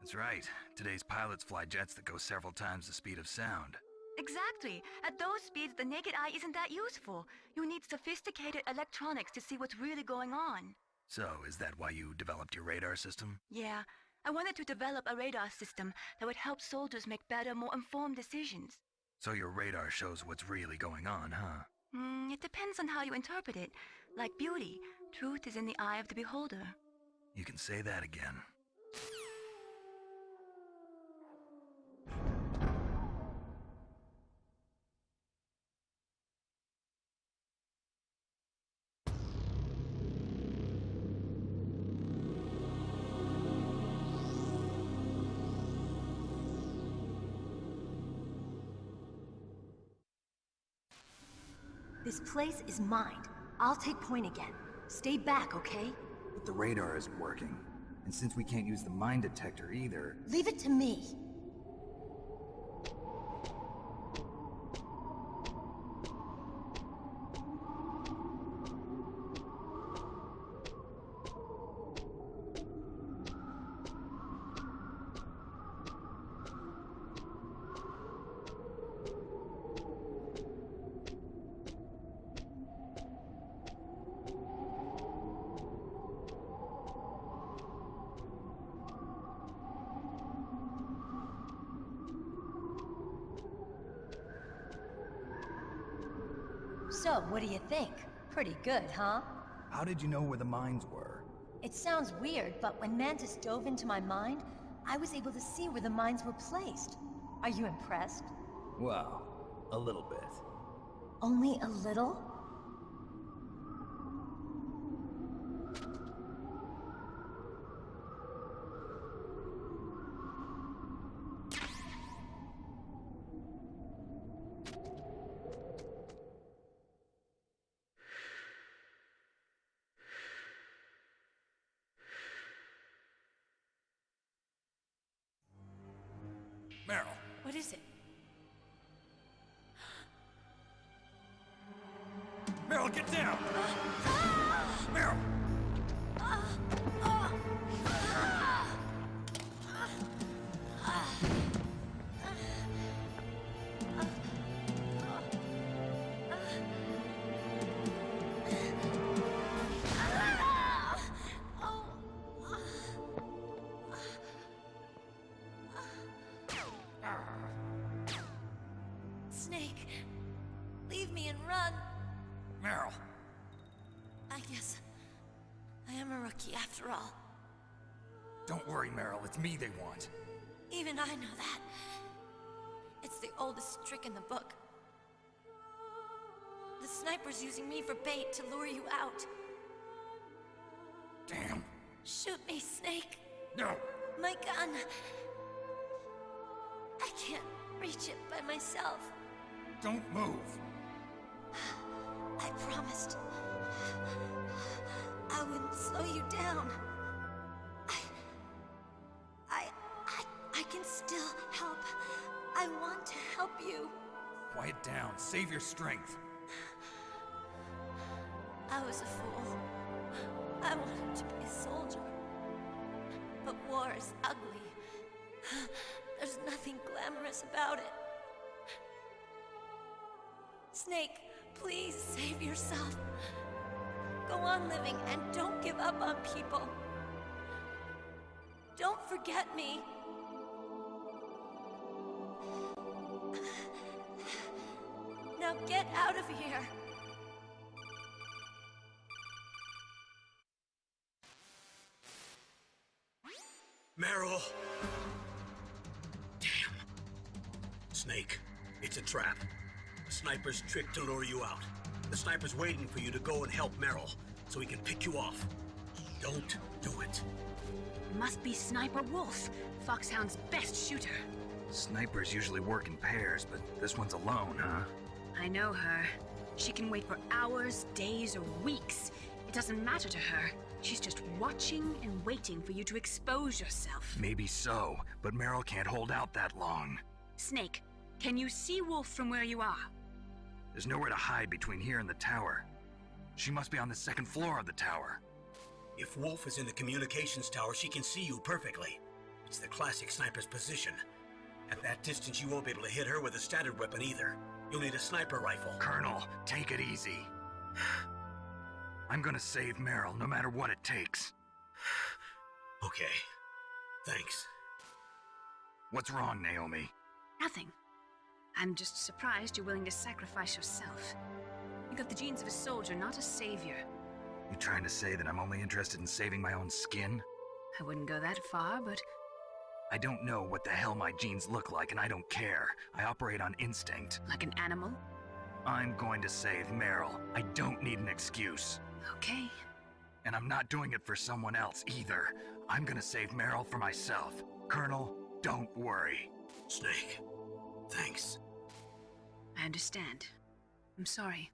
That's right. Today's pilots fly jets that go several times the speed of sound. Exactly. At those speeds, the naked eye isn't that useful. You need sophisticated electronics to see what's really going on. So, is that why you developed your radar system? Yeah. I wanted to develop a radar system that would help soldiers make better, more informed decisions. So your radar shows what's really going on, huh? It depends on how you interpret it. Like beauty, truth is in the eye of the beholder. You can say that again. This place is mine. I'll take point again. Stay back, okay? But the radar isn't working. And since we can't use the mine detector either... Leave it to me. So, what do you think? Pretty good, huh? How did you know where the mines were? It sounds weird, but when Mantis dove into my mind, I was able to see where the mines were placed. Are you impressed? Well, a little bit. Only a little? Meryl! What is it? Meryl, get down! Meryl! Snake, leave me and run. Meryl! I guess I am a rookie after all. Don't worry, Meryl. It's me they want. Even I know that. It's the oldest trick in the book. The sniper's using me for bait to lure you out. Damn. Shoot me, Snake. No! My gun. I can't reach it by myself. Don't move. I promised. I wouldn't slow you down. I can still help. I want to help you. Quiet down. Save your strength. I was a fool. I wanted to be a soldier. But war is ugly. There's nothing glamorous about it. Snake, please save yourself. Go on living and don't give up on people. Don't forget me. Now get out of here. Meryl! Damn. Snake, it's a trap. The sniper's trick to lure you out. The sniper's waiting for you to go and help Meryl, so he can pick you off. Don't do it. It must be Sniper Wolf, Foxhound's best shooter. Snipers usually work in pairs, but this one's alone, huh? I know her. She can wait for hours, days, or weeks. It doesn't matter to her. She's just watching and waiting for you to expose yourself. Maybe so, but Meryl can't hold out that long. Snake, can you see Wolf from where you are? There's nowhere to hide between here and the tower. She must be on the second floor of the tower. If Wolf is in the communications tower, she can see you perfectly. It's the classic sniper's position. At that distance, you won't be able to hit her with a standard weapon either. You'll need a sniper rifle. Colonel, take it easy. I'm gonna save Meryl no matter what it takes. Okay. Thanks. What's wrong, Naomi? Nothing. I'm just surprised you're willing to sacrifice yourself. You got the genes of a soldier, not a savior. You trying to say that I'm only interested in saving my own skin? I wouldn't go that far, but I don't know what the hell my genes look like, and I don't care. I operate on instinct. like an animal? I'm going to save Meryl. I don't need an excuse. Okay. And I'm not doing it for someone else either. I'm gonna save Meryl for myself. Colonel, don't worry. Snake, thanks. I understand. I'm sorry.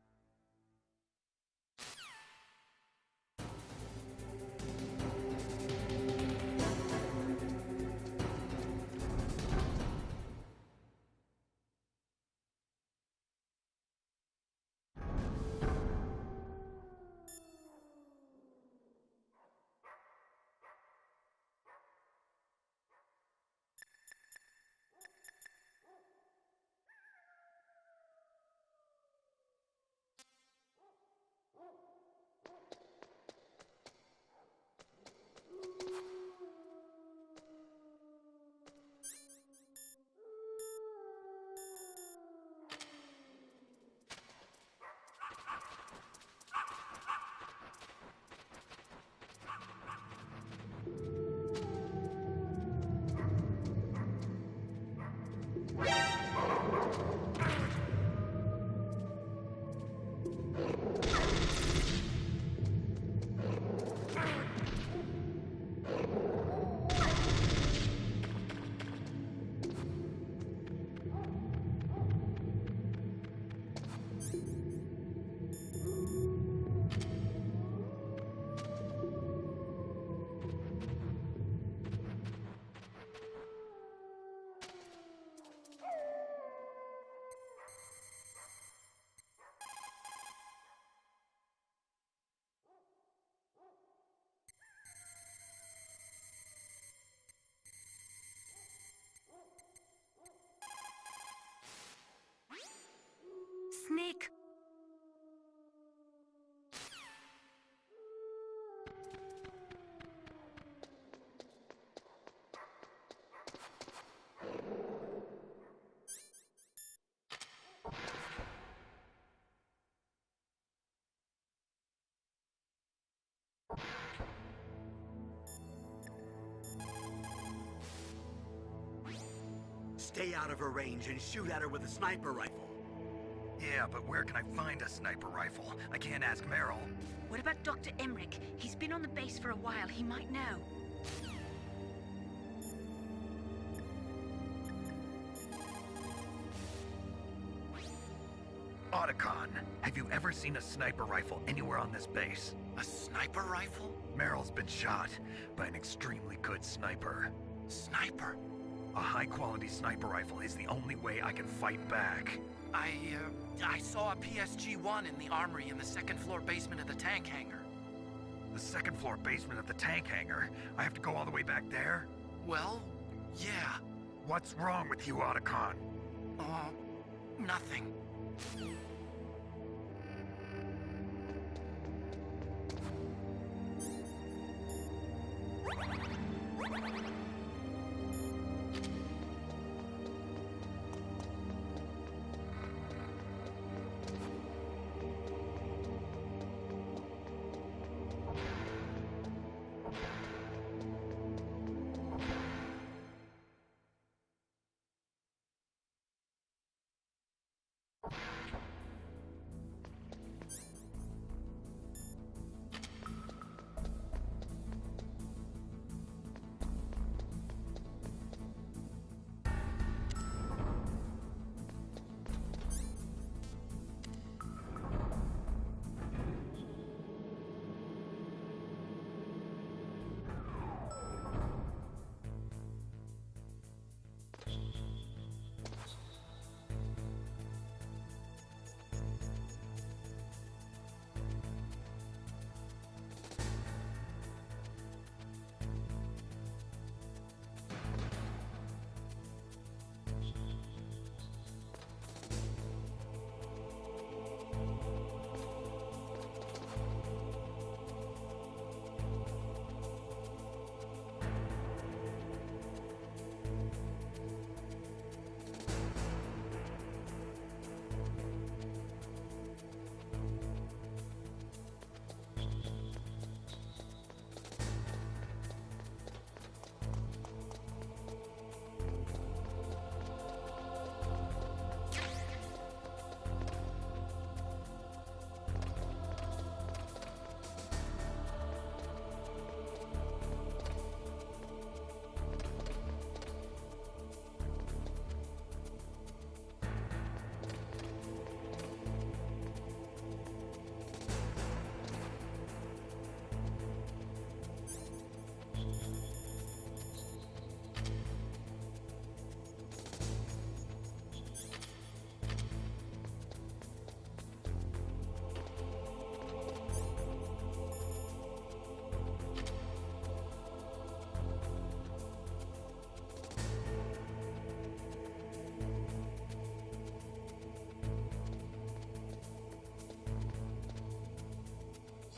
Snake! Stay out of her range and shoot at her with a sniper rifle. Yeah, but where can I find a sniper rifle? I can't ask Meryl. What about Dr. Emmerich? He's been on the base for a while. He might know. Otacon, have you ever seen a sniper rifle anywhere on this base? A sniper rifle? Meryl's been shot by an extremely good sniper. Sniper? A high-quality sniper rifle is the only way I can fight back. I saw a PSG-1 in the armory in the second-floor basement of the tank hangar. The second-floor basement of the tank hangar? I have to go all the way back there? Well, yeah. What's wrong with you, Otacon? Nothing.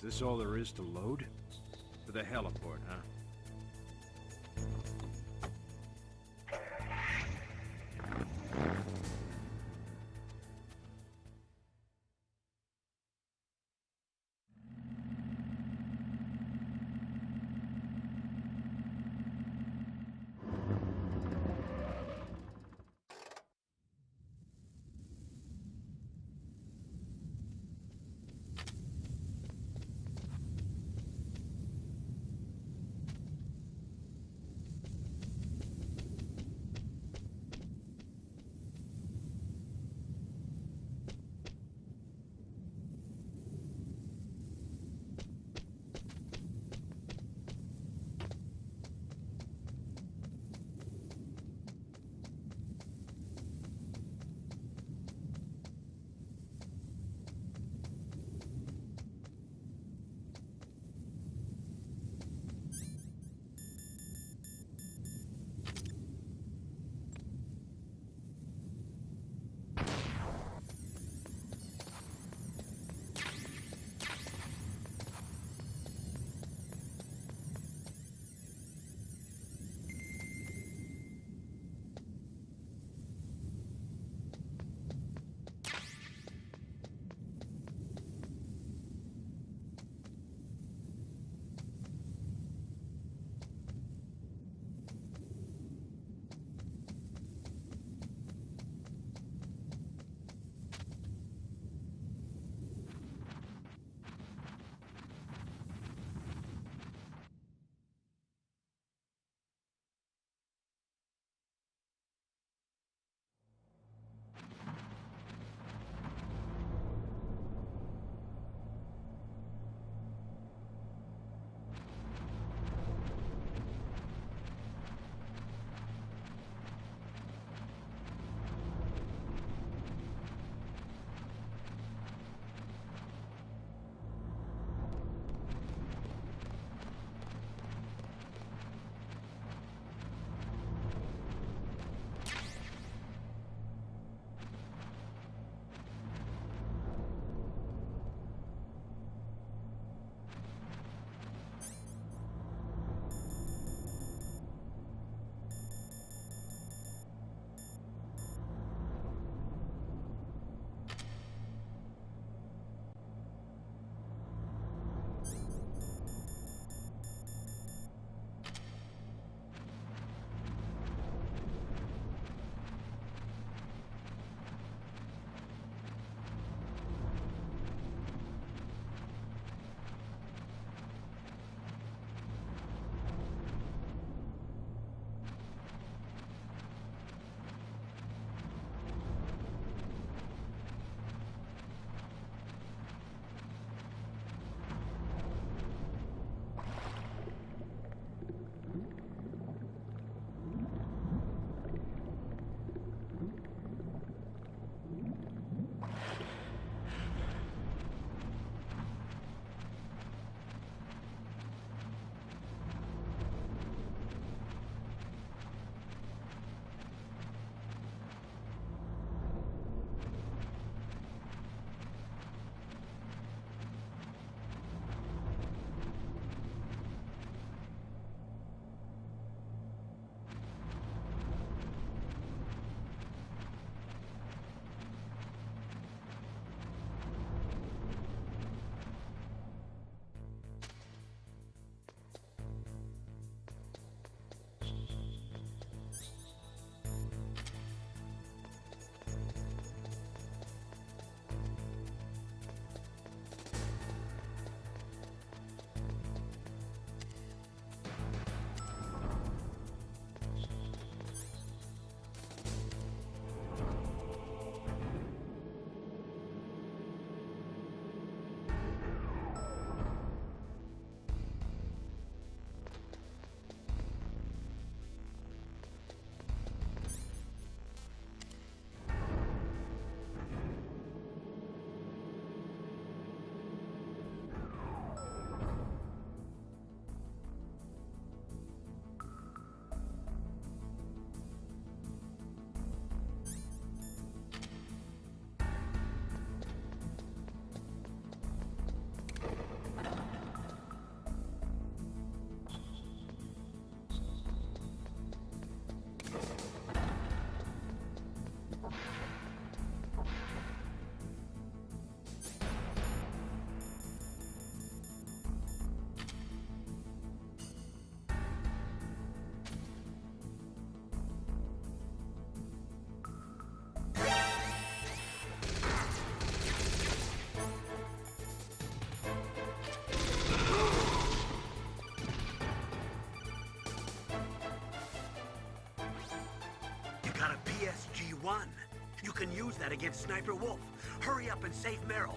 this all there is to load? For the heliport, huh? a PSG-1. You can use that against Sniper Wolf. Hurry up and save Meryl.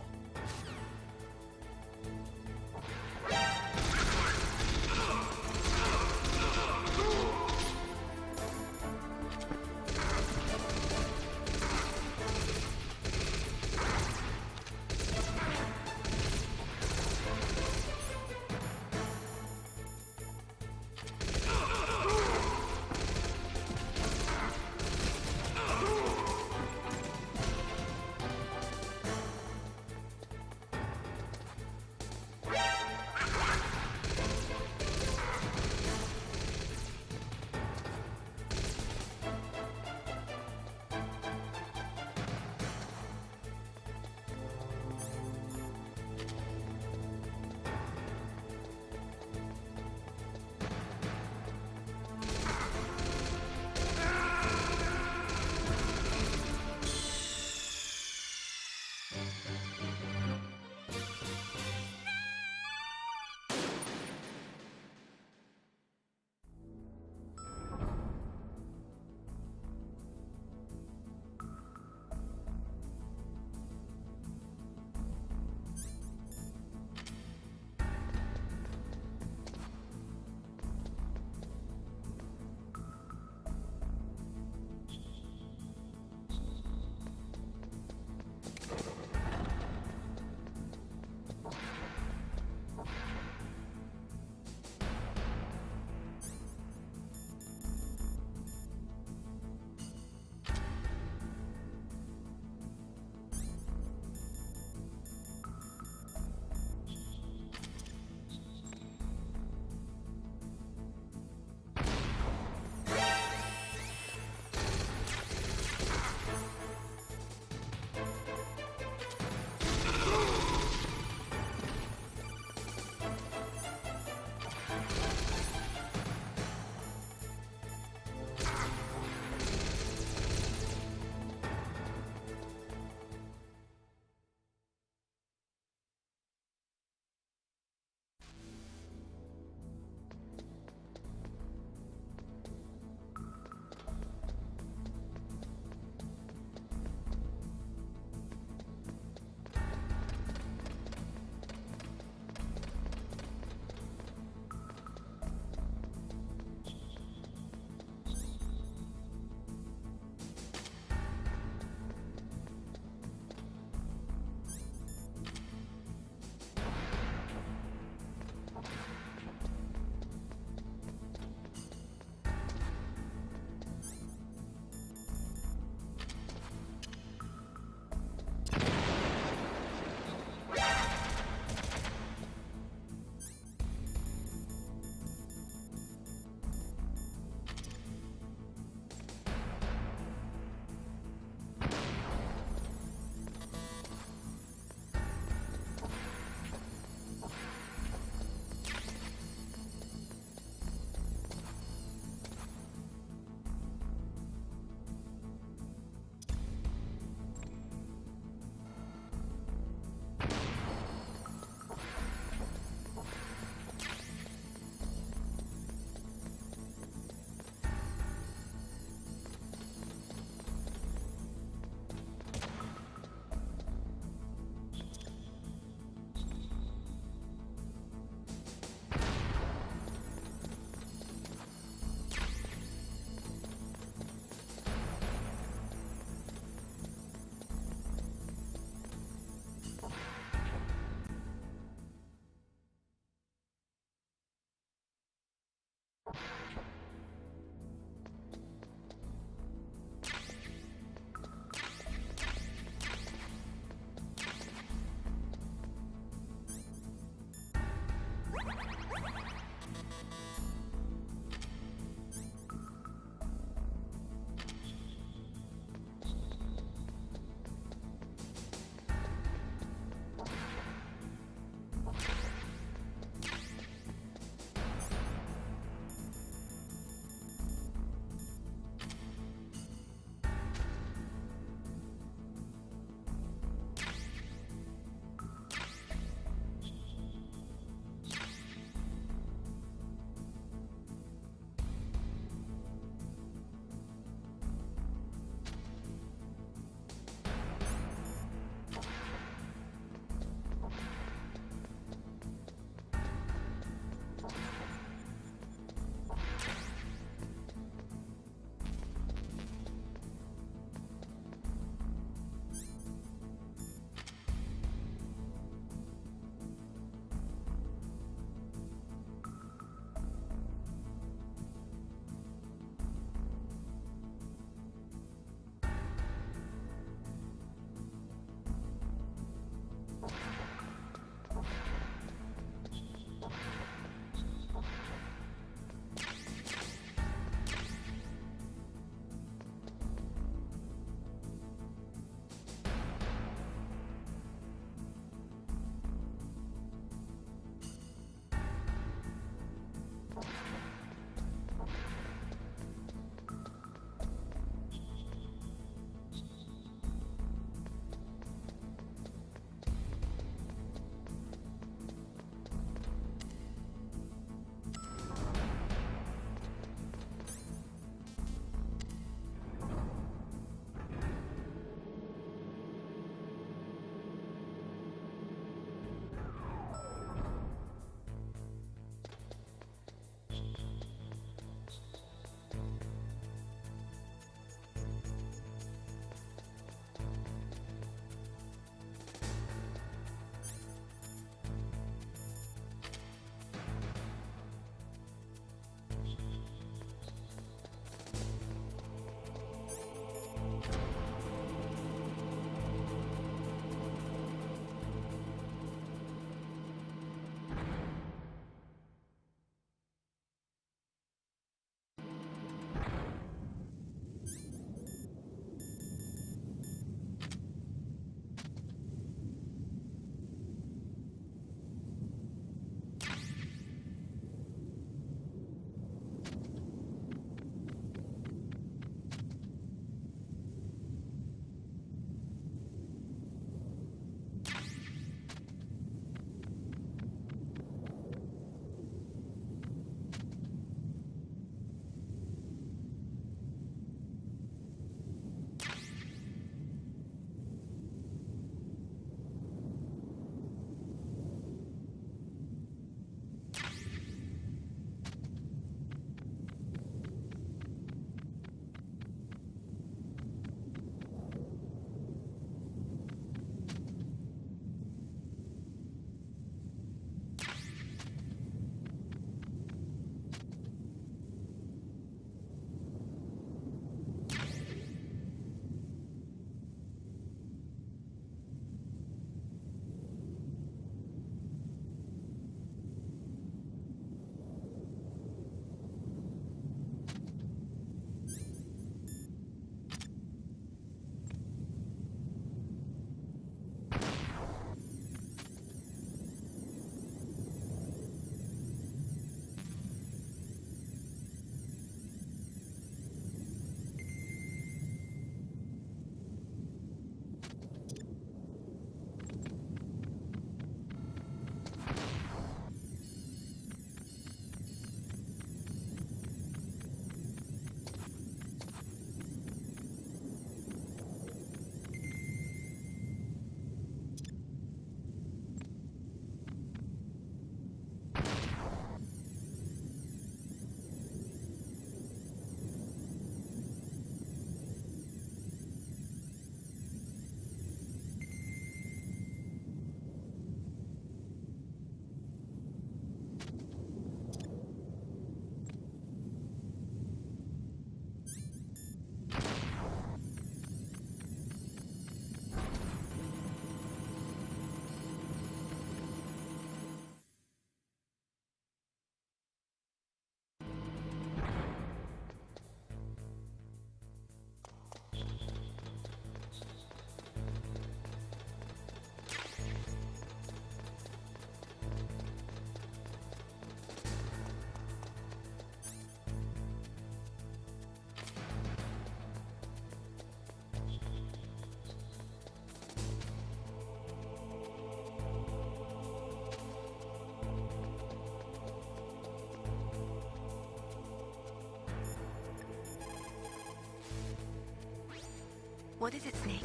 What is it, Snake?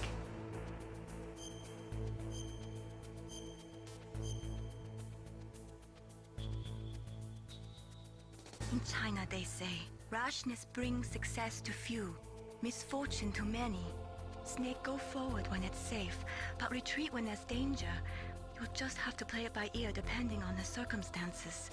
In China, they say, rashness brings success to few, misfortune to many. Snake, go forward when it's safe, but retreat when there's danger. You'll just have to play it by ear depending on the circumstances.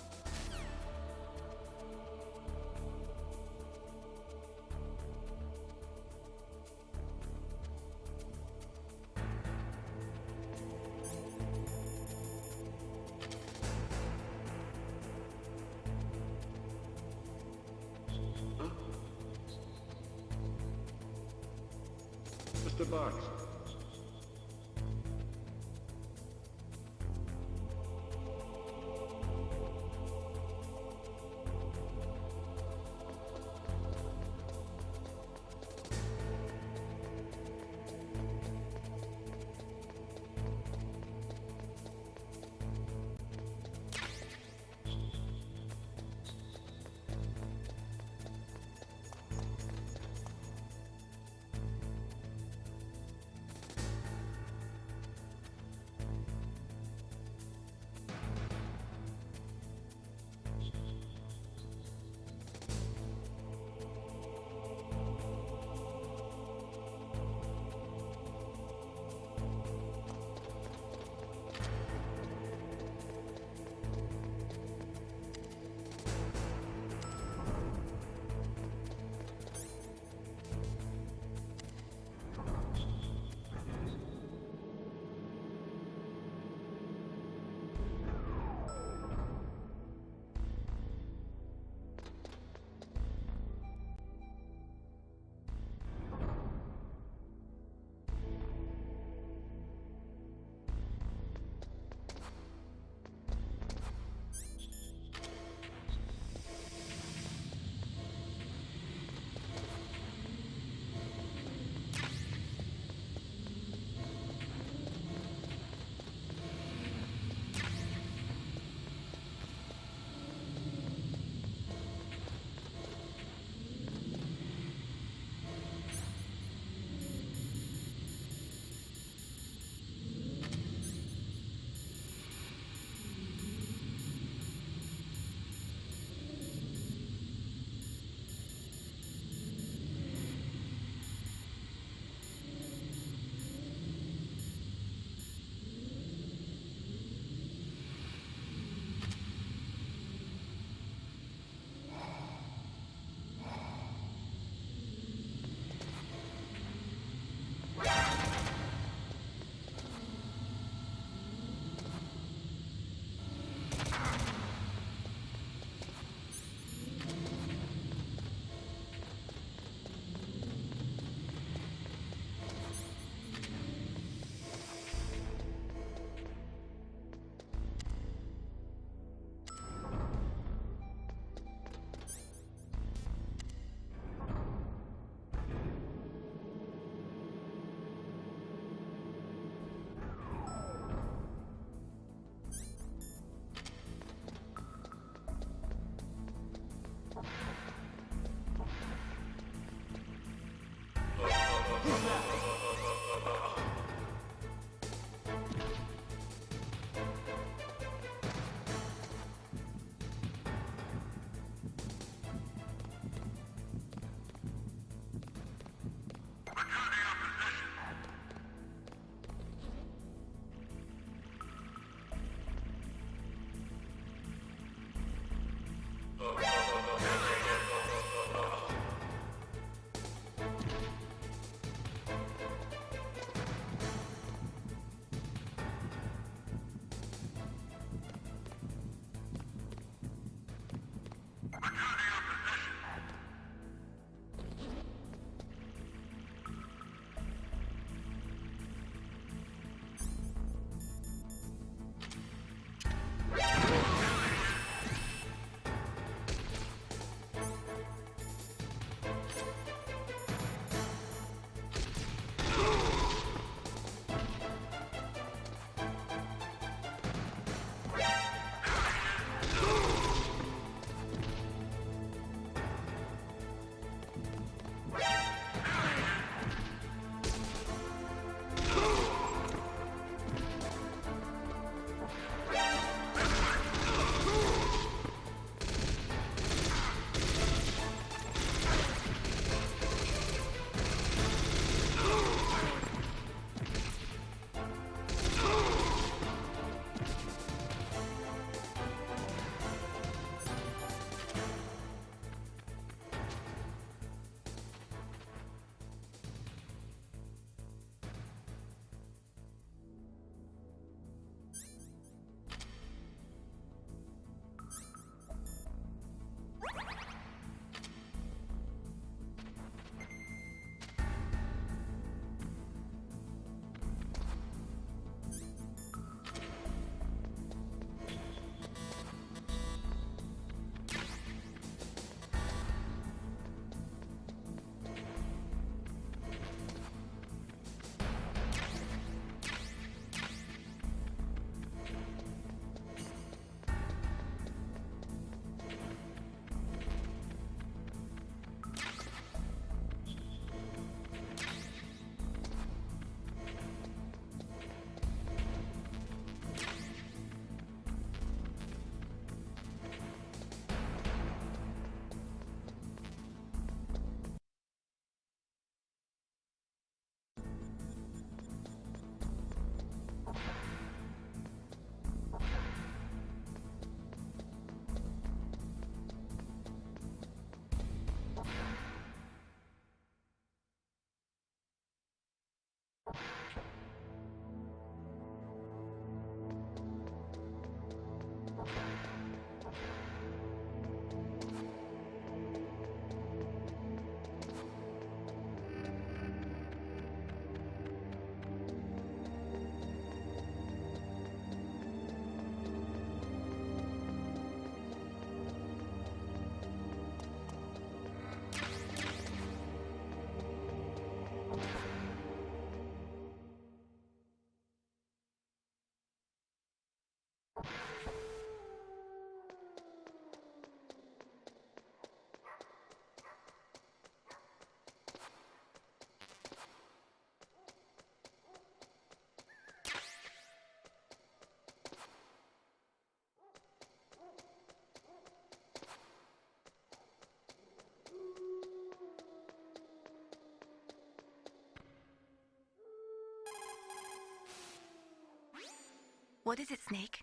Mr. Box. What is it, Snake?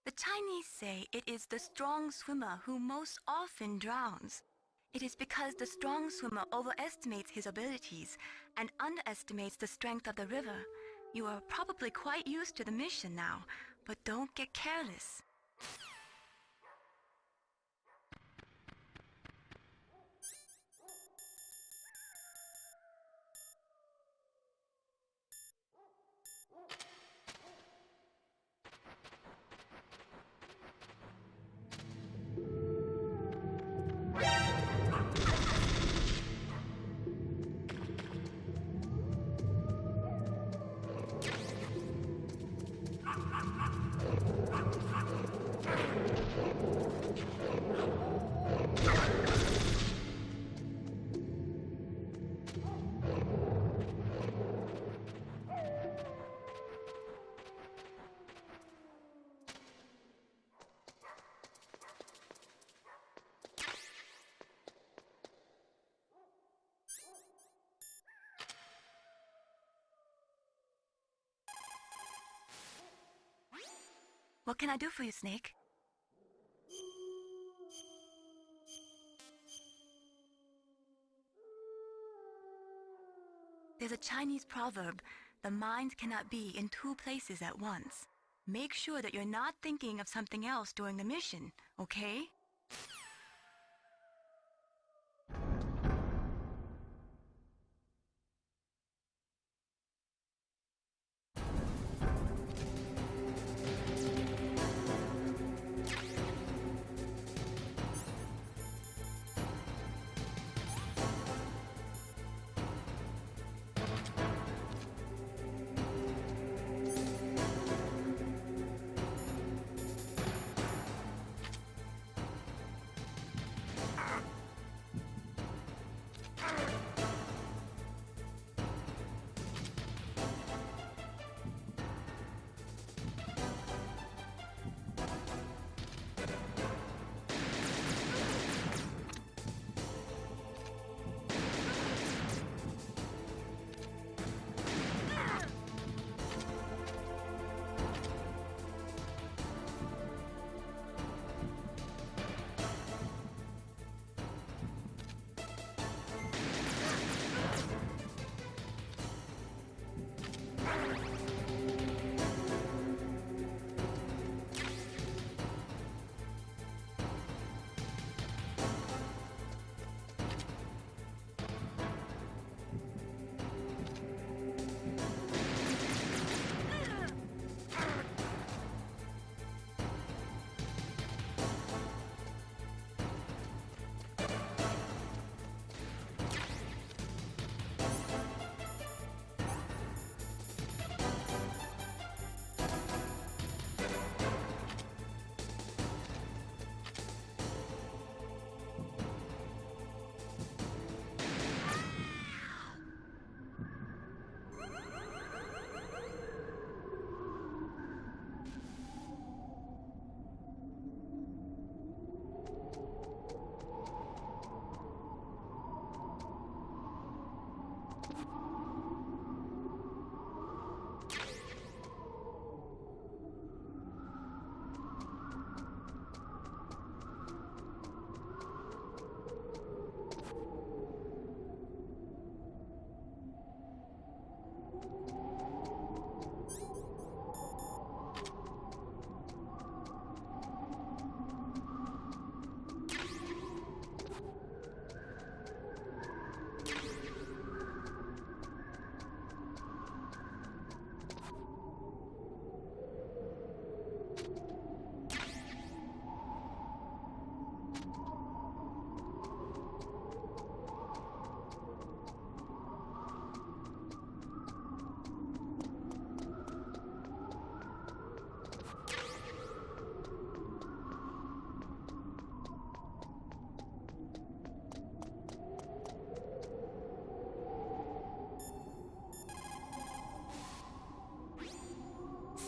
The Chinese say it is the strong swimmer who most often drowns. It is because the strong swimmer overestimates his abilities and underestimates the strength of the river. You are probably quite used to the mission now, but don't get careless. What can I do for you, Snake? There's a Chinese proverb, the mind cannot be in two places at once. Make sure that you're not thinking of something else during the mission, okay?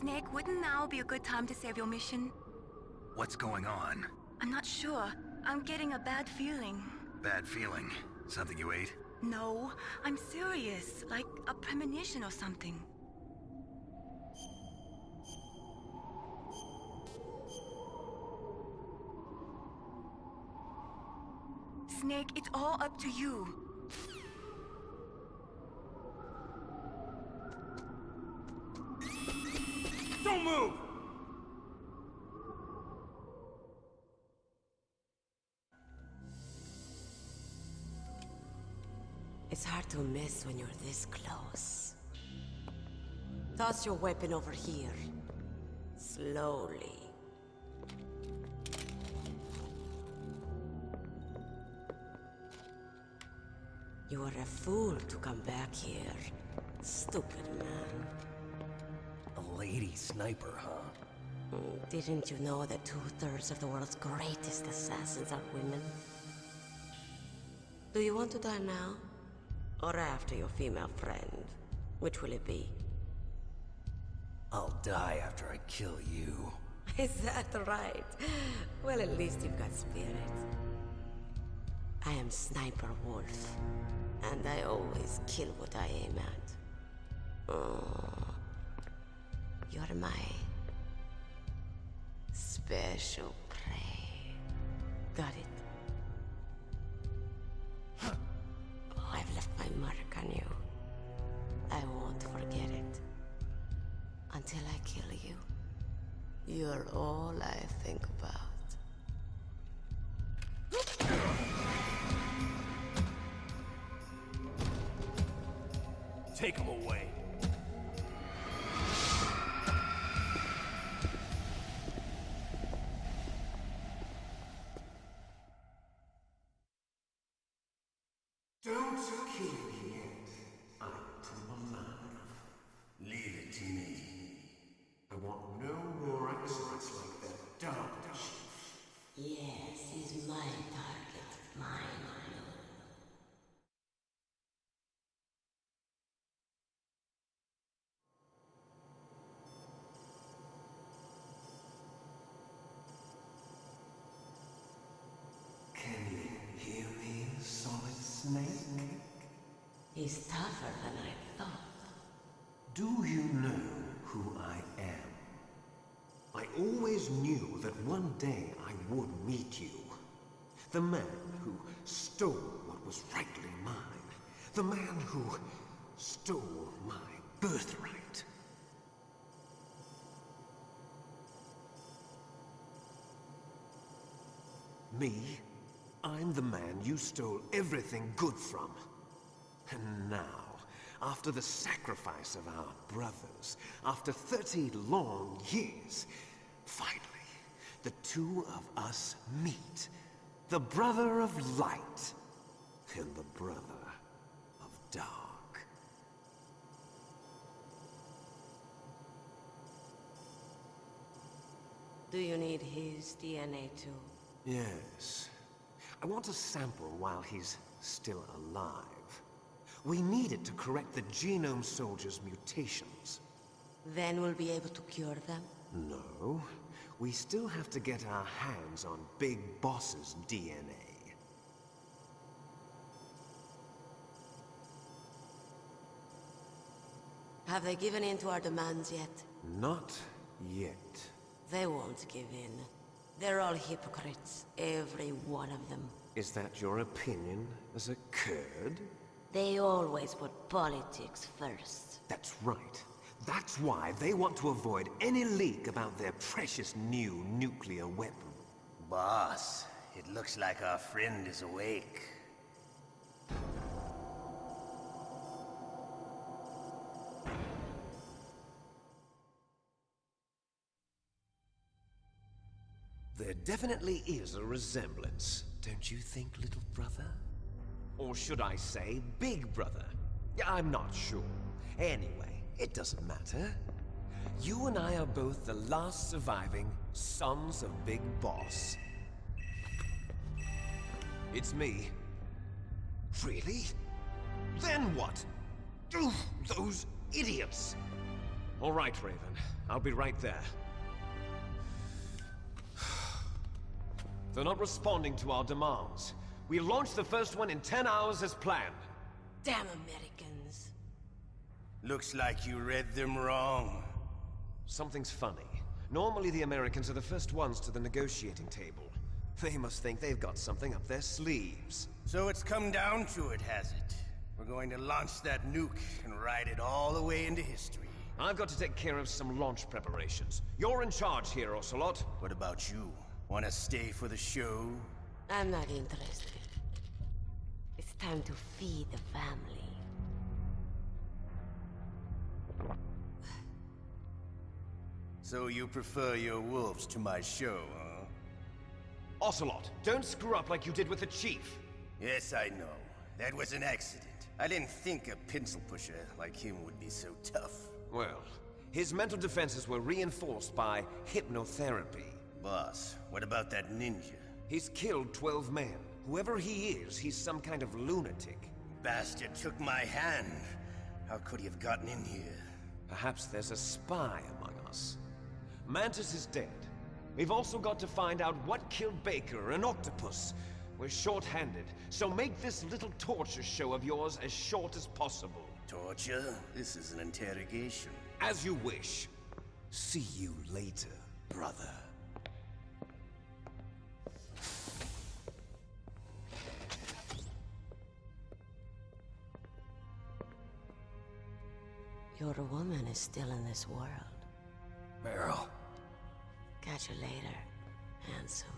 Snake, wouldn't now be a good time to save your mission? What's going on? I'm not sure. I'm getting a bad feeling. Bad feeling? Something you ate? No, I'm serious. Like a premonition or something. Snake, it's all up to you. Don't move! It's hard to miss when you're this close. Toss your weapon over here. Slowly. You were a fool to come back here. Stupid man. A lady sniper, huh? Didn't you know that 2/3 of the world's greatest assassins are women? Do you want to die now? Or after your female friend? Which will it be? I'll die after I kill you. Is that right? Well, at least you've got spirit. I am Sniper Wolf, and I always kill what I aim at. Oh, you're my special prey. Got it? Oh, I've left my mark on you. I won't forget it. Until I kill you. You're all I think about. Take him away. Don't kill me yet. I'm alive. Leave it to me. I want no more accidents like that dark chief. Yes, he's my target. Mine alone. Can you hear me, Solid Snake? He's tougher than I thought. Do you know who I am? I always knew that one day I would meet you. The man who stole what was rightly mine. The man who stole my birthright. Me? I'm the man you stole everything good from. And now, after the sacrifice of our brothers, after 30 long years, finally, the two of us meet. The brother of light and the brother of dark. Do you need his DNA too? Yes. I want a sample while he's still alive. We need it to correct the Genome Soldier's mutations. Then we'll be able to cure them? No. We still have to get our hands on Big Boss's DNA. Have they given in to our demands yet? Not yet. They won't give in. They're all hypocrites, every one of them. Is that your opinion as a Kurd? They always put politics first. That's right. That's why they want to avoid any leak about their precious new nuclear weapon. Boss, it looks like our friend is awake. There definitely is a resemblance, don't you think, little brother? Or should I say, big brother? I'm not sure. Anyway, it doesn't matter. You and I are both the last surviving sons of Big Boss. It's me. Really? Then what? Oof, those idiots! All right, Raven. I'll be right there. They're not responding to our demands. We launched the first one in 10 hours as planned. Damn Americans. Looks like you read them wrong. Something's funny. Normally the Americans are the first ones to the negotiating table. They must think they've got something up their sleeves. So it's come down to it, has it? We're going to launch that nuke and ride it all the way into history. I've got to take care of some launch preparations. You're in charge here, Ocelot. What about you? Want to stay for the show? I'm not interested. It's time to feed the family. So you prefer your wolves to my show, huh? Ocelot, don't screw up like you did with the Chief. Yes, I know. That was an accident. I didn't think a pencil pusher like him would be so tough. Well, his mental defenses were reinforced by hypnotherapy. Boss, what about that ninja? He's killed 12 men. Whoever he is, he's some kind of lunatic. Bastard took my hand. How could he have gotten in here? Perhaps there's a spy among us. Mantis is dead. We've also got to find out what killed Baker and Octopus. We're short-handed, so make this little torture show of yours as short as possible. Torture? This is an interrogation. As you wish. See you later, brother. Your woman is still in this world. Meryl. Catch you later, handsome.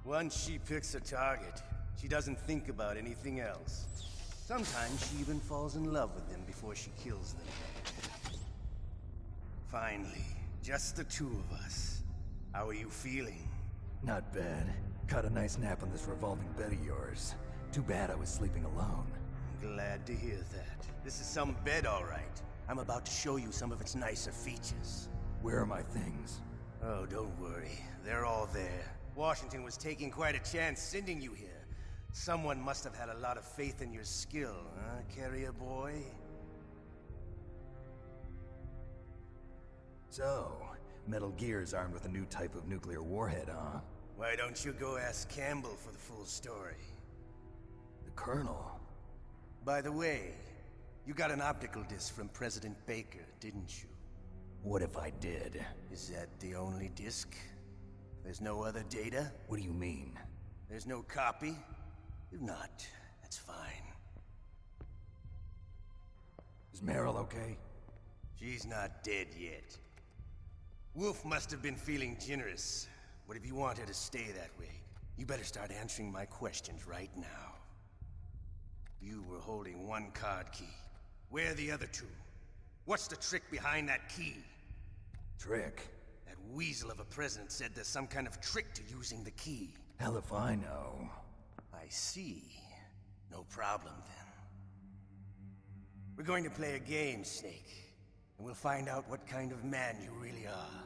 Once she picks a target, she doesn't think about anything else. Sometimes she even falls in love with them before she kills them. Finally, just the two of us. How are you feeling? Not bad. Caught a nice nap on this revolving bed of yours. Too bad I was sleeping alone. Glad to hear that. This is some bed, all right. I'm about to show you some of its nicer features. Where are my things? Oh, don't worry. They're all there. Washington was taking quite a chance sending you here. Someone must have had a lot of faith in your skill, huh, carrier boy? So, Metal Gear's armed with a new type of nuclear warhead, huh? Why don't you go ask Campbell for the full story? The Colonel? By the way, you got an optical disc from President Baker, didn't you? What if I did? Is that the only disc? There's no other data? What do you mean? There's no copy? If not, that's fine. Is Meryl okay? She's not dead yet. Wolf must have been feeling generous. But if you want her to stay that way, you better start answering my questions right now. You were holding one card key. Where are the other two? What's the trick behind that key? Trick? That weasel of a president said there's some kind of trick to using the key. Hell if I know. I see. No problem, then. We're going to play a game, Snake. And we'll find out what kind of man you really are.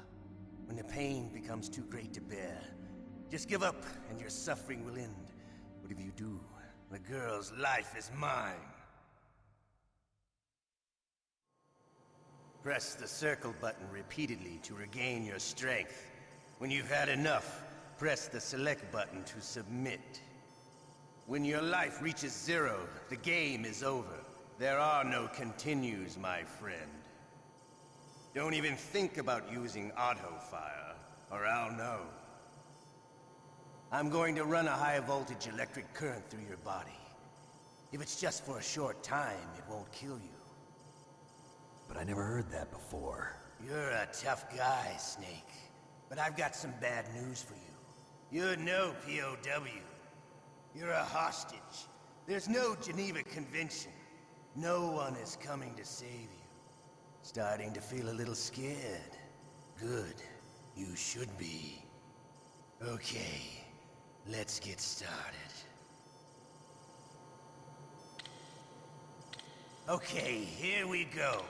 When the pain becomes too great to bear, just give up and your suffering will end. But if you do, the girl's life is mine. Press the circle button repeatedly to regain your strength. When you've had enough, press the select button to submit. When your life reaches 0, the game is over. There are no continues, my friend. Don't even think about using auto-fire, or I'll know. I'm going to run a high-voltage electric current through your body. If it's just for a short time, it won't kill you. But I never heard that before. You're a tough guy, Snake. But I've got some bad news for you. You're no POW. You're a hostage. There's no Geneva Convention. No one is coming to save you. Starting to feel a little scared. Good. You should be. Okay, let's get started. Okay, here we go.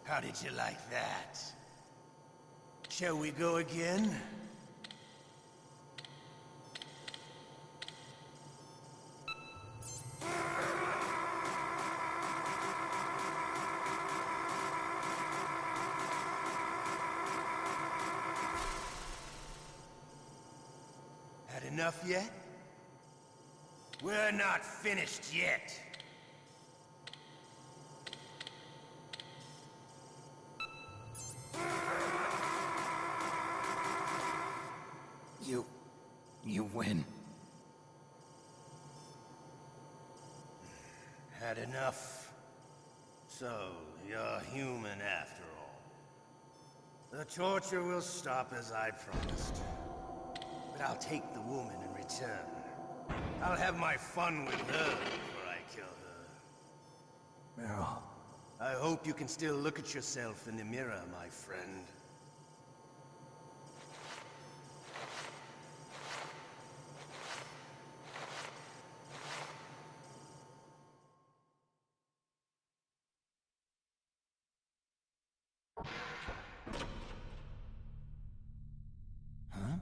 How did you like that? Shall we go again? Had enough yet? We're not finished yet. You win. Had enough? So, you're human after all. The torture will stop as I promised. But I'll take the woman in return. I'll have my fun with her before I kill her. Meryl. I hope you can still look at yourself in the mirror, my friend. Huh?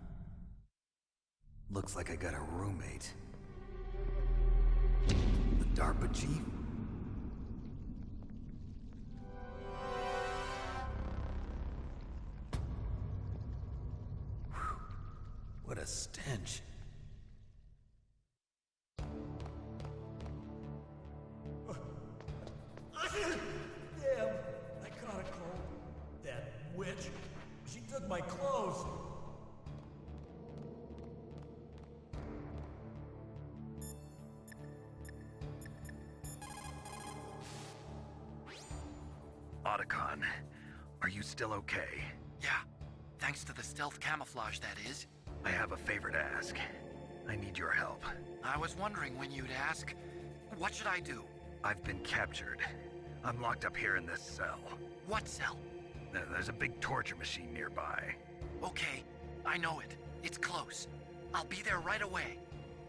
Looks like I got a roommate. The DARPA chief? Whew. What a stench. Damn, I caught a cold. That witch, she took my clothes. Otacon, are you still okay? Yeah, thanks to the stealth camouflage, that is. I have a favor to ask. I need your help. I was wondering when you'd ask. What should I do? I've been captured. I'm locked up here in this cell. What cell? There's a big torture machine nearby. Okay, I know it. It's close. I'll be there right away.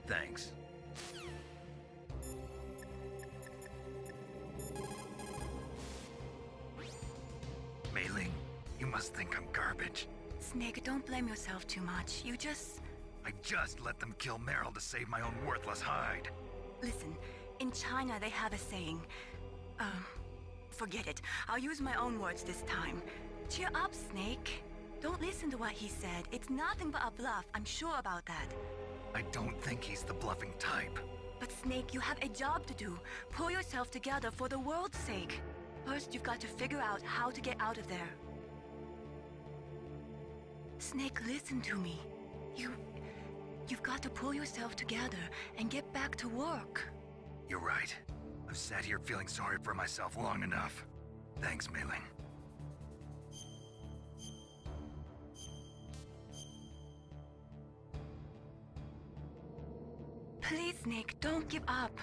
Thanks. Mei-Ling, you must think I'm garbage. Snake, don't blame yourself too much. I just let them kill Meryl to save my own worthless hide. Listen, in China they have a saying. Forget it. I'll use my own words this time. Cheer up, Snake. Don't listen to what he said. It's nothing but a bluff. I'm sure about that. I don't think he's the bluffing type. But Snake, you have a job to do. Pull yourself together for the world's sake. First, you've got to figure out how to get out of there. Snake, listen to me. You've got to pull yourself together and get back to work. You're right. I've sat here feeling sorry for myself long enough. Thanks, Mei-Ling. Please, Snake, don't give up.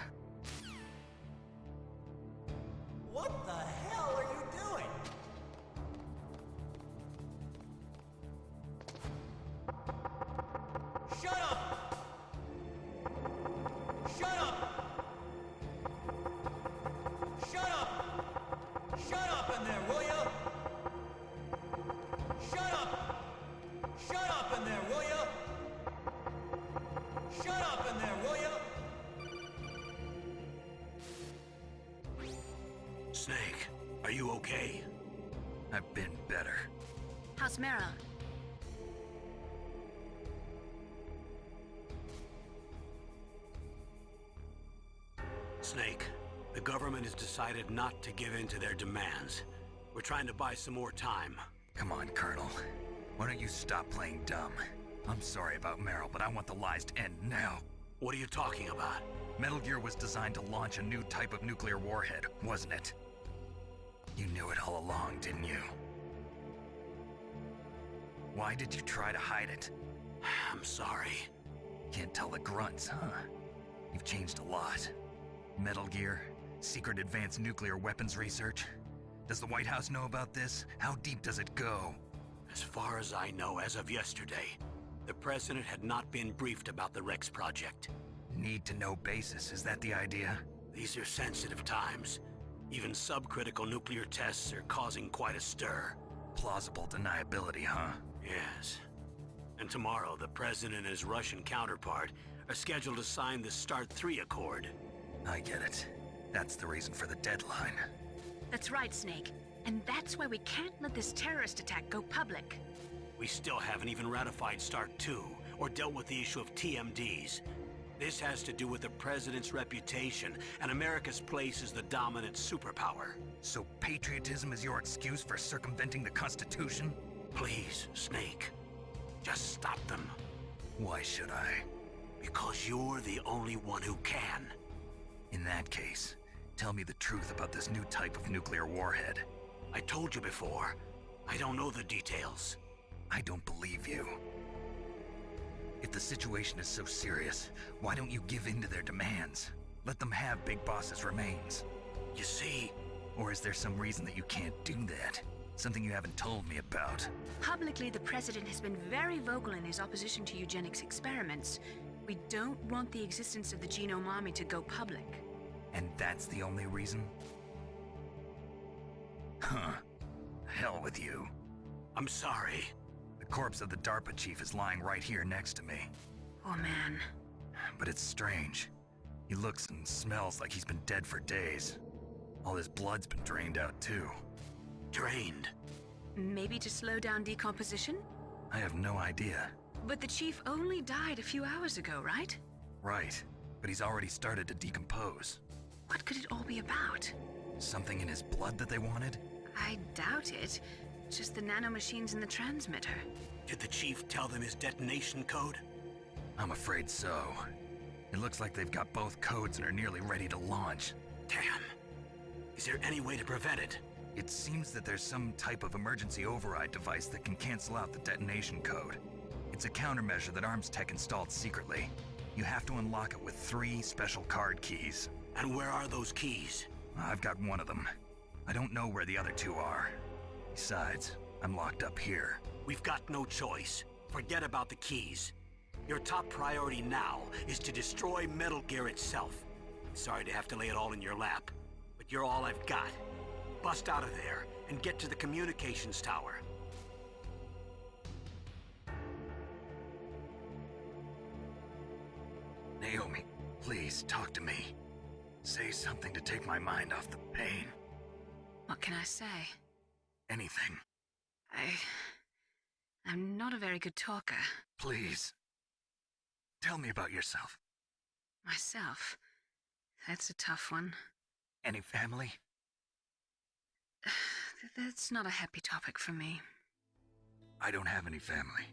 What the hell are you doing? Shut up! Shut up! Shut up! Shut up in there, will ya? Shut up! Shut up in there, will ya? Shut up in there, will ya? Snake, are you okay? I've been better. How's Meryl? Snake, the government has decided not to give in to their demands. We're trying to buy some more time. Come on, Colonel. Why don't you stop playing dumb? I'm sorry about Meryl, but I want the lies to end now. What are you talking about? Metal Gear was designed to launch a new type of nuclear warhead, wasn't it? You knew it all along, didn't you? Why did you try to hide it? I'm sorry. Can't tell the grunts, huh? You've changed a lot. Metal Gear, secret advanced nuclear weapons research. Does the White House know about this? How deep does it go? As far as I know, as of yesterday, the President had not been briefed about the Rex project. Need-to-know basis, is that the idea? These are sensitive times. Even subcritical nuclear tests are causing quite a stir. Plausible deniability, huh? Yes. And tomorrow, the President and his Russian counterpart are scheduled to sign the START 3 Accord. I get it. That's the reason for the deadline. That's right, Snake. And that's why we can't let this terrorist attack go public. We still haven't even ratified START 2 or dealt with the issue of TMDs. This has to do with the President's reputation and America's place as the dominant superpower. So patriotism is your excuse for circumventing the Constitution? Please, Snake. Just stop them. Why should I? Because you're the only one who can. In that case, tell me the truth about this new type of nuclear warhead. I told you before. I don't know the details. I don't believe you. If the situation is so serious, why don't you give in to their demands? Let them have Big Boss's remains. You see... Or is there some reason that you can't do that? Something you haven't told me about? Publicly, the President has been very vocal in his opposition to eugenics experiments. We don't want the existence of the Genome Army to go public. And that's the only reason? Huh. Hell with you. I'm sorry. The corpse of the DARPA chief is lying right here next to me. Oh, man. But it's strange. He looks and smells like he's been dead for days. All his blood's been drained out, too. Drained? Maybe to slow down decomposition? I have no idea. But the chief only died a few hours ago, right? Right. But he's already started to decompose. What could it all be about? Something in his blood that they wanted? I doubt it. Just the nanomachines in the transmitter. Did the chief tell them his detonation code? I'm afraid so. It looks like they've got both codes and are nearly ready to launch. Damn. Is there any way to prevent it? It seems that there's some type of emergency override device that can cancel out the detonation code. It's a countermeasure that Arms Tech installed secretly. You have to unlock it with 3 special card keys. And where are those keys? I've got one of them. I don't know where the other 2 are. Besides, I'm locked up here. We've got no choice. Forget about the keys. Your top priority now is to destroy Metal Gear itself. Sorry to have to lay it all in your lap, but you're all I've got. Bust out of there and get to the communications tower. Naomi, please talk to me. Say something to take my mind off the pain. What can I say? Anything. I'm not a very good talker. Please. Tell me about yourself. Myself? That's a tough one. Any family? That's not a happy topic for me. I don't have any family.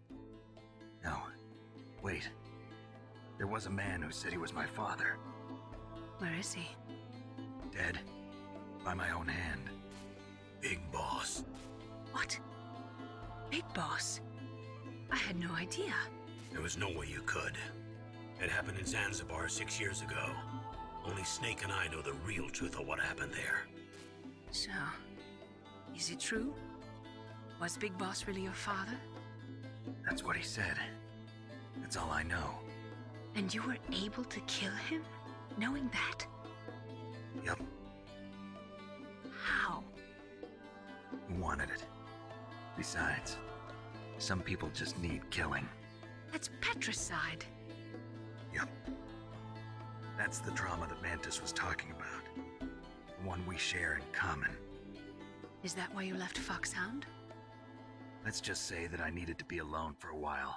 No. Wait. There was a man who said he was my father. Where is he? Dead. By my own hand. Big Boss. What? Big Boss? I had no idea. There was no way you could. It happened in Zanzibar 6 years ago. Only Snake and I know the real truth of what happened there. So, is it true? Was Big Boss really your father? That's what he said. That's all I know. And you were able to kill him, knowing that? Yep. How? He wanted it. Besides, some people just need killing. That's patricide. Yep. That's the trauma that Mantis was talking about. The one we share in common. Is that why you left Foxhound? Let's just say that I needed to be alone for a while,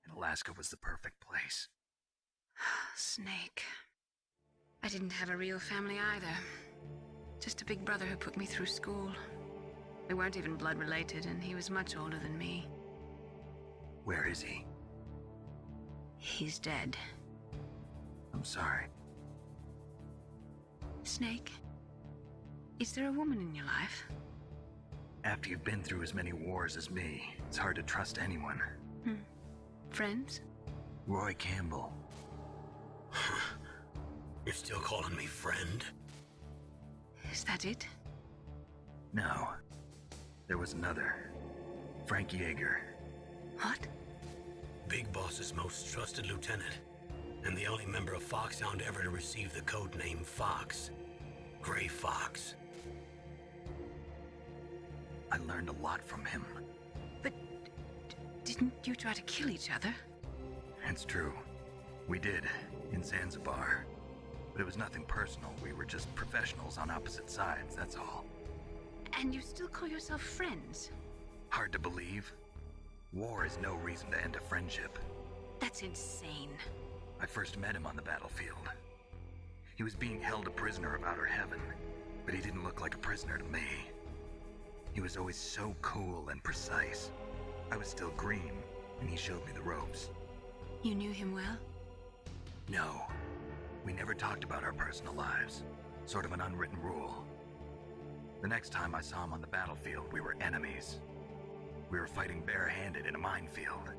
and Alaska was the perfect place. Snake. I didn't have a real family either. Just a big brother who put me through school. We weren't even blood related, and he was much older than me. Where is he? He's dead. I'm sorry. Snake, is there a woman in your life? After you've been through as many wars as me, it's hard to trust anyone. Friends? Roy Campbell. You're still calling me friend? Is that it? No. There was another. Frank Yeager. What? Big Boss's most trusted lieutenant, and the only member of Foxhound ever to receive the code name Fox. Gray Fox. I learned a lot from him. But didn't you try to kill each other? It's true. We did, in Zanzibar. But it was nothing personal. We were just professionals on opposite sides, that's all. And you still call yourself friends? Hard to believe. War is no reason to end a friendship. That's insane. I first met him on the battlefield. He was being held a prisoner of outer heaven, but he didn't look like a prisoner to me. He was always so cool and precise. I was still green, and he showed me the ropes. You knew him well? No. We never talked about our personal lives. Sort of an unwritten rule. The next time I saw him on the battlefield, we were enemies. We were fighting barehanded in a minefield.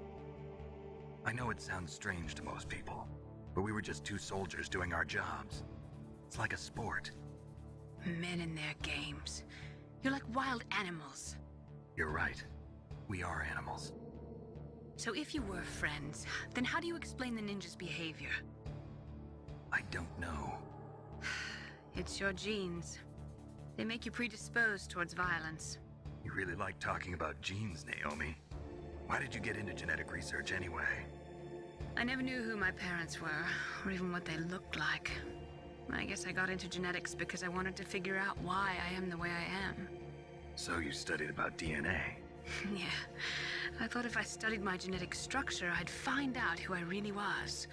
I know it sounds strange to most people, but we were just two soldiers doing our jobs. It's like a sport. Men and their games. You're like wild animals. You're right. We are animals. So if you were friends, then how do you explain the ninja's behavior? I don't know. It's your genes. They make you predisposed towards violence. You really like talking about genes, Naomi. Why did you get into genetic research anyway? I never knew who my parents were, or even what they looked like. I guess I got into genetics because I wanted to figure out why I am the way I am. So you studied about DNA? Yeah. I thought if I studied my genetic structure, I'd find out who I really was.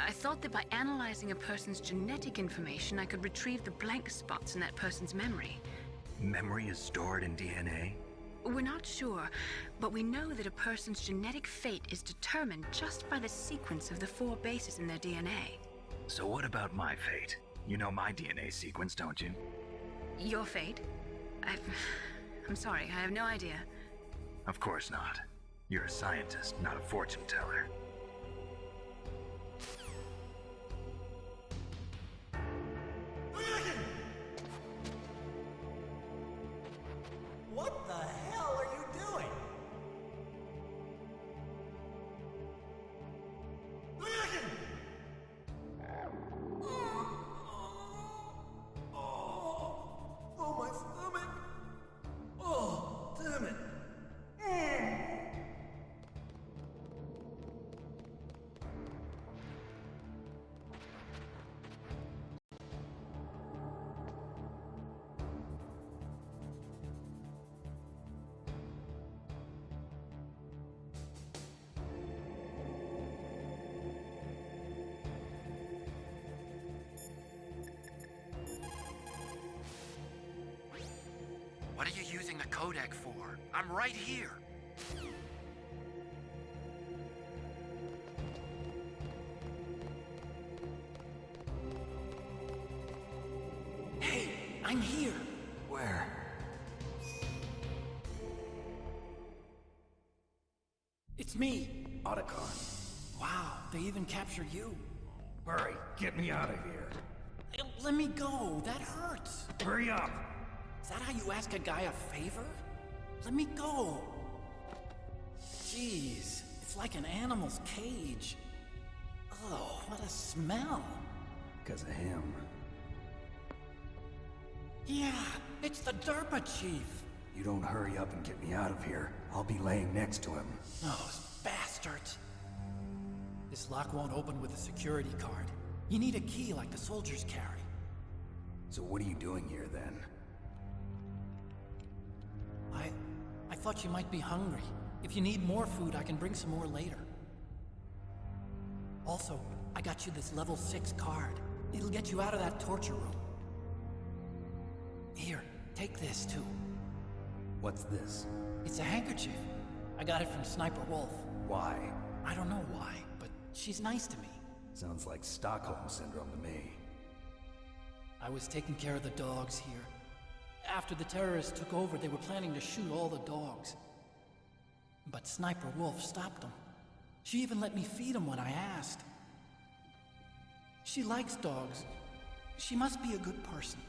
I thought that by analyzing a person's genetic information, I could retrieve the blank spots in that person's memory. Memory is stored in DNA? We're not sure, but we know that a person's genetic fate is determined just by the sequence of the 4 bases in their DNA. So what about my fate? You know my DNA sequence, don't you? Your fate? I'm sorry, I have no idea. Of course not. You're a scientist, not a fortune teller. What the hell are you doing? Oh, my stomach. Oh, damn it. What are you using the codec for? I'm right here. Hey, I'm here. Where? It's me. Otacon. Wow, they even captured you. Hurry, get me out of here. Let me go. That hurts. Hurry up. Is that how you ask a guy a favor? Let me go. Jeez, it's like an animal's cage. Oh, what a smell. Because of him. Yeah, it's the Derpa Chief. You don't hurry up and get me out of here, I'll be laying next to him. Those bastards. This lock won't open with a security card. You need a key like the soldiers carry. So what are you doing here then? I thought you might be hungry. If you need more food, I can bring some more later. Also, I got you this level 6 card. It'll get you out of that torture room. Here, take this too. What's this? It's a handkerchief. I got it from Sniper Wolf. Why? I don't know why, but she's nice to me. Sounds like Stockholm Syndrome to me. I was taking care of the dogs here. After the terrorists took over, they were planning to shoot all the dogs. But Sniper Wolf stopped them. She even let me feed them when I asked. She likes dogs. She must be a good person.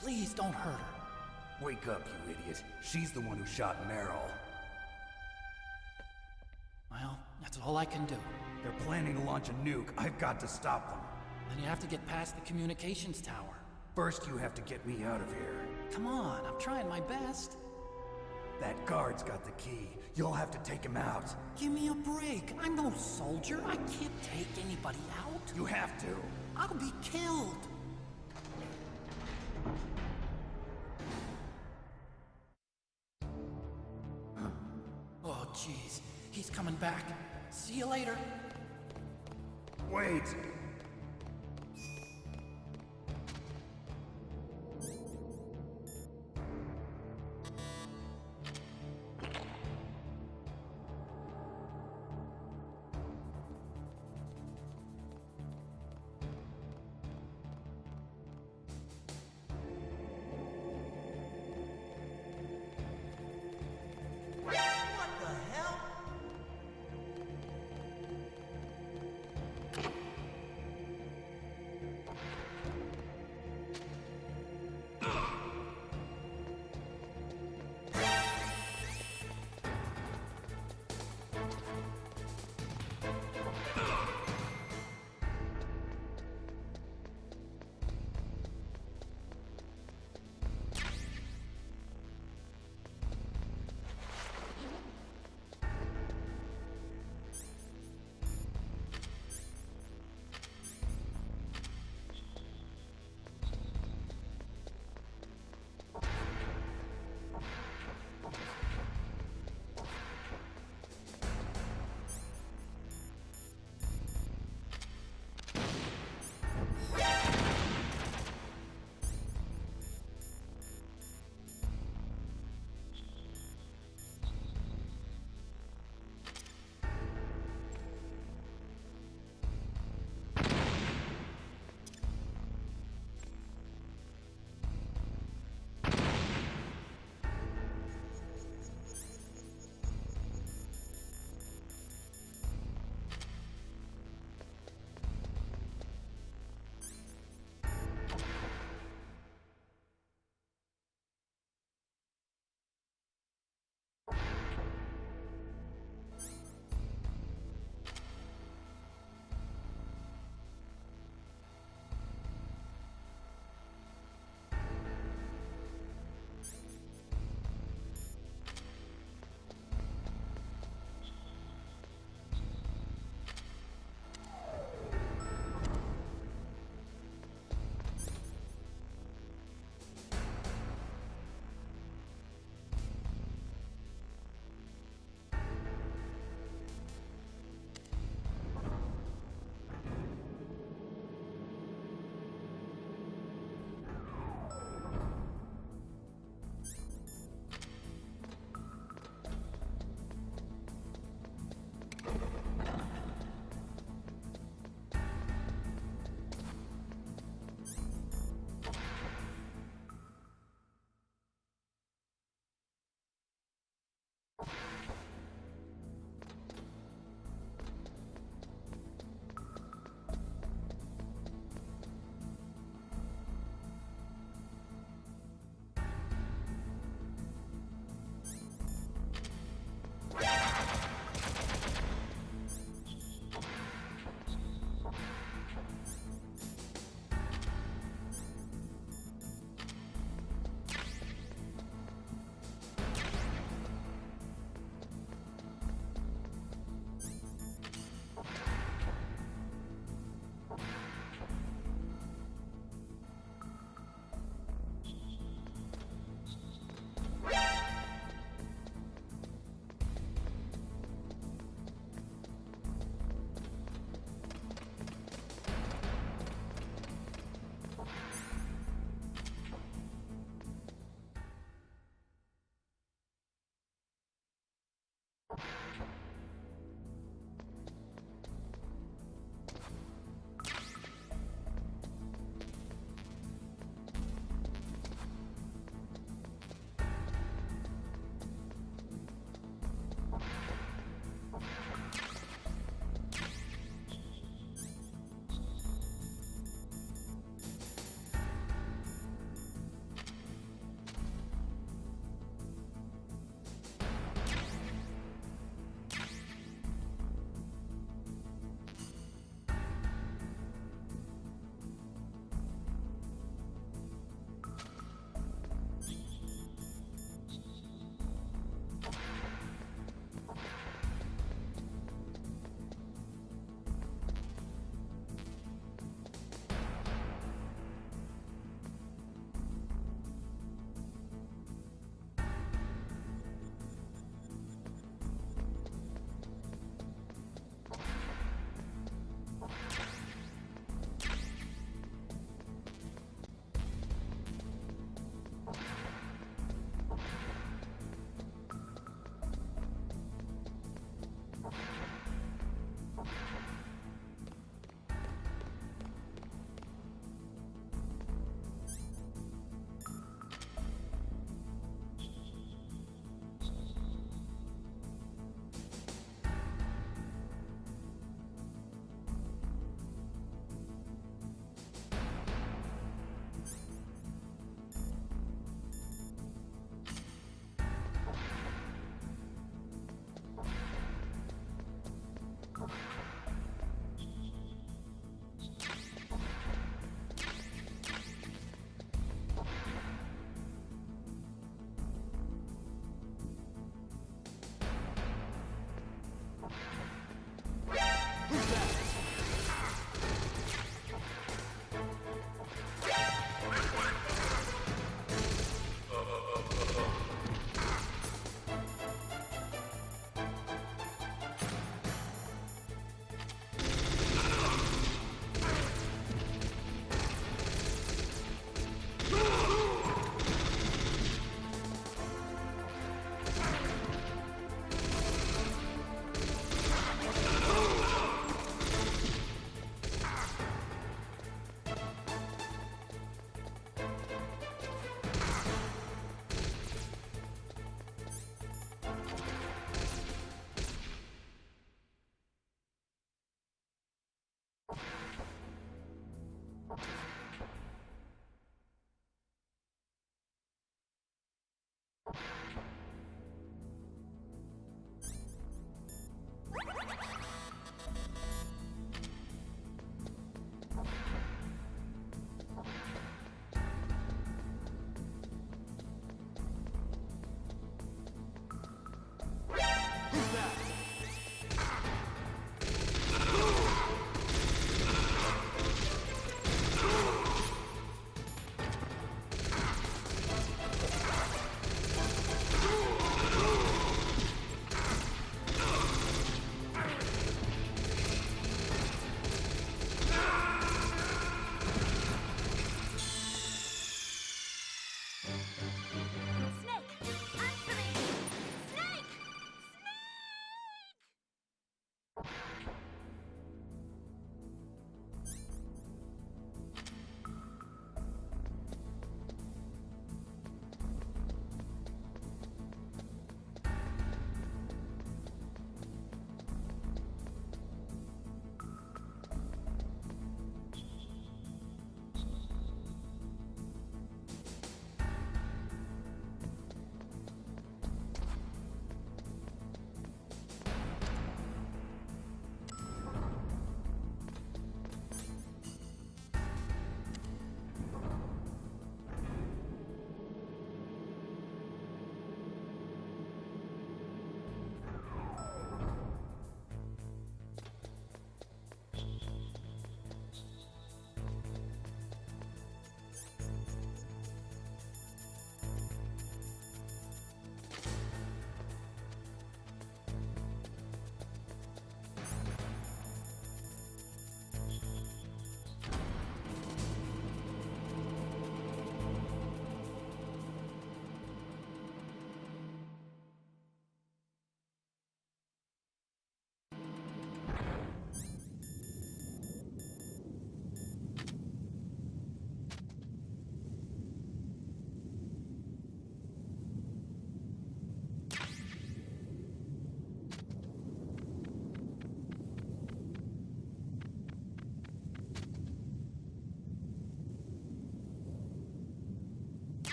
Please don't hurt her. Wake up, you idiot. She's the one who shot Meryl. Well, that's all I can do. They're planning to launch a nuke. I've got to stop them. Then you have to get past the communications tower. First, you have to get me out of here. Come on, I'm trying my best. That guard's got the key. You'll have to take him out. Give me a break. I'm no soldier. I can't take anybody out. You have to. I'll be killed. Oh, jeez. He's coming back. See you later. Wait.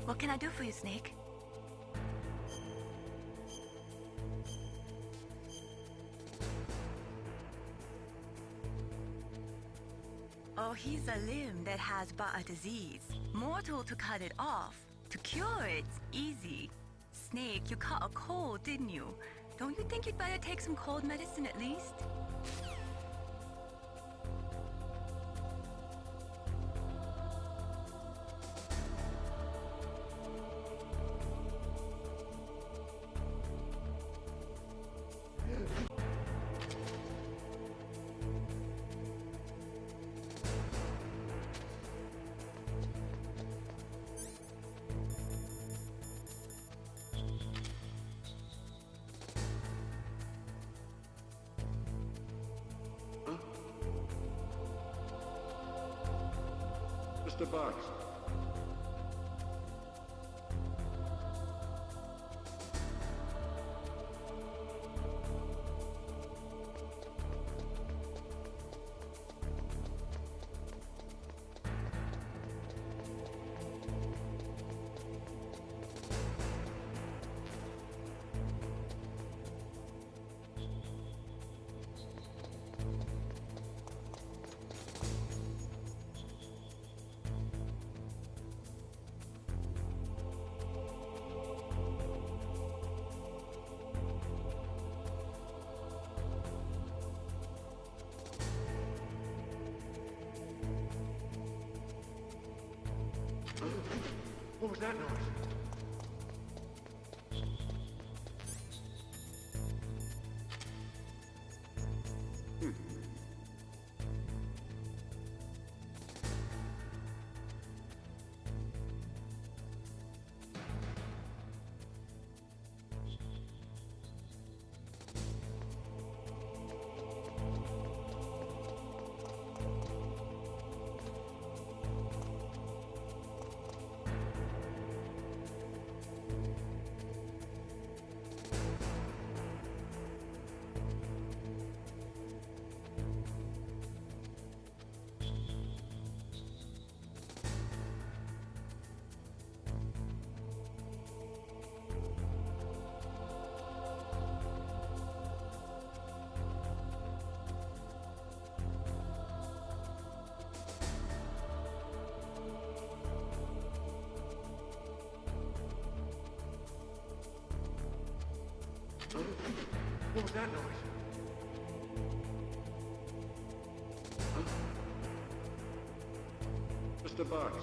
What can I do for you, Snake? Oh, he's a limb that has but a disease. Mortal to cut it off. To cure it, easy. Snake, you caught a cold, didn't you? Don't you think you'd better take some cold medicine at least? Mr. Box. What was that noise? What was that noise? Mr. Box.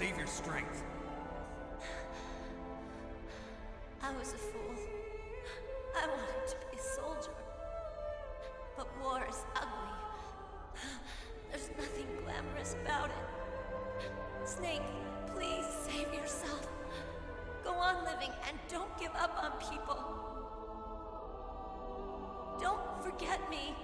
Save your strength. I was a fool. I wanted to be a soldier. But war is ugly. There's nothing glamorous about it. Snake, please save yourself. Go on living and don't give up on people. Don't forget me.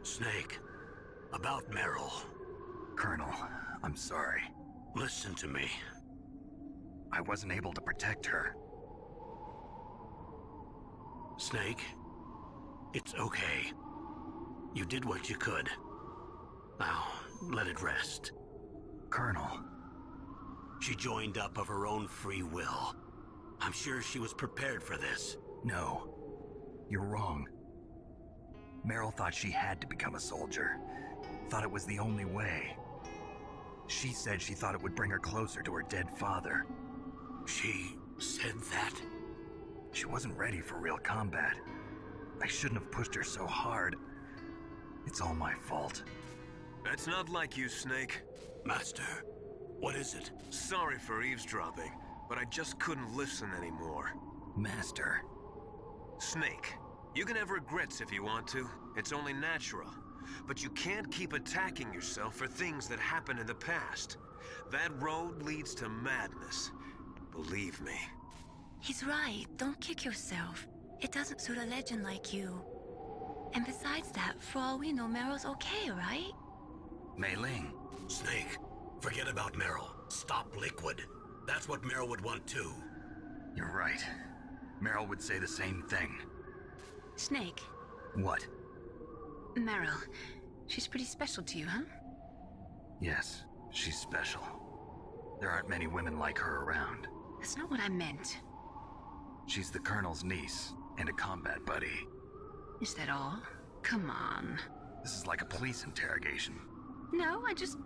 Snake, about Meryl. Colonel, I'm sorry. Listen to me. I wasn't able to protect her. Snake, it's okay. You did what you could. Now, let it rest. Colonel. She joined up of her own free will. I'm sure she was prepared for this. No. You're wrong. Meryl thought she had to become a soldier. Thought it was the only way. She said she thought it would bring her closer to her dead father. She said that? She wasn't ready for real combat. I shouldn't have pushed her so hard. It's all my fault. That's not like you, Snake. Master, what is it? Sorry for eavesdropping, but I just couldn't listen anymore. Master. Snake, you can have regrets if you want to. It's only natural. But you can't keep attacking yourself for things that happened in the past. That road leads to madness. Believe me. He's right. Don't kick yourself. It doesn't suit a legend like you. And besides that, for all we know, Meryl's okay, right? Mei Ling. Snake, forget about Meryl. Stop Liquid. That's what Meryl would want too. You're right. Meryl would say the same thing. Snake. What? Meryl. She's pretty special to you, huh? Yes, she's special. There aren't many women like her around. That's not what I meant. She's the Colonel's niece and a combat buddy. Is that all? Come on. This is like a police interrogation. No, I guess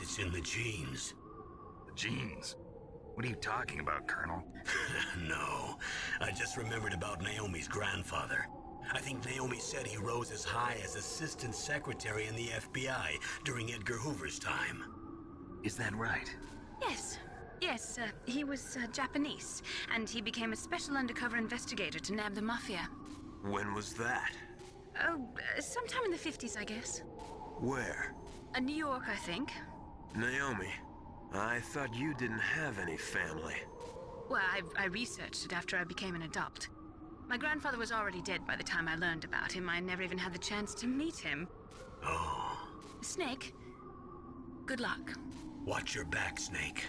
it's in the genes. The genes? What are you talking about, Colonel? No, I just remembered about Naomi's grandfather. I think Naomi said he rose as high as assistant secretary in the FBI during Edgar Hoover's time. Is that right? Yes. Yes, he was Japanese, and he became a special undercover investigator to nab the Mafia. When was that? Oh, sometime in the 50s, I guess. Where? New York, I think. Naomi, I thought you didn't have any family. Well, I researched it after I became an adult. My grandfather was already dead by the time I learned about him. I never even had the chance to meet him. Oh. Snake, good luck. Watch your back, Snake.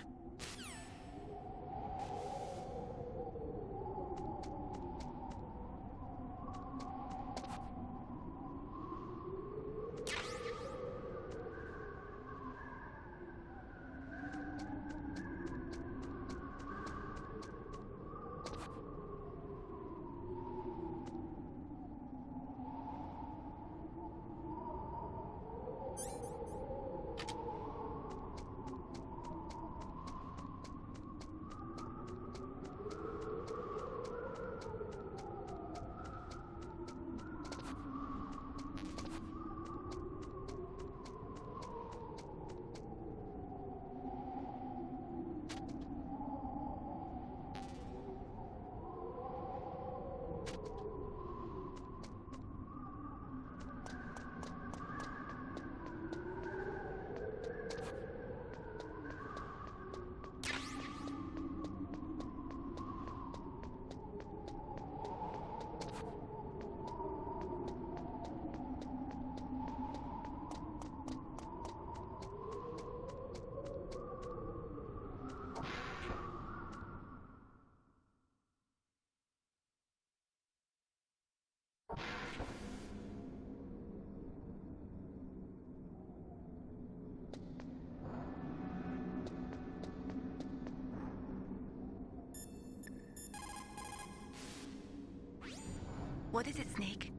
What is it, Snake?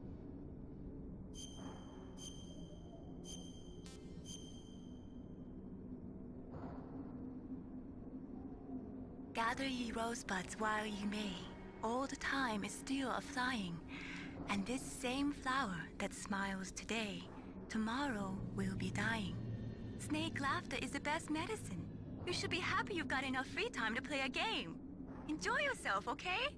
Gather ye rosebuds while ye may, all the time is still a-flying. And this same flower that smiles today, tomorrow will be dying. Snake laughter is the best medicine. You should be happy you've got enough free time to play a game. Enjoy yourself, okay?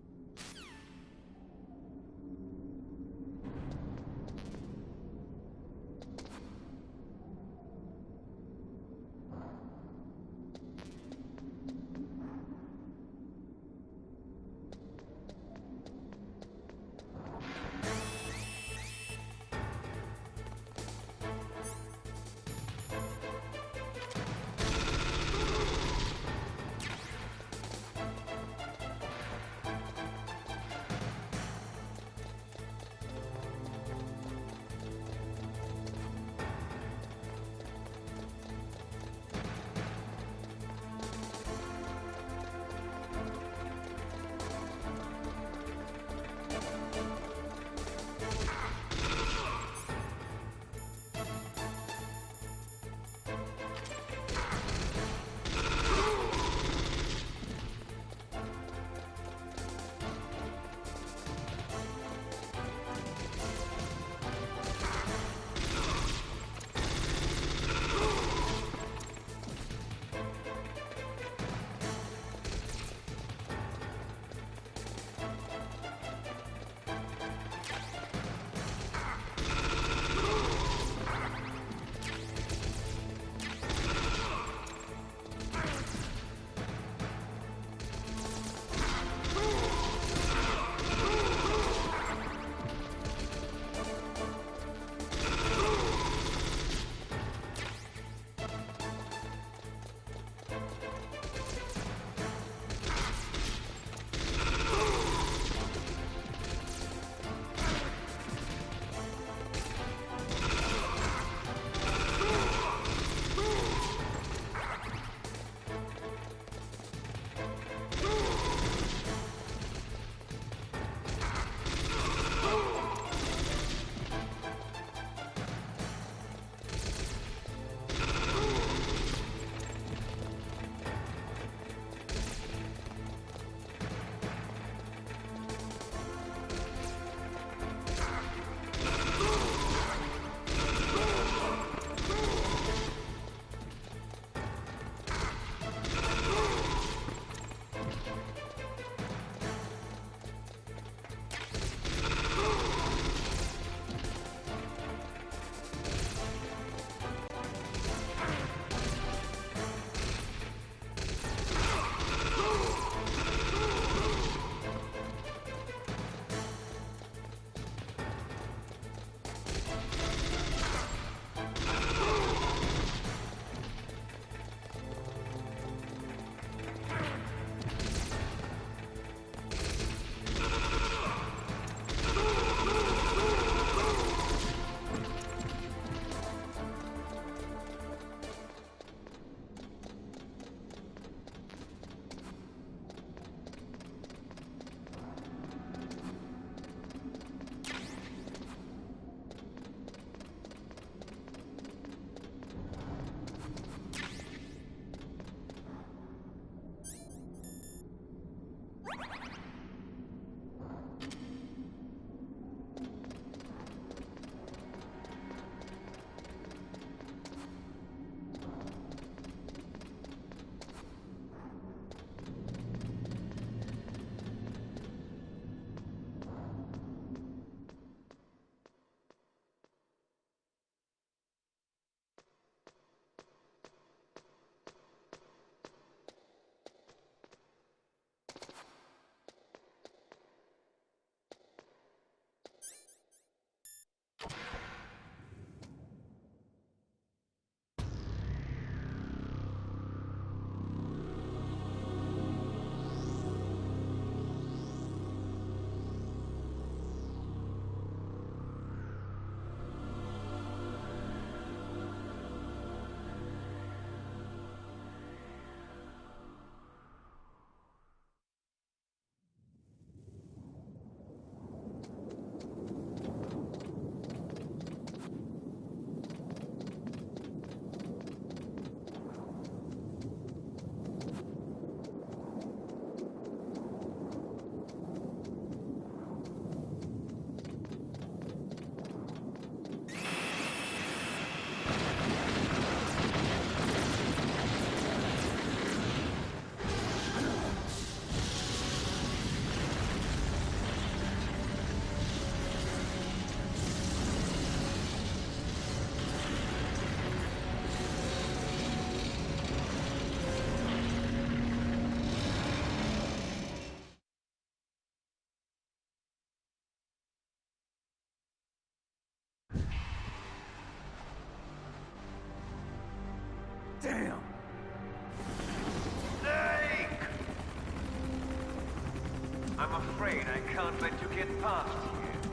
I'm afraid I can't let you get past here.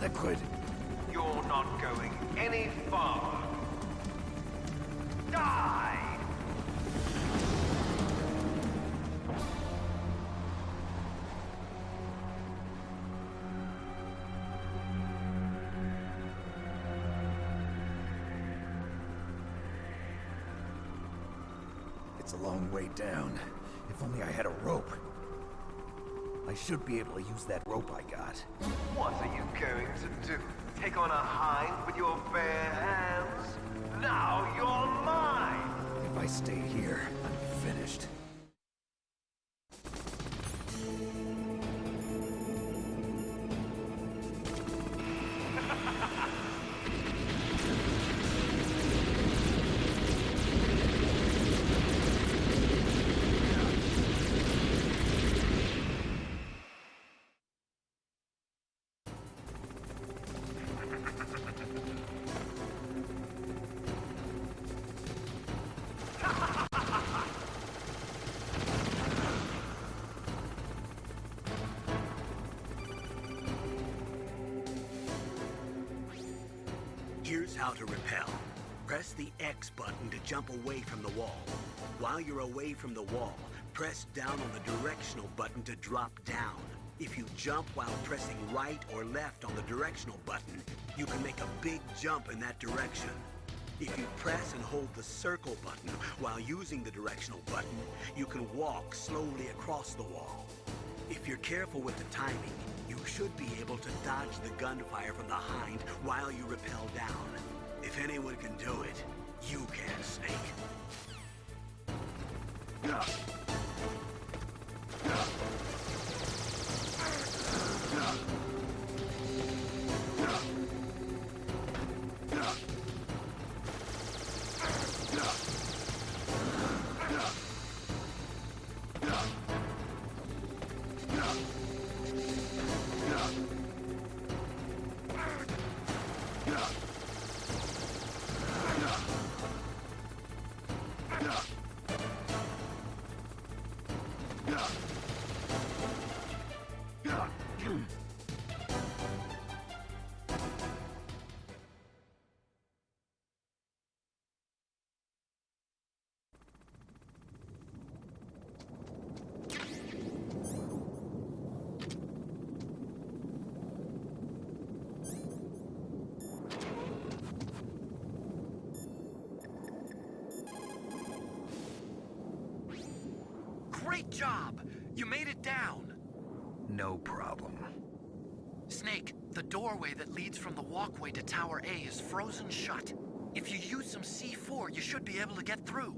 Liquid. You're not going any farther. Die! It's a long way down. If only I had a rope. I should be able to use that rope I got. What are you going to do? Take on a hind with your bare hands? Now you're mine! If I stay here, I'm finished. Here's how to repel. Press the X button to jump away from the wall. While you're away from the wall, press down on the directional button to drop down. If you jump while pressing right or left on the directional button, you can make a big jump in that direction. If you press and hold the circle button while using the directional button, you can walk slowly across the wall. If you're careful with the timing, you should be able to dodge the gunfire from the hind while you rappel down. If anyone can do it, you can, Snake. Great job! You made it down! No problem. Snake, the doorway that leads from the walkway to Tower A is frozen shut. If you use some C4, you should be able to get through.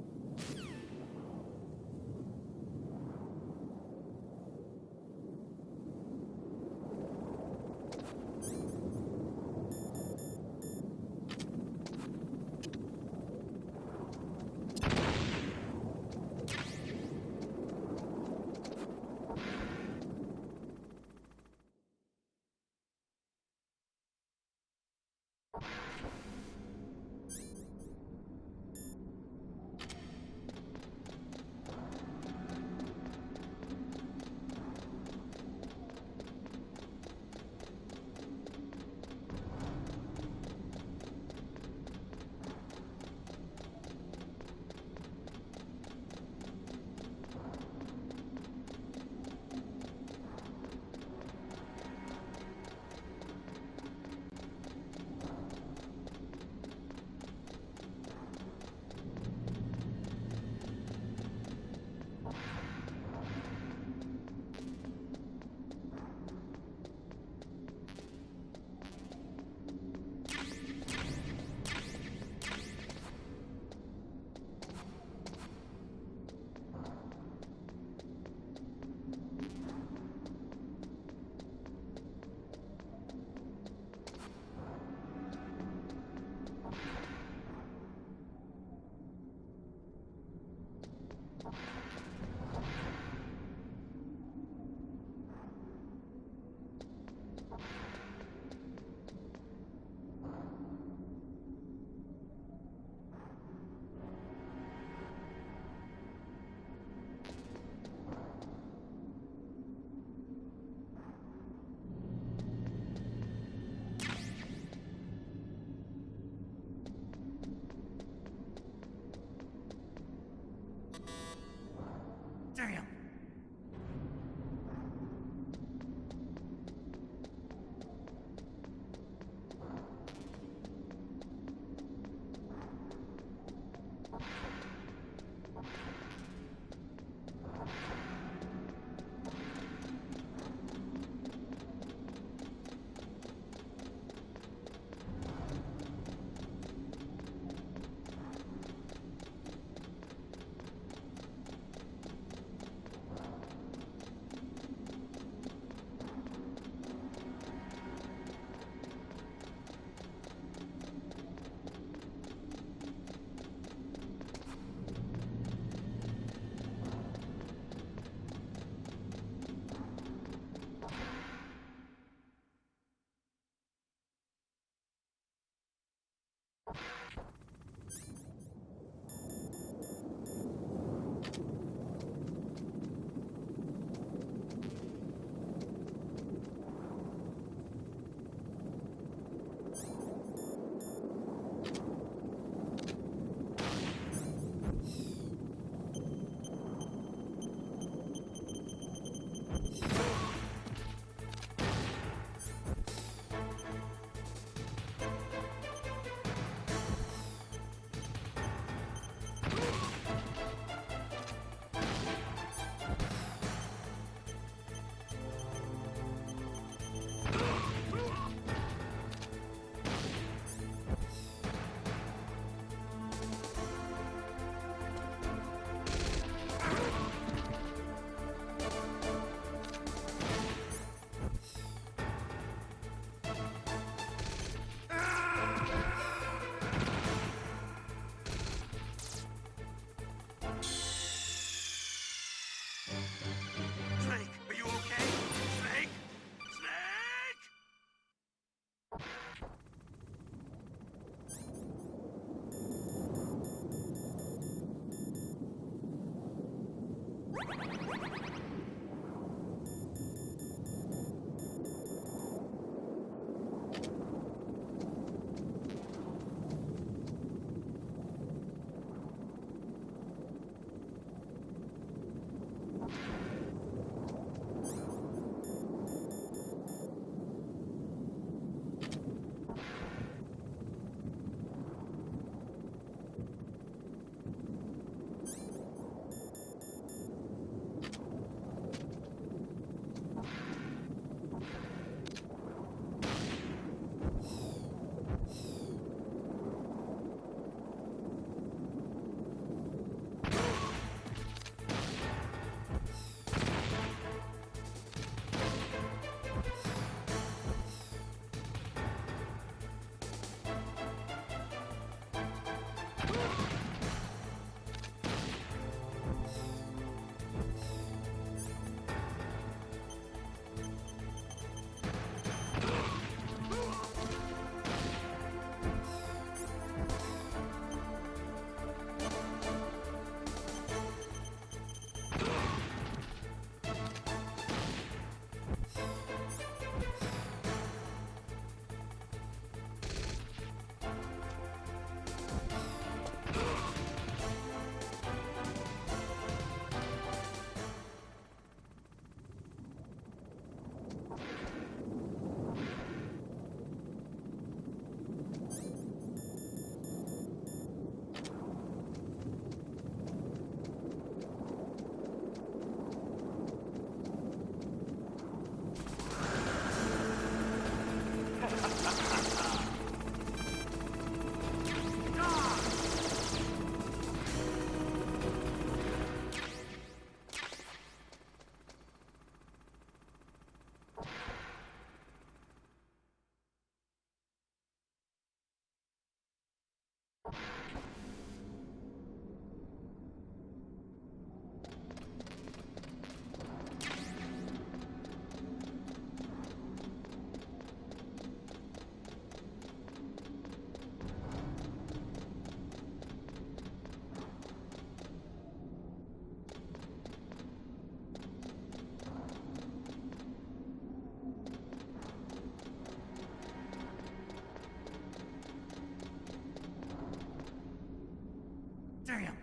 Damn!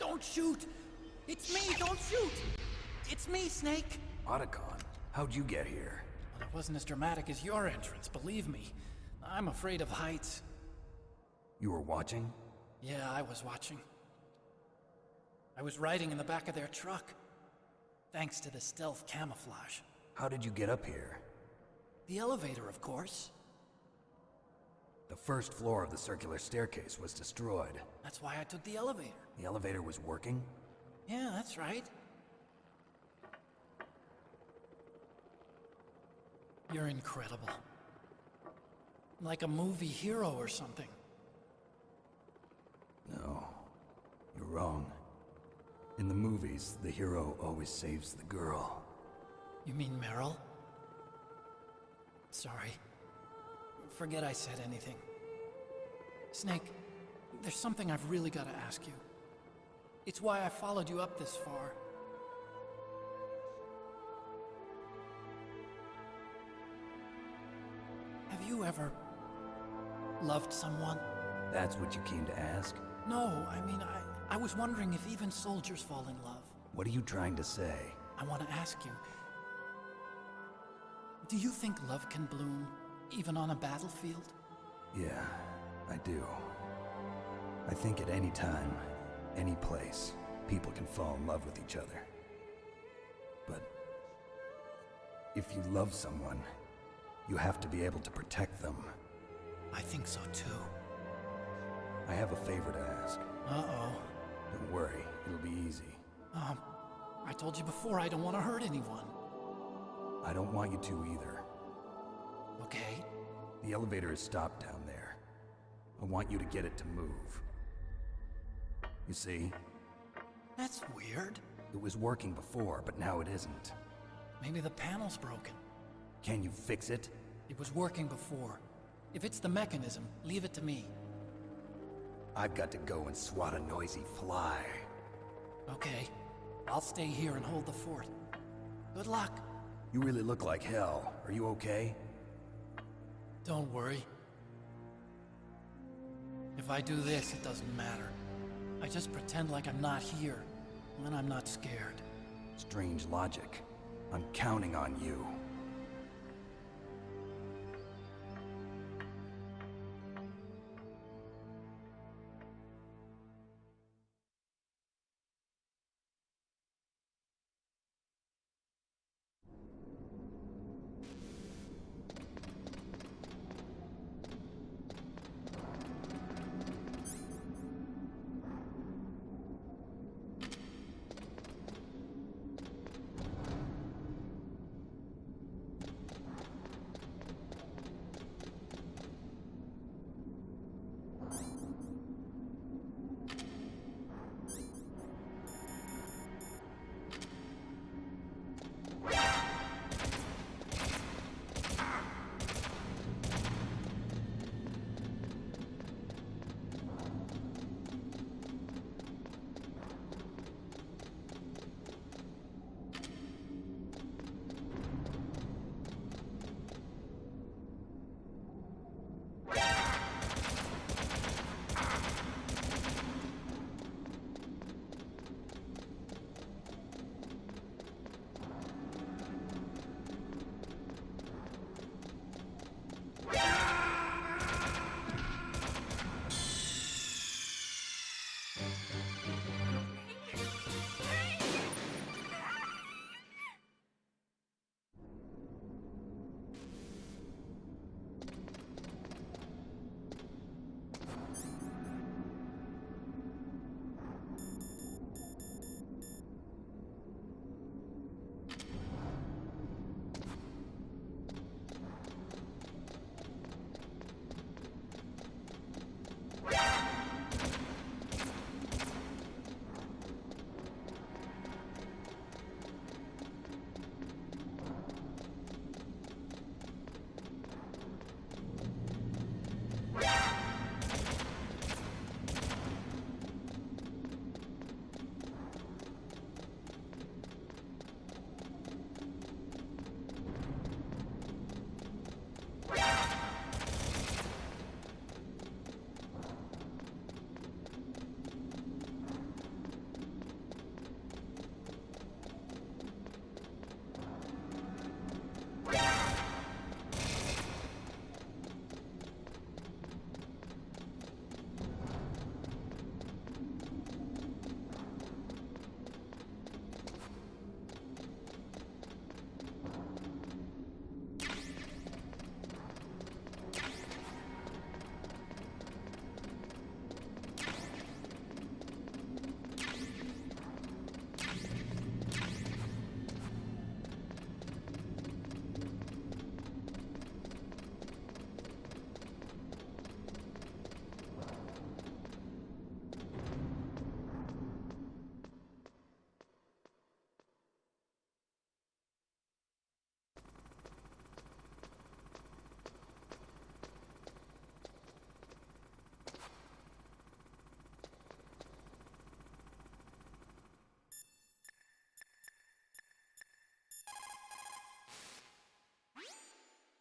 Don't shoot! It's me, don't shoot! It's me, Snake! Otacon, how'd you get here? Well, it wasn't as dramatic as your entrance, believe me. I'm afraid of heights. You were watching? Yeah, I was watching. I was riding in the back of their truck. Thanks to the stealth camouflage. How did you get up here? The elevator, of course. The first floor of the circular staircase was destroyed. That's why I took the elevator. The elevator was working? Yeah, that's right. You're incredible. Like a movie hero or something. No, you're wrong. In the movies, the hero always saves the girl. You mean Meryl? Sorry. Forget I said anything. Snake, there's something I've really got to ask you. It's why I followed you up this far. Have you ever loved someone? That's what you came to ask? No, I mean, I was wondering if even soldiers fall in love. What are you trying to say? I want to ask you, do you think love can bloom even on a battlefield? Yeah, I do. I think at any time, any place, people can fall in love with each other. But if you love someone, you have to be able to protect them. I think so too. I have a favor to ask. Uh-oh. Don't worry, it'll be easy. I told you before I don't want to hurt anyone. I don't want you to either. Okay. The elevator is stopped down there. I want you to get it to move. You see? That's weird. It was working before, but now it isn't. Maybe the panel's broken. Can you fix it? It was working before. If it's the mechanism, leave it to me. I've got to go and swat a noisy fly. Okay. I'll stay here and hold the fort. Good luck. You really look like hell. Are you okay? Don't worry. If I do this, it doesn't matter. I just pretend like I'm not here, and then I'm not scared. Strange logic. I'm counting on you.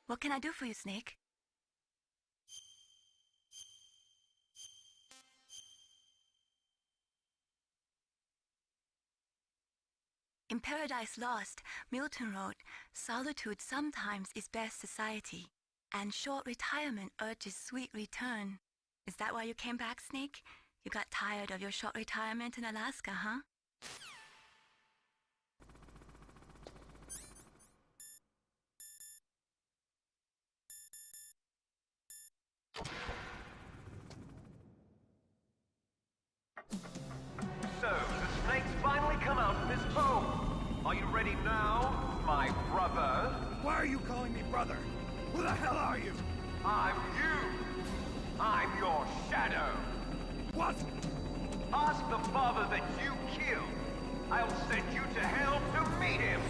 What can I do for you, Snake? In Paradise Lost, Milton wrote, "Solitude sometimes is best society, and short retirement urges sweet return." Is that why you came back, Snake? You got tired of your short retirement in Alaska, huh? home. Are you ready now, my brother? Why are you calling me brother? Who the hell are you? I'm you. I'm your shadow. What? Ask the father that you killed. I'll send you to hell to meet him.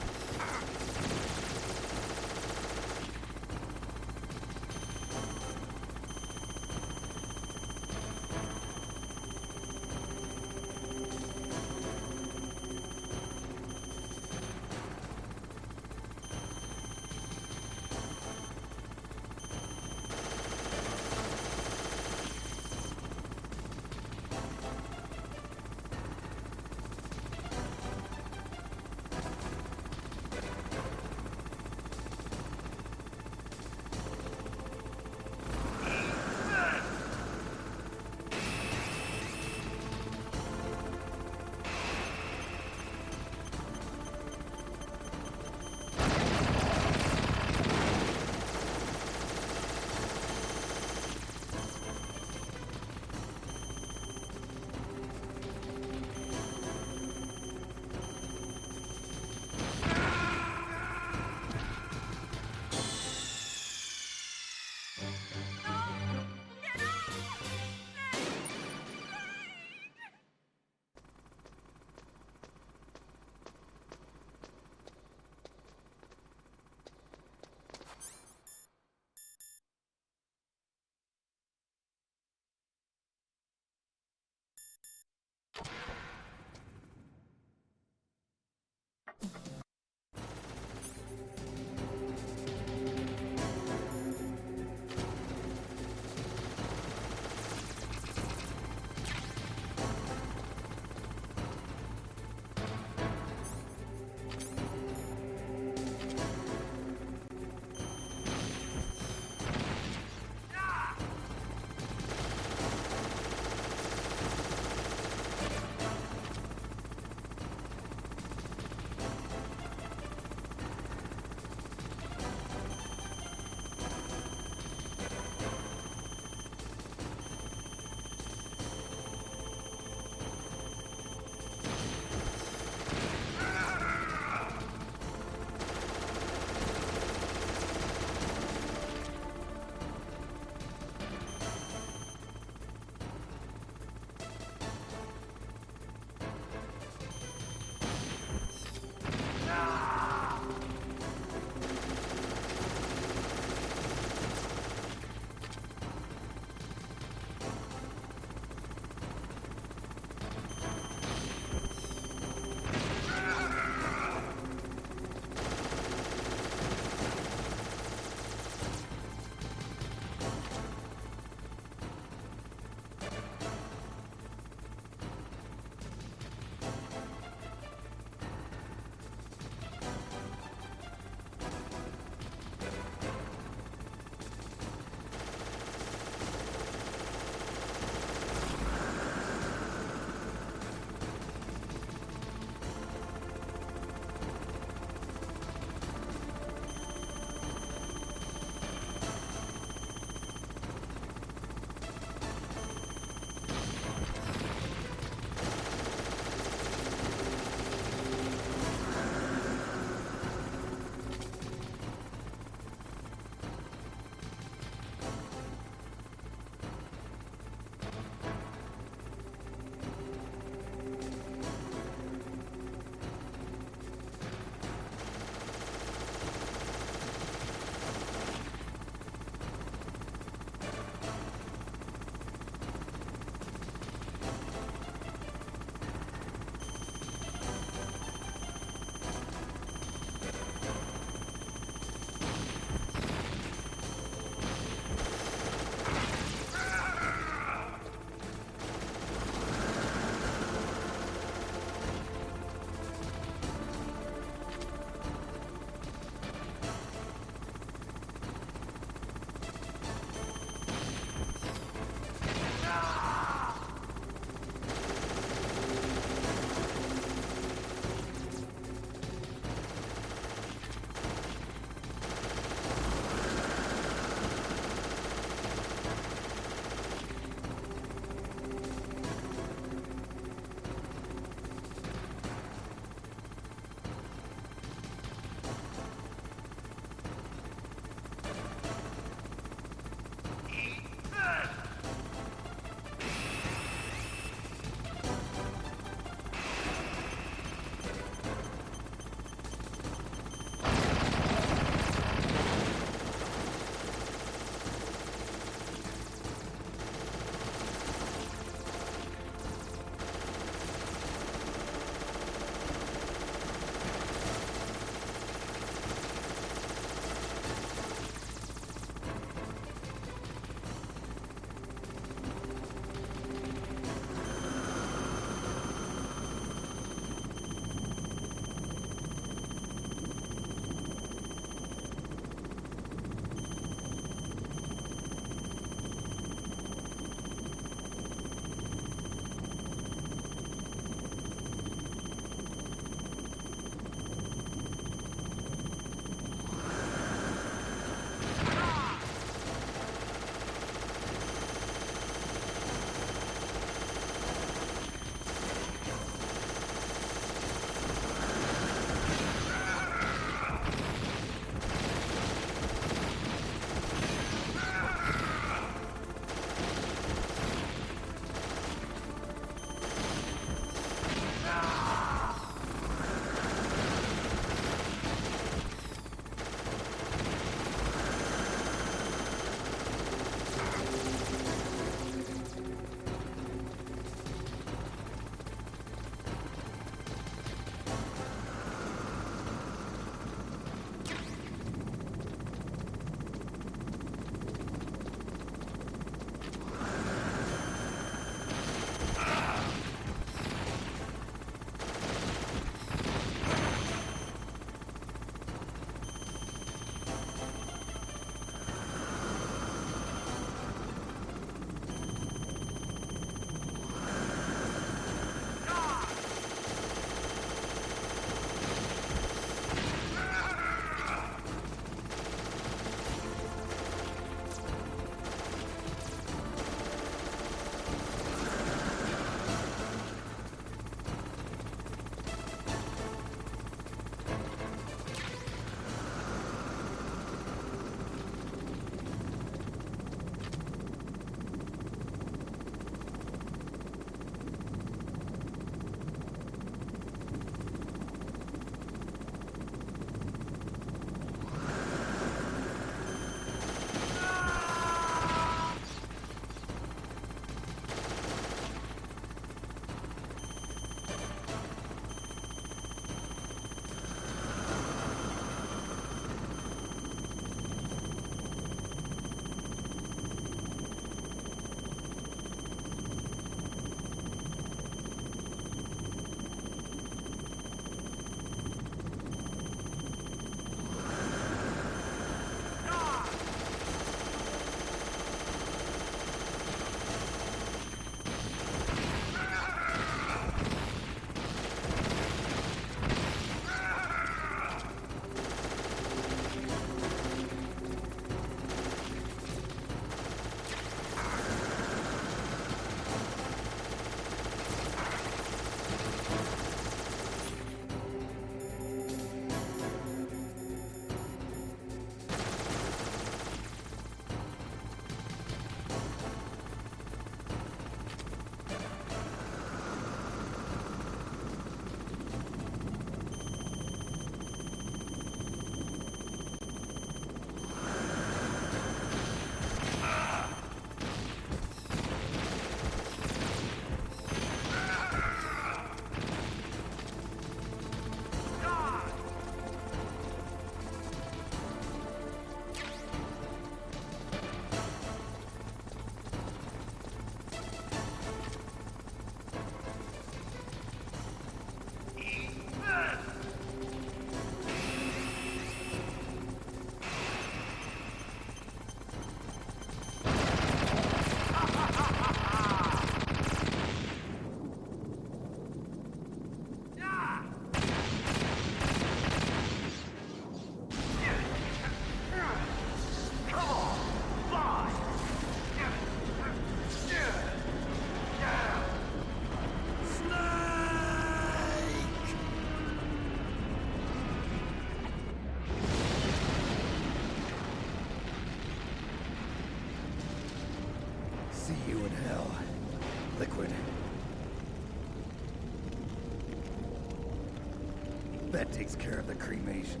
That takes care of the cremation.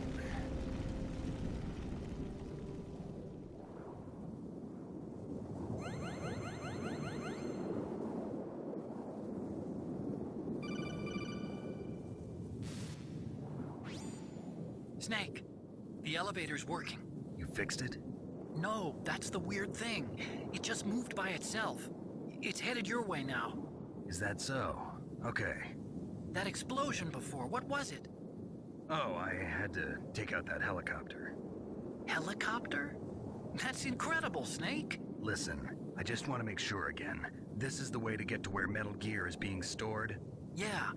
Snake, the elevator's working. You fixed it? No, that's the weird thing. It just moved by itself. It's headed your way now. Is that so? Okay. That explosion before, what was it? Oh, I had to take out that helicopter. Helicopter? That's incredible, Snake. Listen, I just want to make sure again. This is the way to get to where Metal Gear is being stored? Yeah.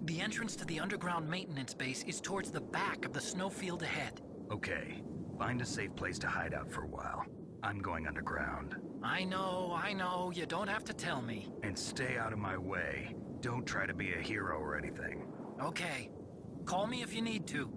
The entrance to the underground maintenance base is towards the back of the snowfield ahead. Okay. Find a safe place to hide out for a while. I'm going underground. I know. You don't have to tell me. And stay out of my way. Don't try to be a hero or anything. Okay. Call me if you need to.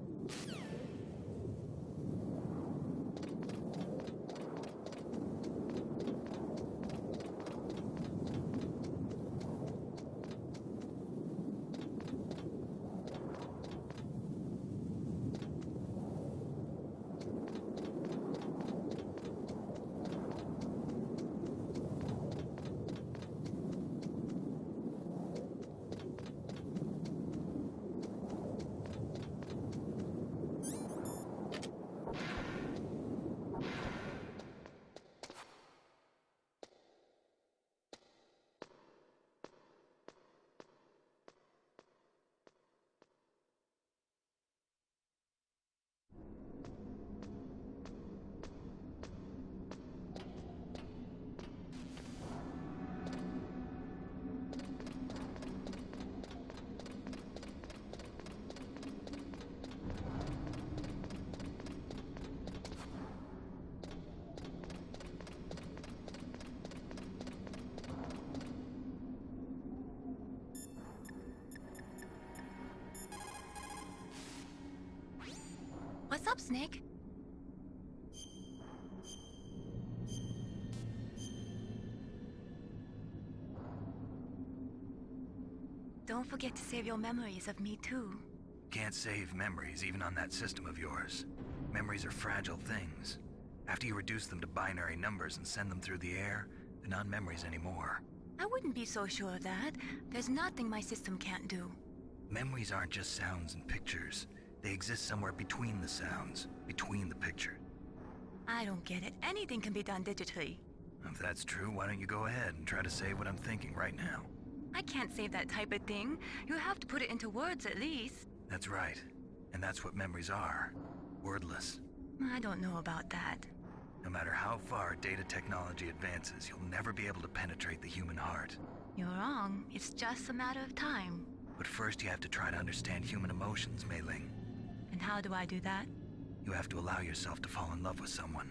What's up, Snake? Don't forget to save your memories of me, too. Can't save memories even on that system of yours. Memories are fragile things. After you reduce them to binary numbers and send them through the air, they're not memories anymore. I wouldn't be so sure of that. There's nothing my system can't do. Memories aren't just sounds and pictures. They exist somewhere between the sounds, between the picture. I don't get it. Anything can be done digitally. If that's true, why don't you go ahead and try to say what I'm thinking right now? I can't save that type of thing. You have to put it into words at least. That's right. And that's what memories are. Wordless. I don't know about that. No matter how far data technology advances, you'll never be able to penetrate the human heart. You're wrong. It's just a matter of time. But first you have to try to understand human emotions, Mei Ling. And how do I do that? You have to allow yourself to fall in love with someone.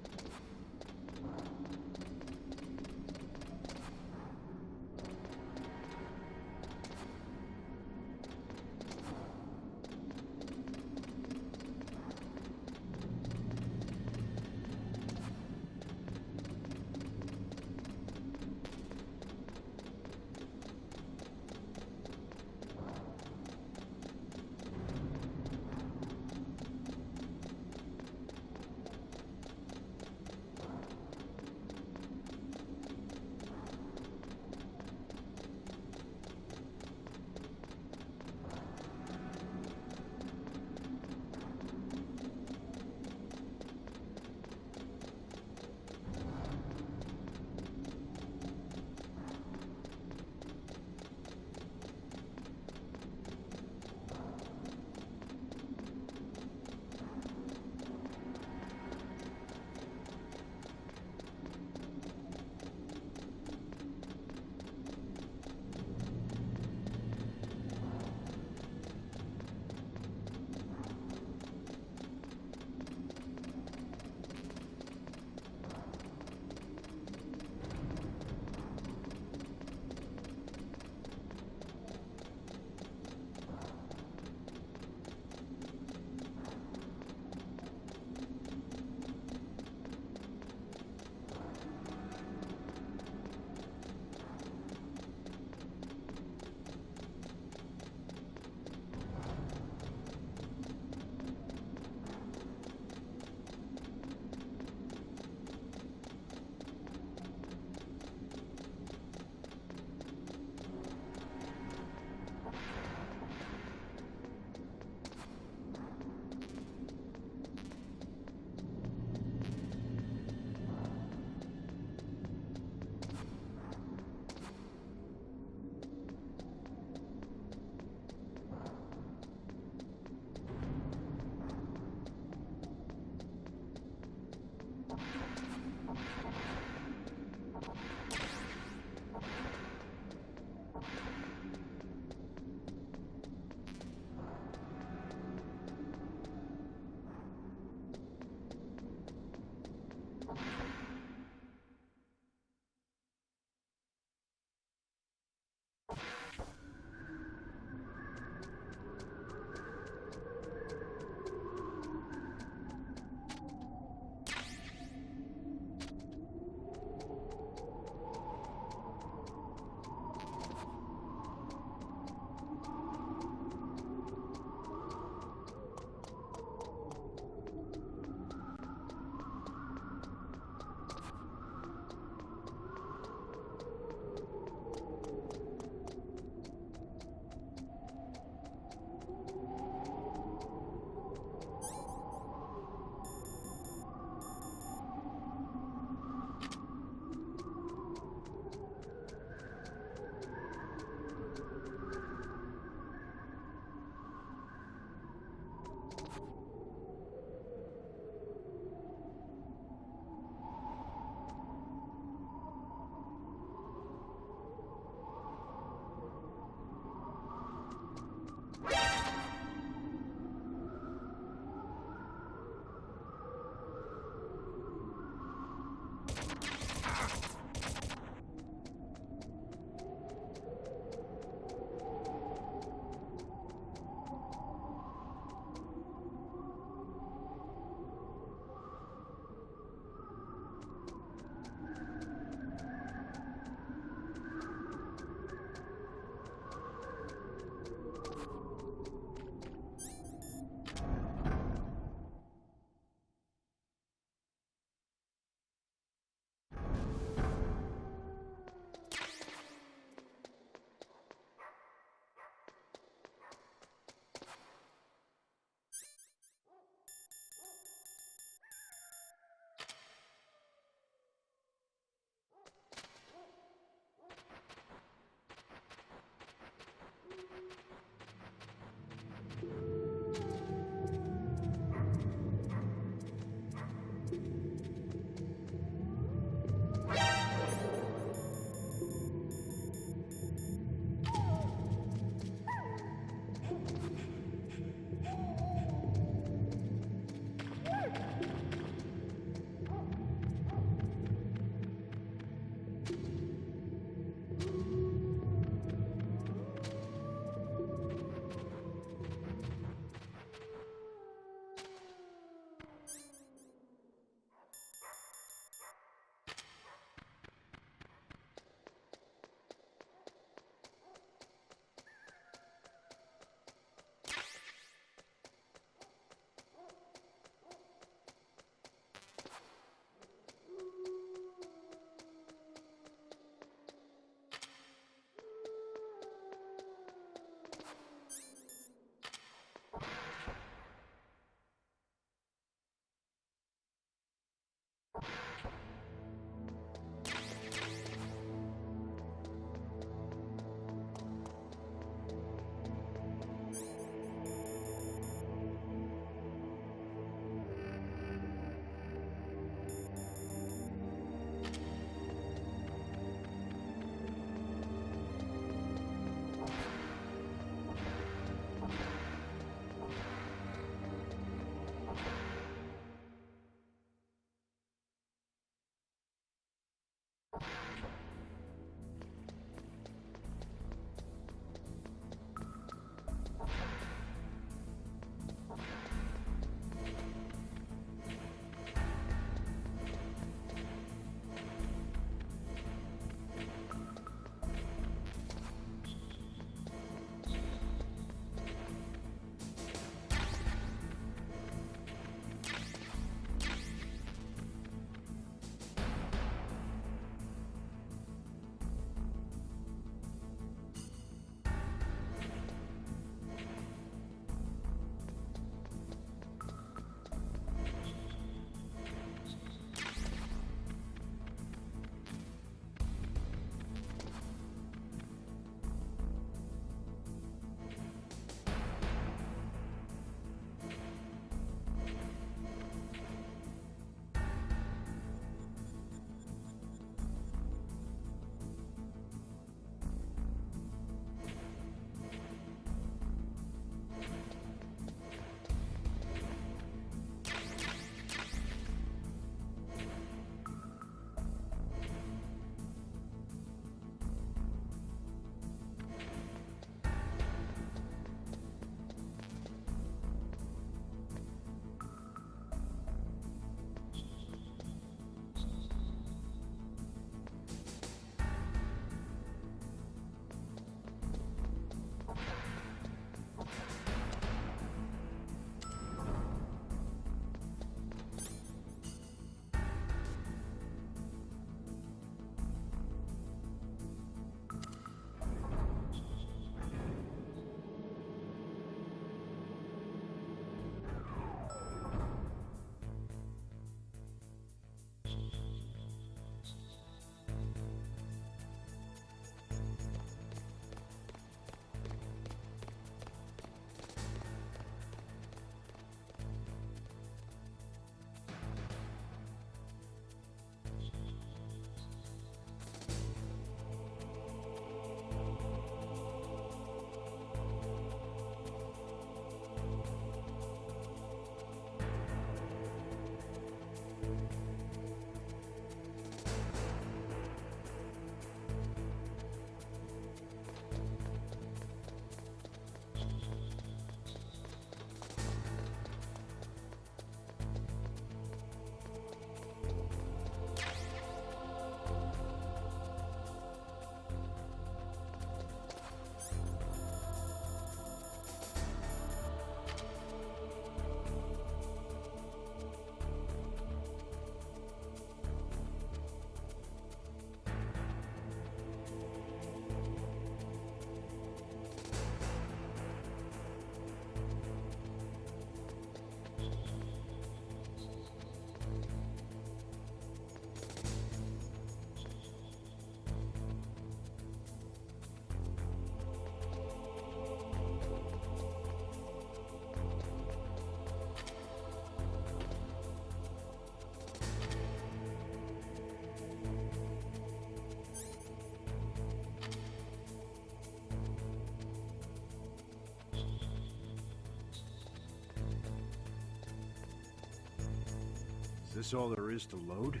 Is this all there is to load?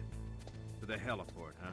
To the heliport, huh?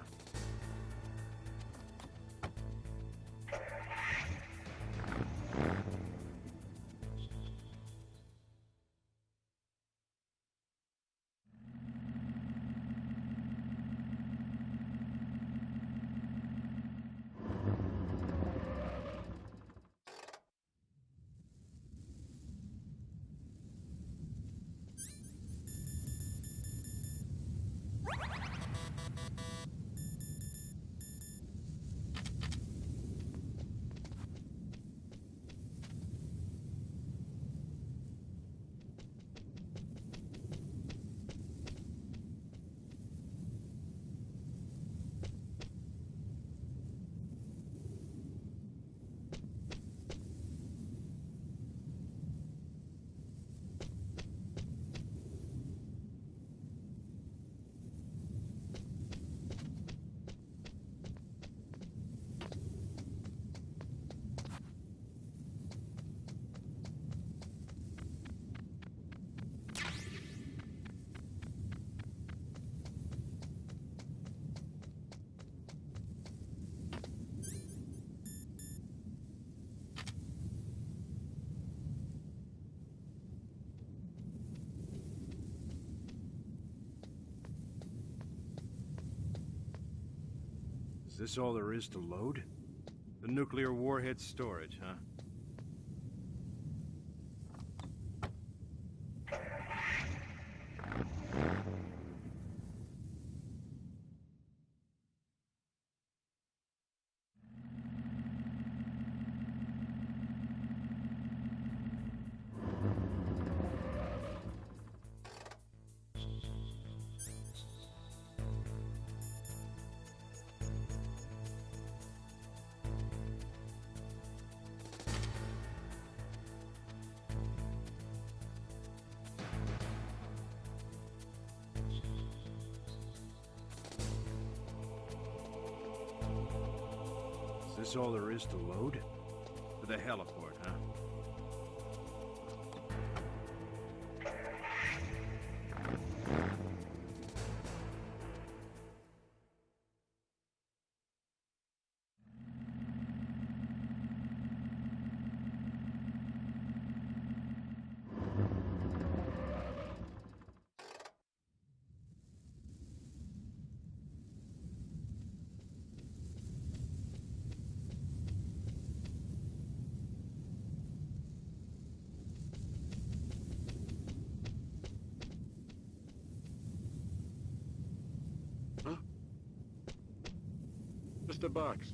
Is this all there is to load? The nuclear warhead storage, huh? Is this all there is to load? To the heliport, huh? Huh? Mr. Box.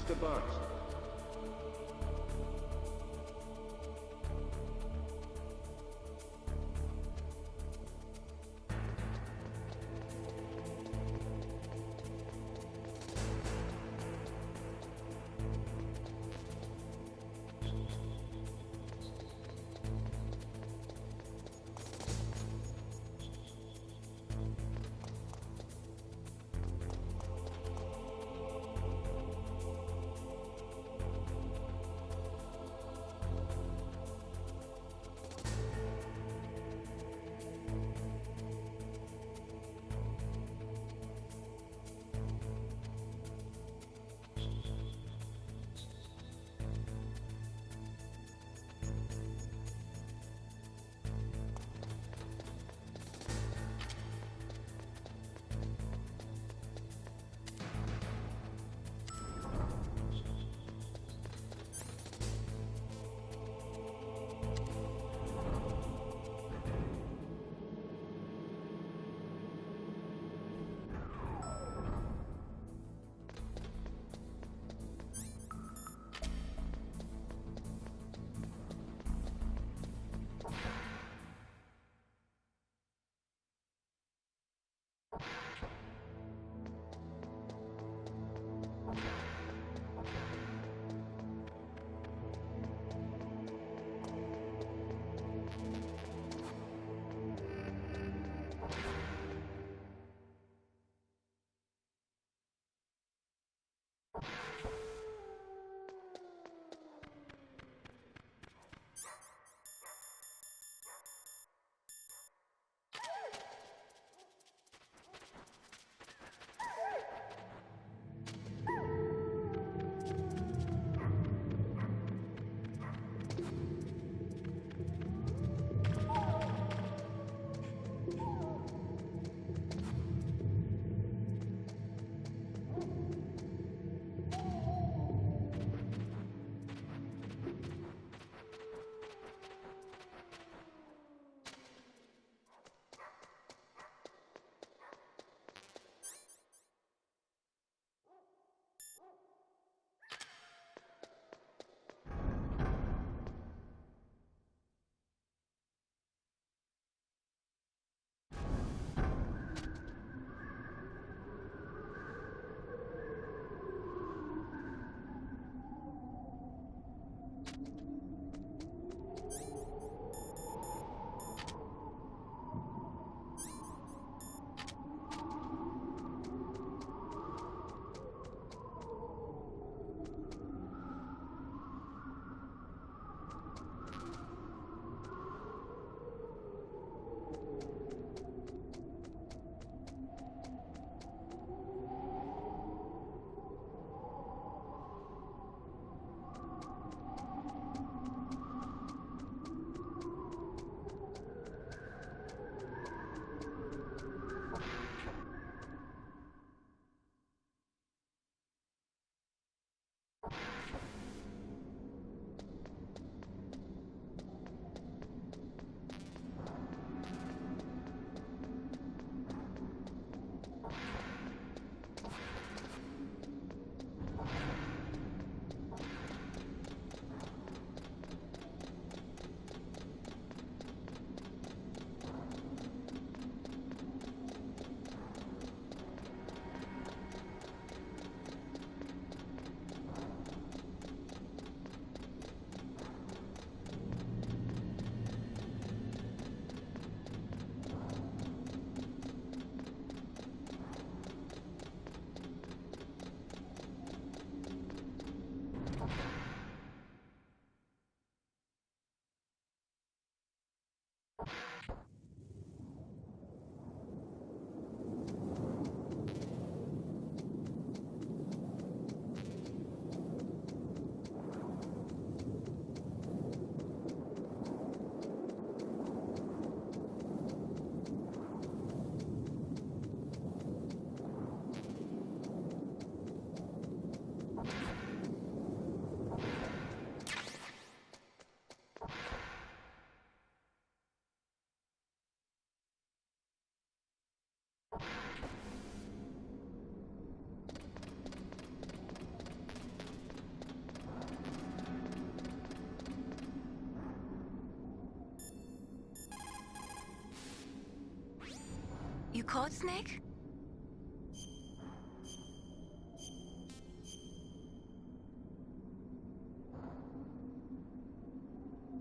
Mr. Box. You caught Snake?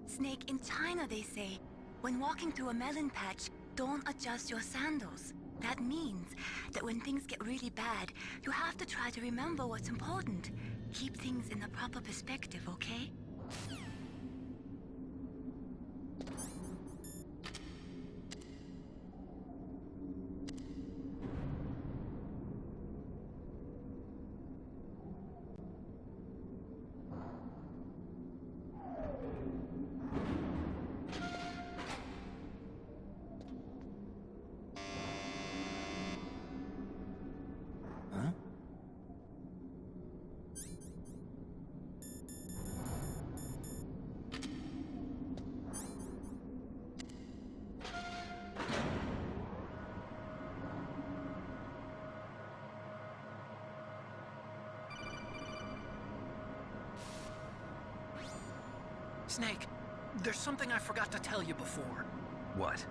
Snake, in China they say, when walking through a melon patch, don't adjust your sandals. That means that when things get really bad, you have to try to remember what's important. Keep things in the proper perspective, okay? Snake, there's something I forgot to tell you before. What?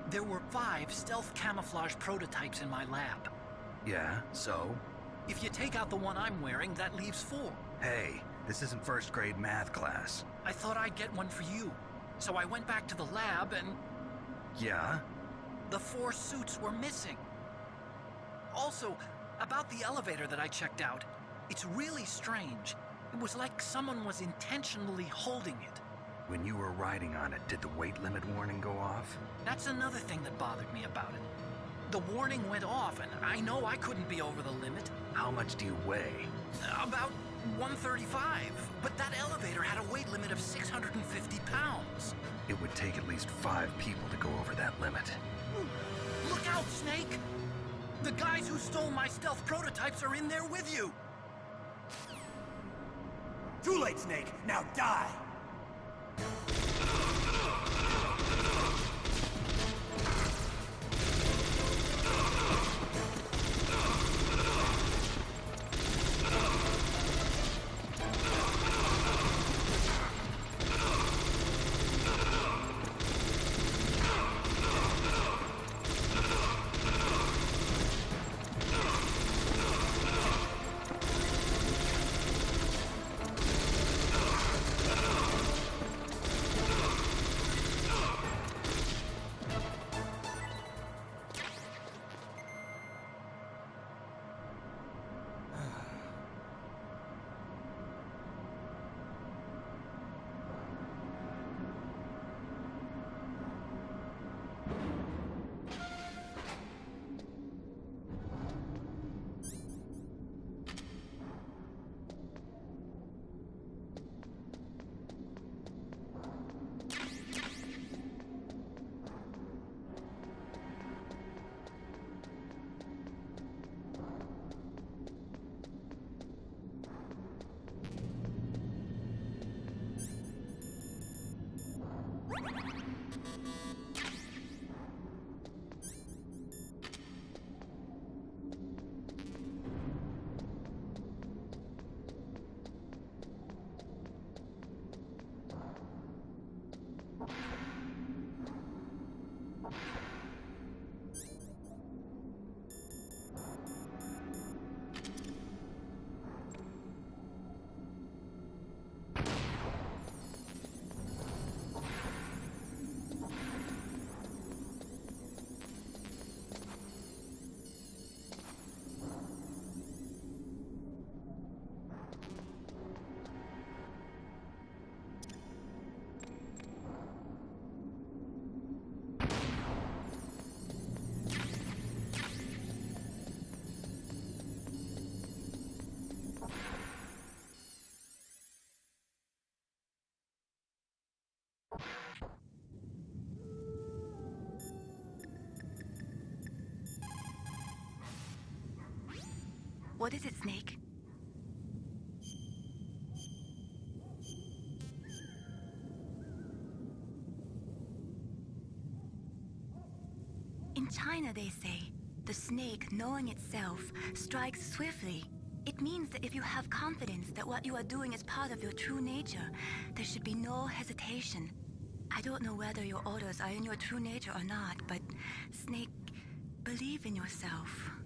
There were 5 stealth camouflage prototypes in my lab. Yeah, so? If you take out the one I'm wearing, that leaves 4. Hey, this isn't first grade math class. I thought I'd get one for you. So I went back to the lab and... Yeah? The 4 suits were missing. Also, about the elevator that I checked out, it's really strange. It was like someone was intentionally holding it. When you were riding on it, did the weight limit warning go off? That's another thing that bothered me about it. The warning went off, and I know I couldn't be over the limit. How much do you weigh? About 135, but that elevator had a weight limit of 650 pounds. It would take at least 5 people to go over that limit. Look out, Snake! The guys who stole my stealth prototypes are in there with you! Too late, Snake! Now die! What is it, Snake? In China, they say, the snake, knowing itself, strikes swiftly. It means that if you have confidence that what you are doing is part of your true nature, there should be no hesitation. I don't know whether your orders are in your true nature or not, but Snake, Believe in yourself.